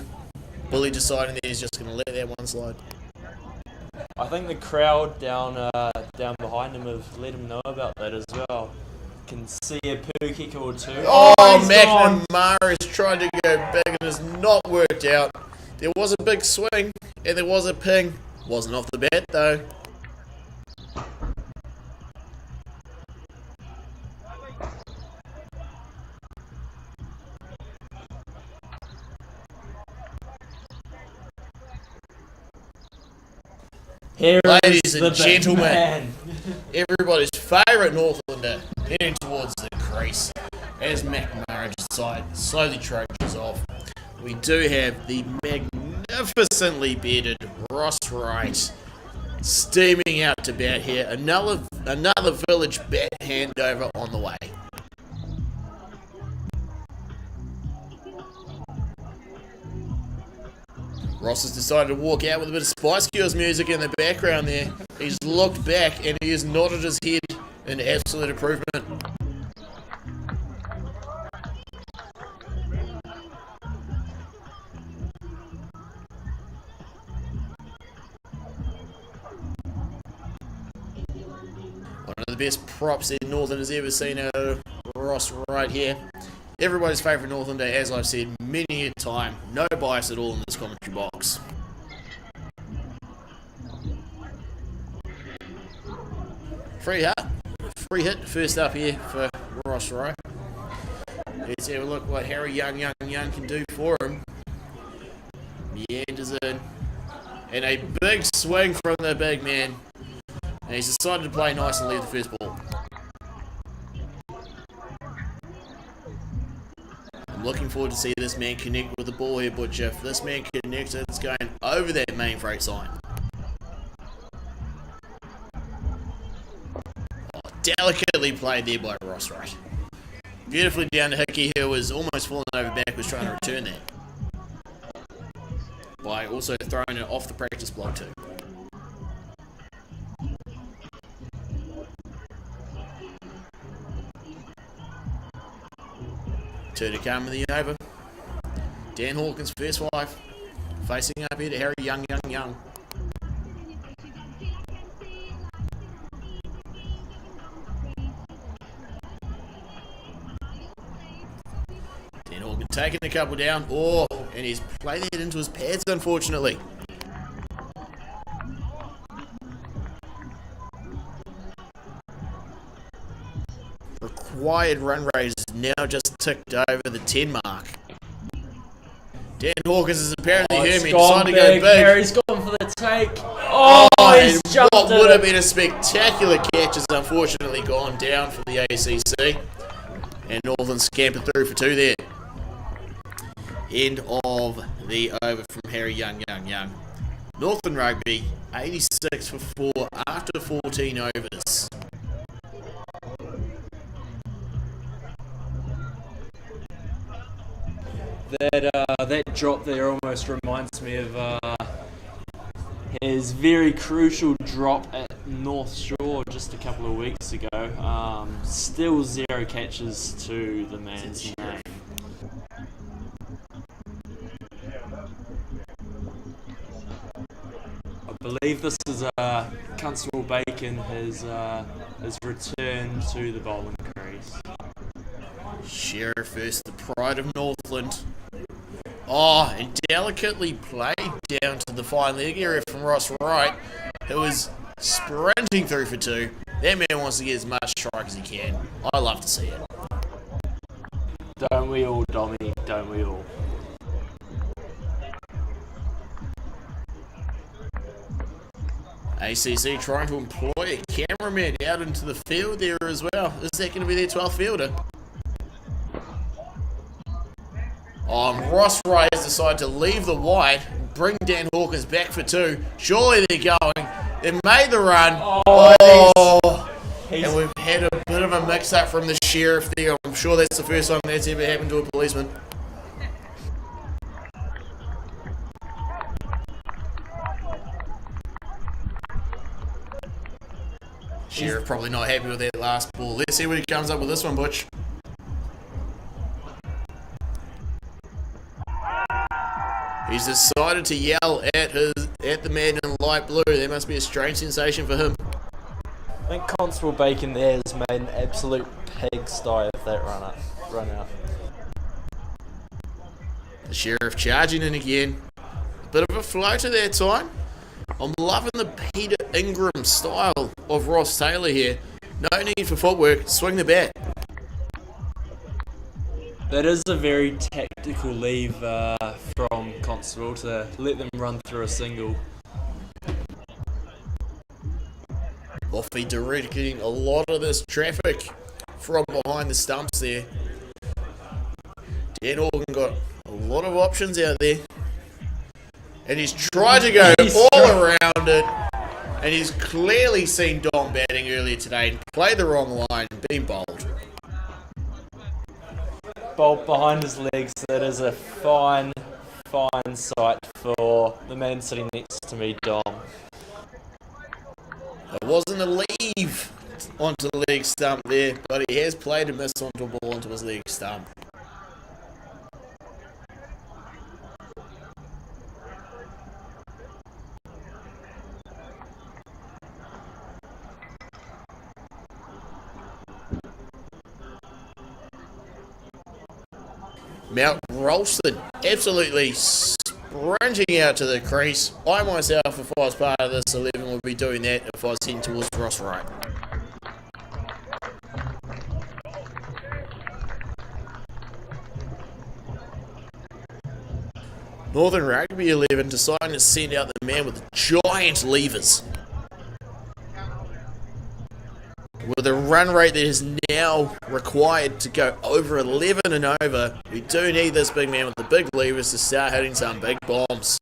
Bully deciding that he's just going to let that one slide. I think the crowd down behind him have let him know about that as well. Can see a poo kick or 2. Oh, McNamara has tried to go big and has not worked out. There was a big swing and there was a ping. Wasn't off the bat though. Here Ladies and the gentlemen, man. everybody's favourite Northlander heading towards the crease as McNamara slowly trudges off. We do have the magnificently bearded Ross Wright steaming out to bat here. Another village bat handover on the way. Ross has decided to walk out with a bit of Spice Girls music in the background there. He's looked back and he has nodded his head in absolute improvement. One of the best props that Northland has ever seen out of Ross right here. Everybody's favourite Northlander, as I've said many a time. No bias at all in this commentary box. Free hit first up here for Ross Wright. Let's have a look what Harry Young can do for him. Meanders in. And a big swing from the big man. And he's decided to play nice and leave the first ball. Looking forward to see this man connect with the ball here, Butcher. If this man connects, it's going over that main freight sign. Oh, delicately played there by Ross Wright. Beautifully down to Hickey, who was almost falling over backwards trying to return that. By also throwing it off the practice block too. Two to come in the over. Dan Hawkins, first 5. Facing up here to Harry Young. Dan Hawkins taking a couple down. Oh, and he's played that into his pads, unfortunately. Required run rate is now just ticked over the 10 mark. Dan Hawkins is apparently Hermie decided to go big. Harry's gone for the take. Oh, he's jumped what it. would have been a spectacular catch has unfortunately gone down for the ACC. And Northland scampered through for 2 there. End of the over from Harry Young. Northland Rugby 86 for 4 after 14 overs. That drop there almost reminds me of his very crucial drop at North Shore just a couple of weeks ago. Still 0 catches to the man's name. I believe this is Constable Bacon has returned to the bowling crease. Sheriff versus the pride of Northland. Oh, and delicately played down to the fine leg area from Ross Wright, who was sprinting through for 2. That man wants to get as much strike as he can. I love to see it. Don't we all, Dommy? Don't we all? ACC trying to employ a cameraman out into the field there as well. Is that going to be their 12th fielder? Ross Wright has decided to leave the wide, bring Dan Hawkins back for 2. Surely they're going. They made the run. And we've had a bit of a mix-up from the sheriff there. I'm sure that's the first time that's ever happened to a policeman. Sheriff probably not happy with that last ball. Let's see what he comes up with this one, Butch. He's decided to yell at the man in light blue. That must be a strange sensation for him. I think Constable Bacon there has made an absolute pigsty of that run out. The sheriff charging in again. A bit of a floater that time. I'm loving the Peter Ingram style of Ross Taylor here. No need for footwork. Swing the bat. That is a very tactical leave from Constable to let them run through a single. Offie directing a lot of this traffic from behind the stumps there. Dan Organ got a lot of options out there. And he's tried to go all around it. And he's clearly seen Dom batting earlier today and played the wrong line and been bowled. Bolt behind his legs. That is a fine sight for the man sitting next to me, Dom. It wasn't a leave onto the leg stump there, but he has played a miss onto a ball onto his leg stump. Mount Ralston absolutely sprinting out to the crease. I myself, if I was part of this 11, would be doing that if I was heading towards Ross Wright. Northern Rugby 11 deciding to send out the man with the giant levers. With a run rate that is now required to go over 11 and over, we do need this big man with the big levers to start hitting some big bombs.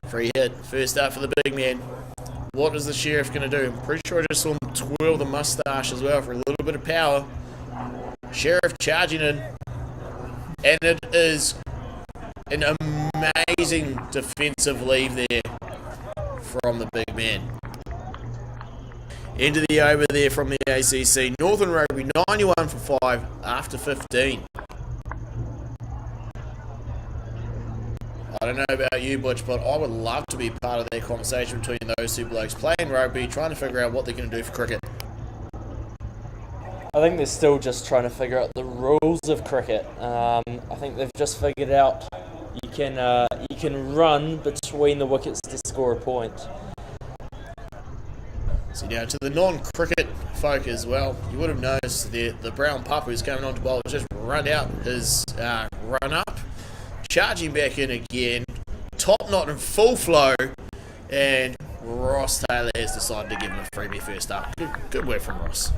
Free hit, first up for the big man. What is the sheriff going to do? I'm pretty sure I just saw him twirl the moustache as well for a little bit of power. Sheriff charging in. And it is an amazing defensive leave there from the big man. Into the over there from the ACC. Northern Rugby 91 for 5 after 15. I don't know about you, Butch, but I would love to be part of that conversation between those two blokes playing rugby, trying to figure out what they're going to do for cricket. I think they're still just trying to figure out the rules of cricket. I think they've just figured out you can run between the wickets to score a point. So now to the non-cricket folk as well, you would have noticed the brown pup who's coming on to bowl just run out his run up, charging back in again, top knot in full flow, and Ross Taylor has decided to give him a freebie first up. Good work from Ross.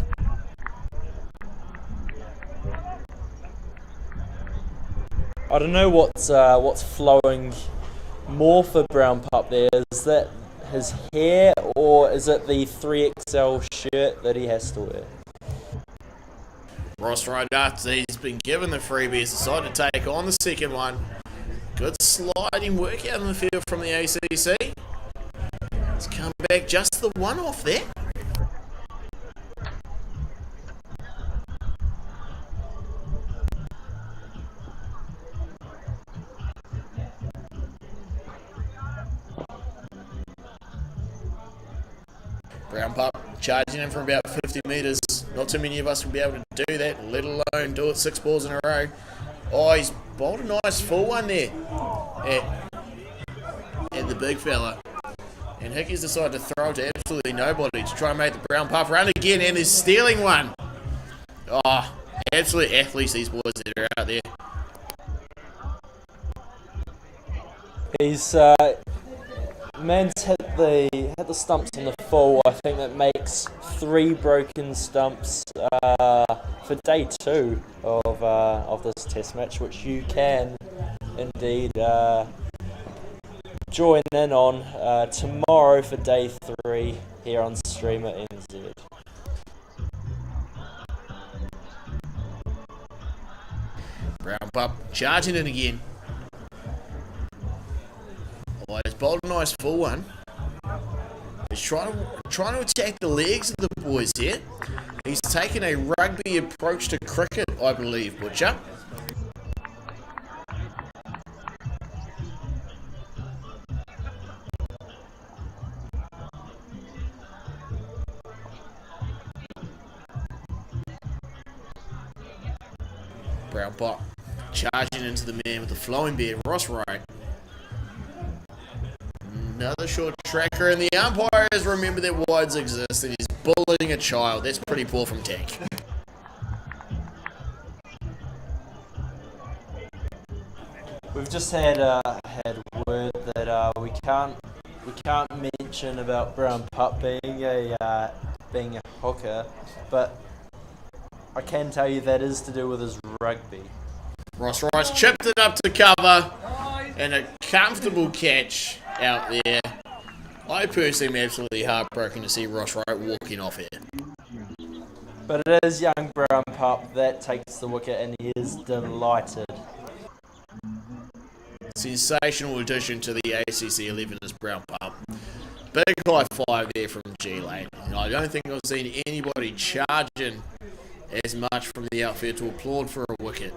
I don't know what's flowing more for Brown Pup there. Is that his hair or is it the 3XL shirt that he has to wear? Ross Wright, after he's been given the freebie, has decided to take on the second one. Good sliding work out in the field from the ACC. It's come back just the one off there. Brown pup charging in from about 50 metres. Not too many of us will be able to do that, let alone do it 6 balls in a row. Oh, he's bowled a nice full one there at the big fella. And Hickey's decided to throw it to absolutely nobody to try and make the brown pup run again, and he's stealing one. Oh, absolute athletes, these boys that are out there. He's man's hit the stumps on the full. I think that makes 3 broken stumps for day 2 of this test match, which you can indeed join in on tomorrow for day 3 here on Streamer NZ. Brown pup charging in again. Oh, he's bowled a nice full one. He's trying to attack the legs of the boys here. He's taken a rugby approach to cricket, I believe, Butcher. Brown pup charging into the man with the flowing beard, Ross Wright. Another short tracker, and the umpires remember that wides exist, and he's bullying a child. That's pretty poor from Tank. We've just had word that we can't mention about Brown Pup being a hooker, but I can tell you that is to do with his rugby. Ross Wright's chipped it up to cover, and a comfortable catch out there. I personally am absolutely heartbroken to see Ross Wright walking off here. But it is young Brown Pup that takes the wicket, and he is delighted. Sensational addition to the ACC 11 is Brown Pup. Big high five there from G-Lane. I don't think I've seen anybody charging as much from the outfield to applaud for a wicket.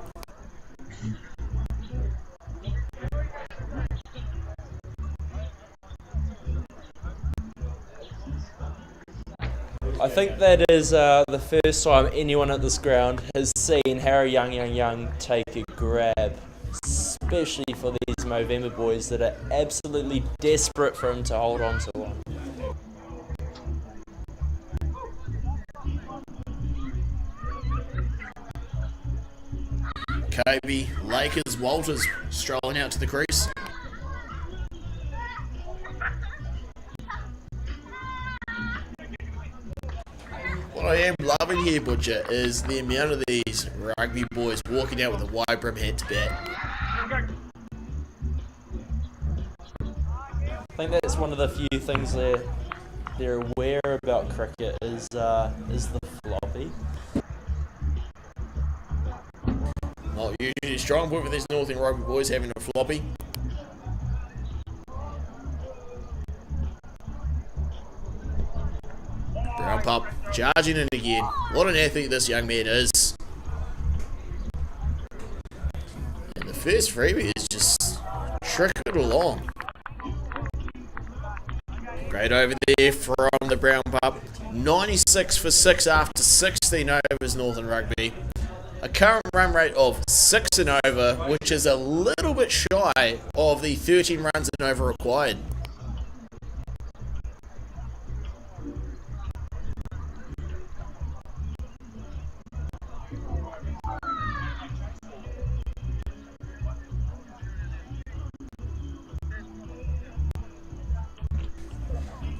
I think that is the first time anyone at this ground has seen Harry Young take a grab, especially for these Movember boys that are absolutely desperate for him to hold on to one. Kobe, Lakers, Walters strolling out to the crease. What I am loving here, Butcher, is the amount of these rugby boys walking out with a wide brim hat to bat. I think that's one of the few things they're aware about cricket is the floppy. Oh, usually a strong point for these Northland Rugby boys having a floppy. Brown Pup charging in again. What an athlete this young man is. And the first freebie is just trickled along. Great over there from the Brown Pup. 96 for 6 after 16 overs, Northern Rugby. A current run rate of 6 and over, which is a little bit shy of the 13 runs and over required.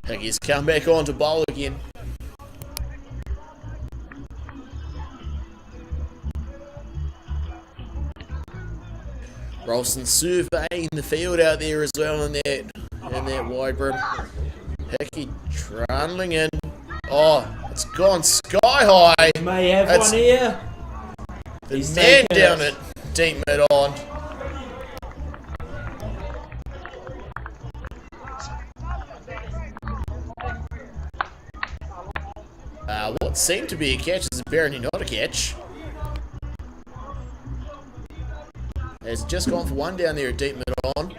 Hickey's come back on to bowl again. Rolston surveying the field out there as well in that wide brim. Hickey trundling in. Oh, it's gone sky high. May have one here. The He's man taken down it. at deep mid on. What seemed to be a catch is apparently not a catch. Has just gone for one down there at deep mid on.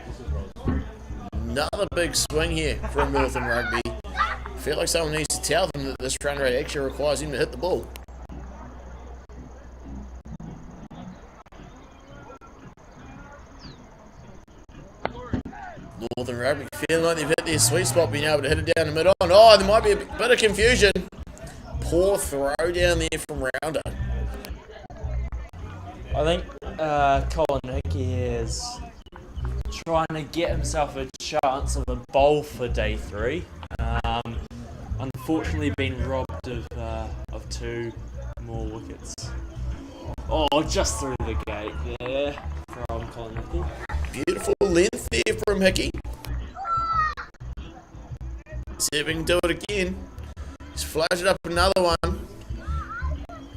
Another big swing here from Northland Rugby. I feel like someone needs to tell them that this run rate actually requires him to hit the ball. Northern Rugby feeling like they've hit their sweet spot, being able to hit it down the mid on. Oh, there might be a bit of confusion. Poor throw down there from Rounder. I think Colin Hickey is trying to get himself a chance of a bowl for day 3. Unfortunately, been robbed of 2 more wickets. Oh, just through the gate there from Colin Hickey. Beautiful length there from Hickey. See if we can do it again. He's floated up another one.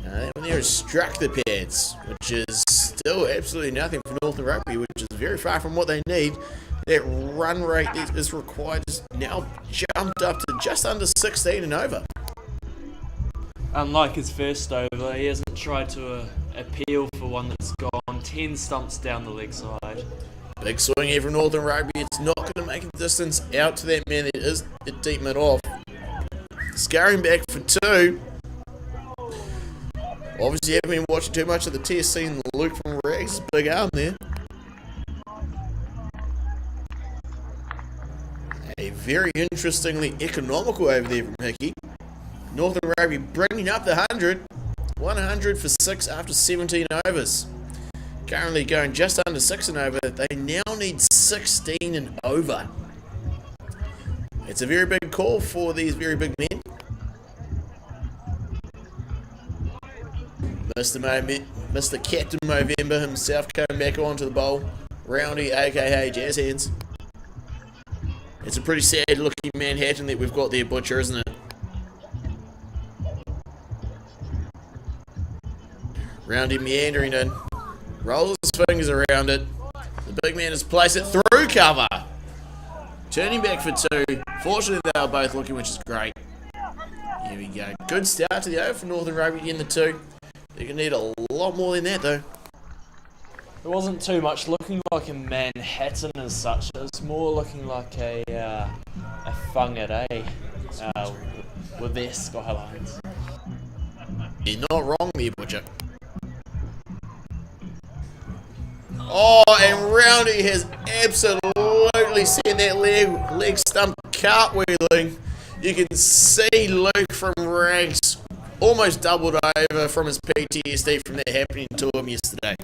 That one there has struck the pads, which is still absolutely nothing for Northern Rugby, which is very far from what they need. That run rate that is required is now jumped up to just under 16 and over. Unlike his first over, he hasn't tried to appeal for one that's gone 10 stumps down the leg side. Big swing here from Northern Rugby. It's not going to make a distance out to that man that is at deep mid off. Scurrying back for 2. Obviously, you haven't been watching too much of the test, seeing Luke from Rags' big arm there. A very interestingly economical over there from Hickey. Northern Rugby bringing up the 100. 100 for 6 after 17 overs. Currently going just under 6 and over. They now need 16 and over. It's a very big call for these very big men. Mr. Captain Movember himself coming back onto the bowl. Roundy, aka Jazz Hands. It's a pretty sad looking Manhattan that we've got there, Butcher, isn't it? Roundy meandering in. Rolls his fingers around it. The big man has placed it through cover. Turning back for 2. Fortunately, they are both looking, which is great. Here we go. Good start to the over for Northern Rugby in the 2. They're going to need a lot more than that, though. It wasn't too much looking like a Manhattan as such. It was more looking like a Whangarei with their skylines. You're not wrong there, Butcher. Oh, and Roundy has absolutely sent that leg stump cartwheeling. You can see Luke from Rags almost doubled over from his PTSD from that happening to him yesterday.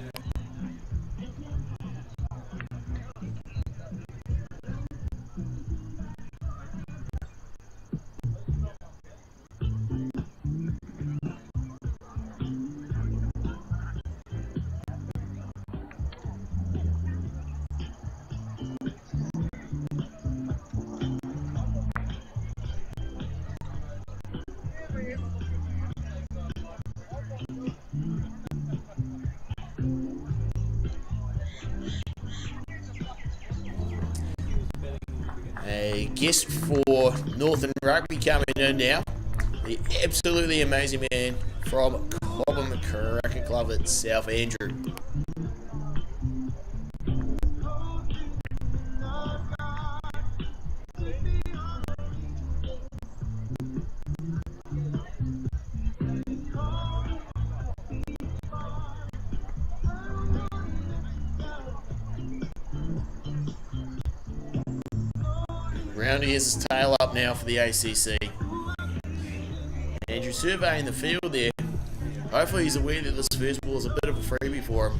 A guest for Northern Rugby coming in now. The absolutely amazing man from Cobham Cricket Club at South Andrew. Roundy has his tail up now for the ACC. Andrew surveying the field there. Hopefully he's aware that this first ball is a bit of a freebie for him.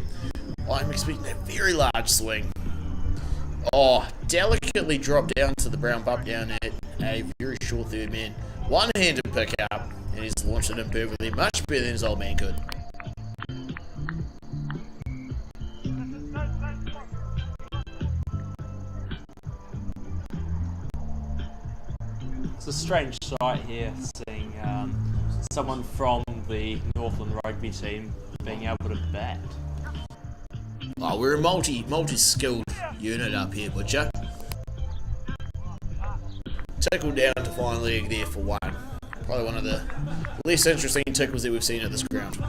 I'm expecting a very large swing. Oh, delicately dropped down to the brown bump down at a very short third man. One-handed pick up, and he's launched it in perfectly, much better than his old man could. It's a strange sight here, seeing someone from the Northland Rugby team being able to bat. Oh, we're a multi-skilled unit up here, Butcher. Tickle down to final leg there for one. Probably one of the less interesting tickles that we've seen at this ground.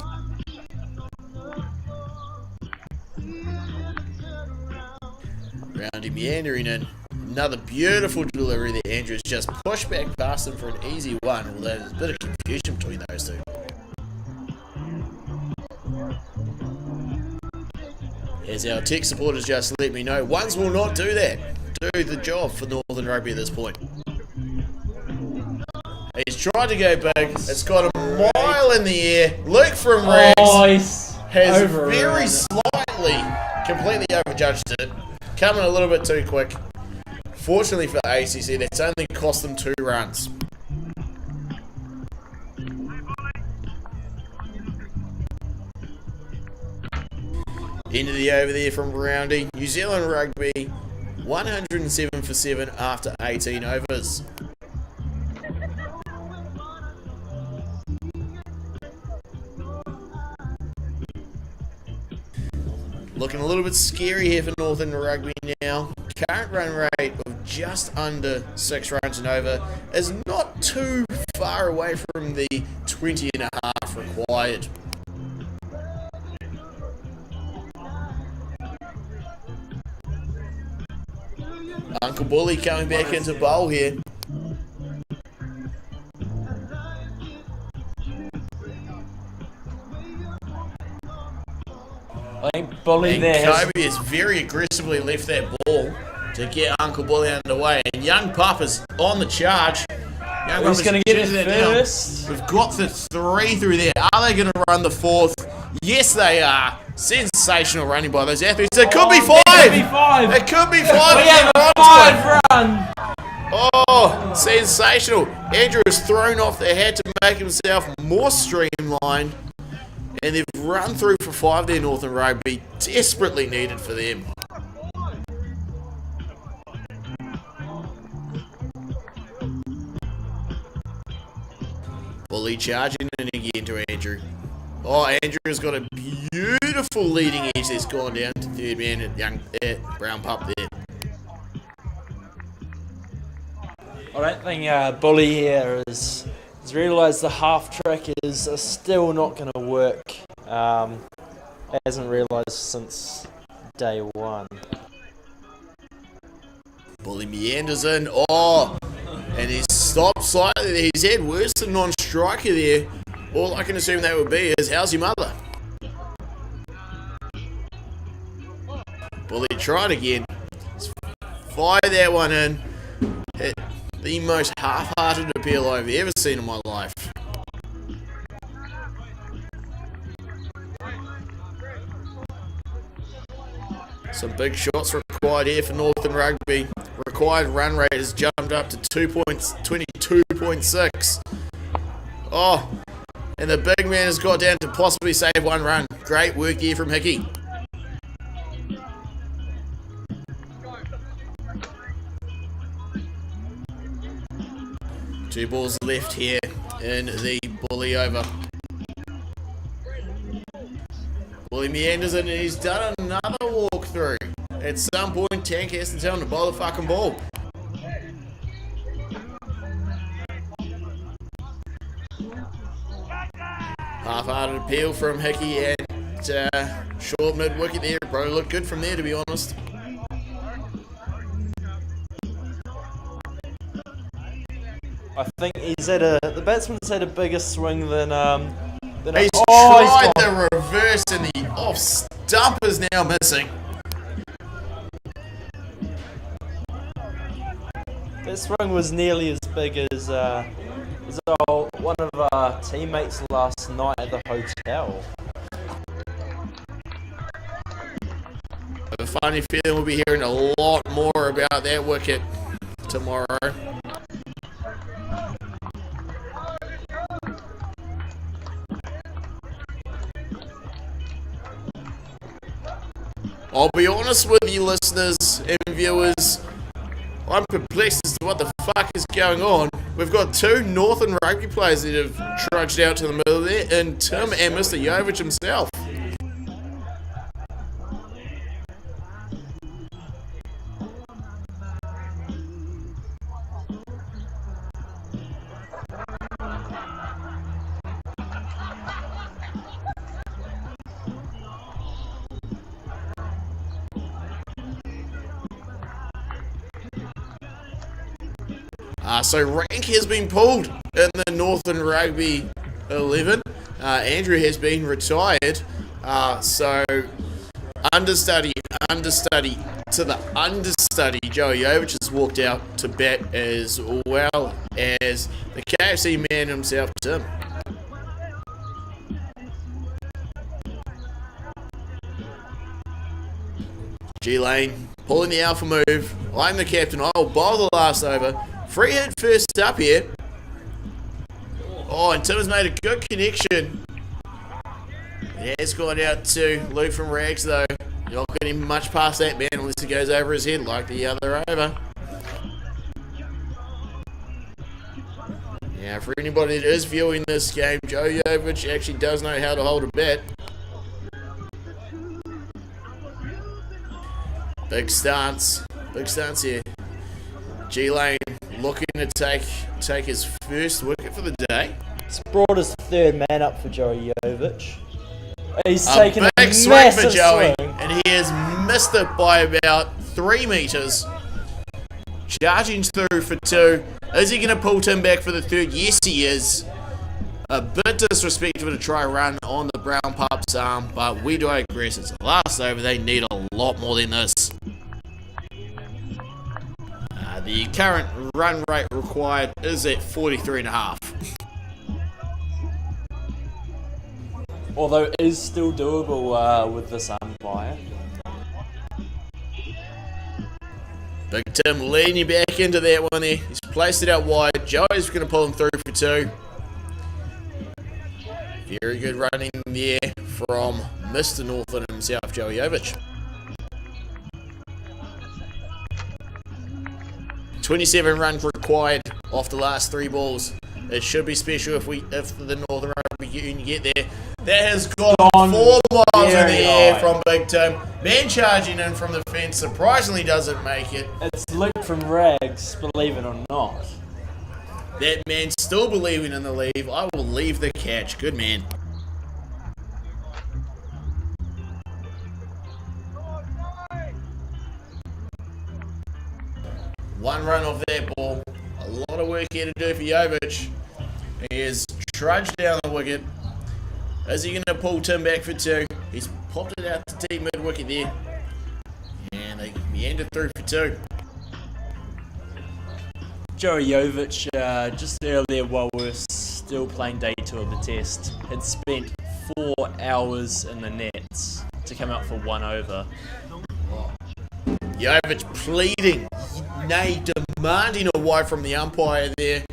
Roundy meandering in. Another beautiful delivery that Andrews just pushed back past him for an easy one, although there's a bit of confusion between those two. As our tech supporters just let me know, ones will not do that. Do the job for Northern Rugby at this point. He's tried to go big. It's got a mile in the air. Luke from Rags has very slightly, completely overjudged it. Coming a little bit too quick. Fortunately for ACC, that's only cost them 2 runs. Into the over there from Roundy. New Zealand Rugby, 107 for 7 after 18 overs. Looking a little bit scary here for Northern Rugby now. Current run rate of just under 6 runs and over is not too far away from the 20 and a half required. Uncle Bully coming back into bowl here. I think Bully And there has... Kobe has very aggressively left that ball to get Uncle Bully underway. And Young Pup is on the charge. Young Who's going to get it now. first? We've got the 3 through there. Are they going to run the 4th? Yes, they are. Sensational running by those athletes. It could be 5. It could be 5. It could be 5. We have a 5 run. Oh, sensational. Andrew has thrown off the hat to make himself more streamlined. And they've run through for 5 there, Northern Rugby. Desperately needed for them. Bully charging in again to Andrew. Oh, Andrew's got a beautiful leading edge that's gone down to 3rd man at Young Brown Pup there. I don't think Bully here has realised the half track is still not going to work. Hasn't realised since day 1. Bully meanders in. Oh, and he's stopped slightly. He's had worse than non-striker there. All I can assume that would be is, how's your mother? Bully tried again. Fire that one in. Hit the most half-hearted appeal I've ever seen in my life. Some big shots required here for Northern Rugby. Required run rate has jumped up to 22.6. Oh, and the big man has got down to possibly save 1 run. Great work here from Hickey. Two balls left here in the Bully over. Bully meanders in and he's done another walkthrough. At some point, Tank has to tell him to bowl the fucking ball. Half-hearted appeal from Hickey and short mid-wicket there. Probably looked good from there, to be honest. I think the batsman's had a bigger swing than He's tried the reverse and the off stump is now missing. that swing was nearly as big as one of our teammates last night at the hotel. I have a funny feeling we'll be hearing a lot more about that wicket tomorrow. I'll be honest with you listeners and viewers, I'm perplexed as to what the fuck is going on. We've got 2 Northern Rugby players that have trudged out to the middle there, and Tim and Mr. Jovich himself. So rank has been pulled in the Northland Rugby 11. Andrew has been retired. So understudy to the understudy. Joey Jovich has walked out to bat, as well as the KFC man himself, Tim. G-Lane pulling the alpha move. I'm the captain. I will bowl the last over. Free hit first up here. Oh, and Tim has made a good connection. It has gone out to Luke from Rags, though. You're not getting much past that man unless he goes over his head like the other over. Now, for anybody that is viewing this game, Joe Jovich actually does know how to hold a bat. Big stance here. G-Lane looking to take his first wicket for the day. It's brought his third man up for Joey Jovich. He's A taken a big swing massive for Joey, swing. and he has missed it by about 3 metres. Charging through for 2. Is he going to pull Tim back for the third? Yes, he is. A bit disrespectful to try run on the brown pup's arm, but we digress. It's the last over. They need a lot more than this. The current run rate required is at 43.5. Although it is still doable with this umpire. Big Tim leading you back into that one there. He's placed it out wide. Joey's going to pull him through for 2. Very good running there from Mr. Northland himself, Joey Jovich. 27 runs required off the last 3 balls. It should be special if the Northern Rugby Union get there. That has gone 4 miles in the air from Big Tim. Man charging in from the fence surprisingly doesn't make it. It's Luke from Rags, believe it or not. That man still believing in the leave. I will leave the catch. Good man. One run off that ball. A lot of work here to do for Jovich. He has trudged down the wicket. Is he going to pull Tim back for 2? He's popped it out to deep mid-wicket there. And they meandered through for 2. Joey Jovich, just earlier while we were still playing day 2 of the test, had spent 4 hours in the nets to come out for 1 over. Jovich pleading, nay, demanding a wide from the umpire there.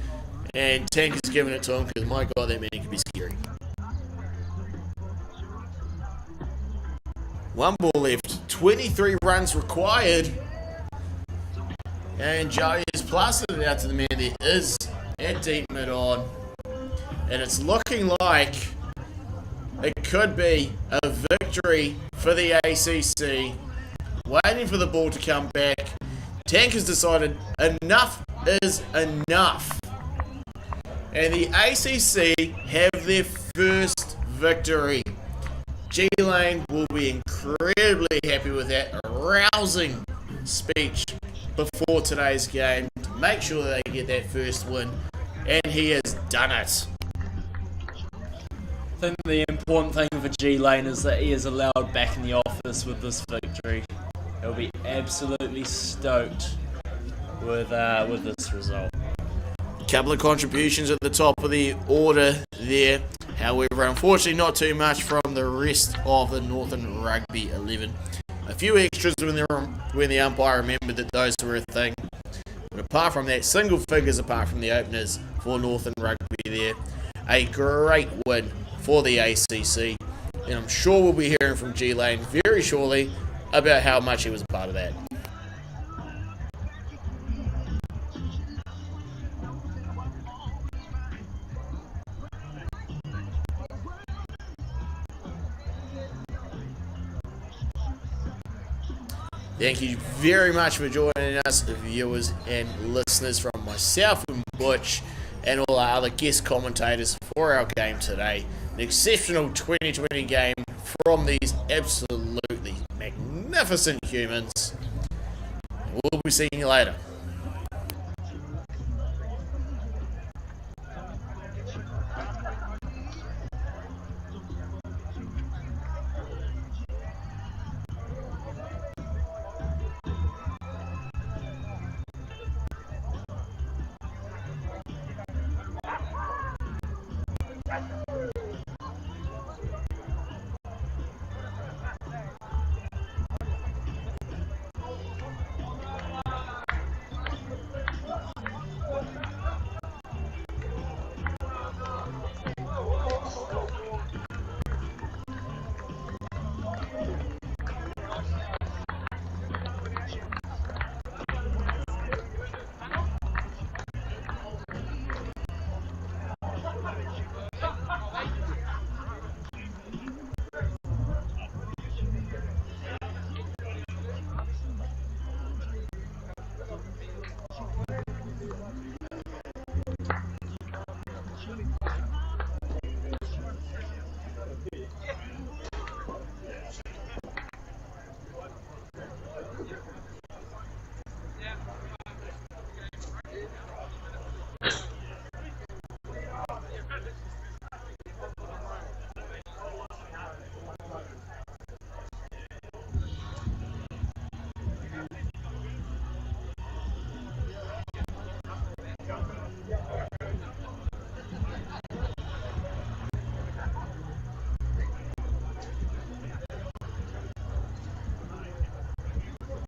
And Tank is giving it to him because, my God, that man can be scary. 1 ball left. 23 runs required. And Joey has plastered it out to the man that is at deep mid-on. And it's looking like it could be a victory for the ACC. Waiting for the ball to come back. Tank has decided enough is enough. And the ACC have their first victory. G-Lane will be incredibly happy with that. A rousing speech before today's game to make sure they get that first win. And he has done it. I think the important thing for G-Lane is that he is allowed back in the office with this victory. He'll be absolutely stoked with this result. Couple of contributions at the top of the order there. However, unfortunately not too much from the rest of the Northern Rugby 11. A few extras when the umpire remembered that those were a thing. But apart from that, single figures apart from the openers for Northern Rugby there. A great win for the ACC. And I'm sure we'll be hearing from G-Lane very shortly about how much he was a part of that. Thank you very much for joining us, viewers and listeners, from myself and Butch and all our other guest commentators for our game today. An exceptional 2020 game from these absolutely magnificent humans. We'll be seeing you later.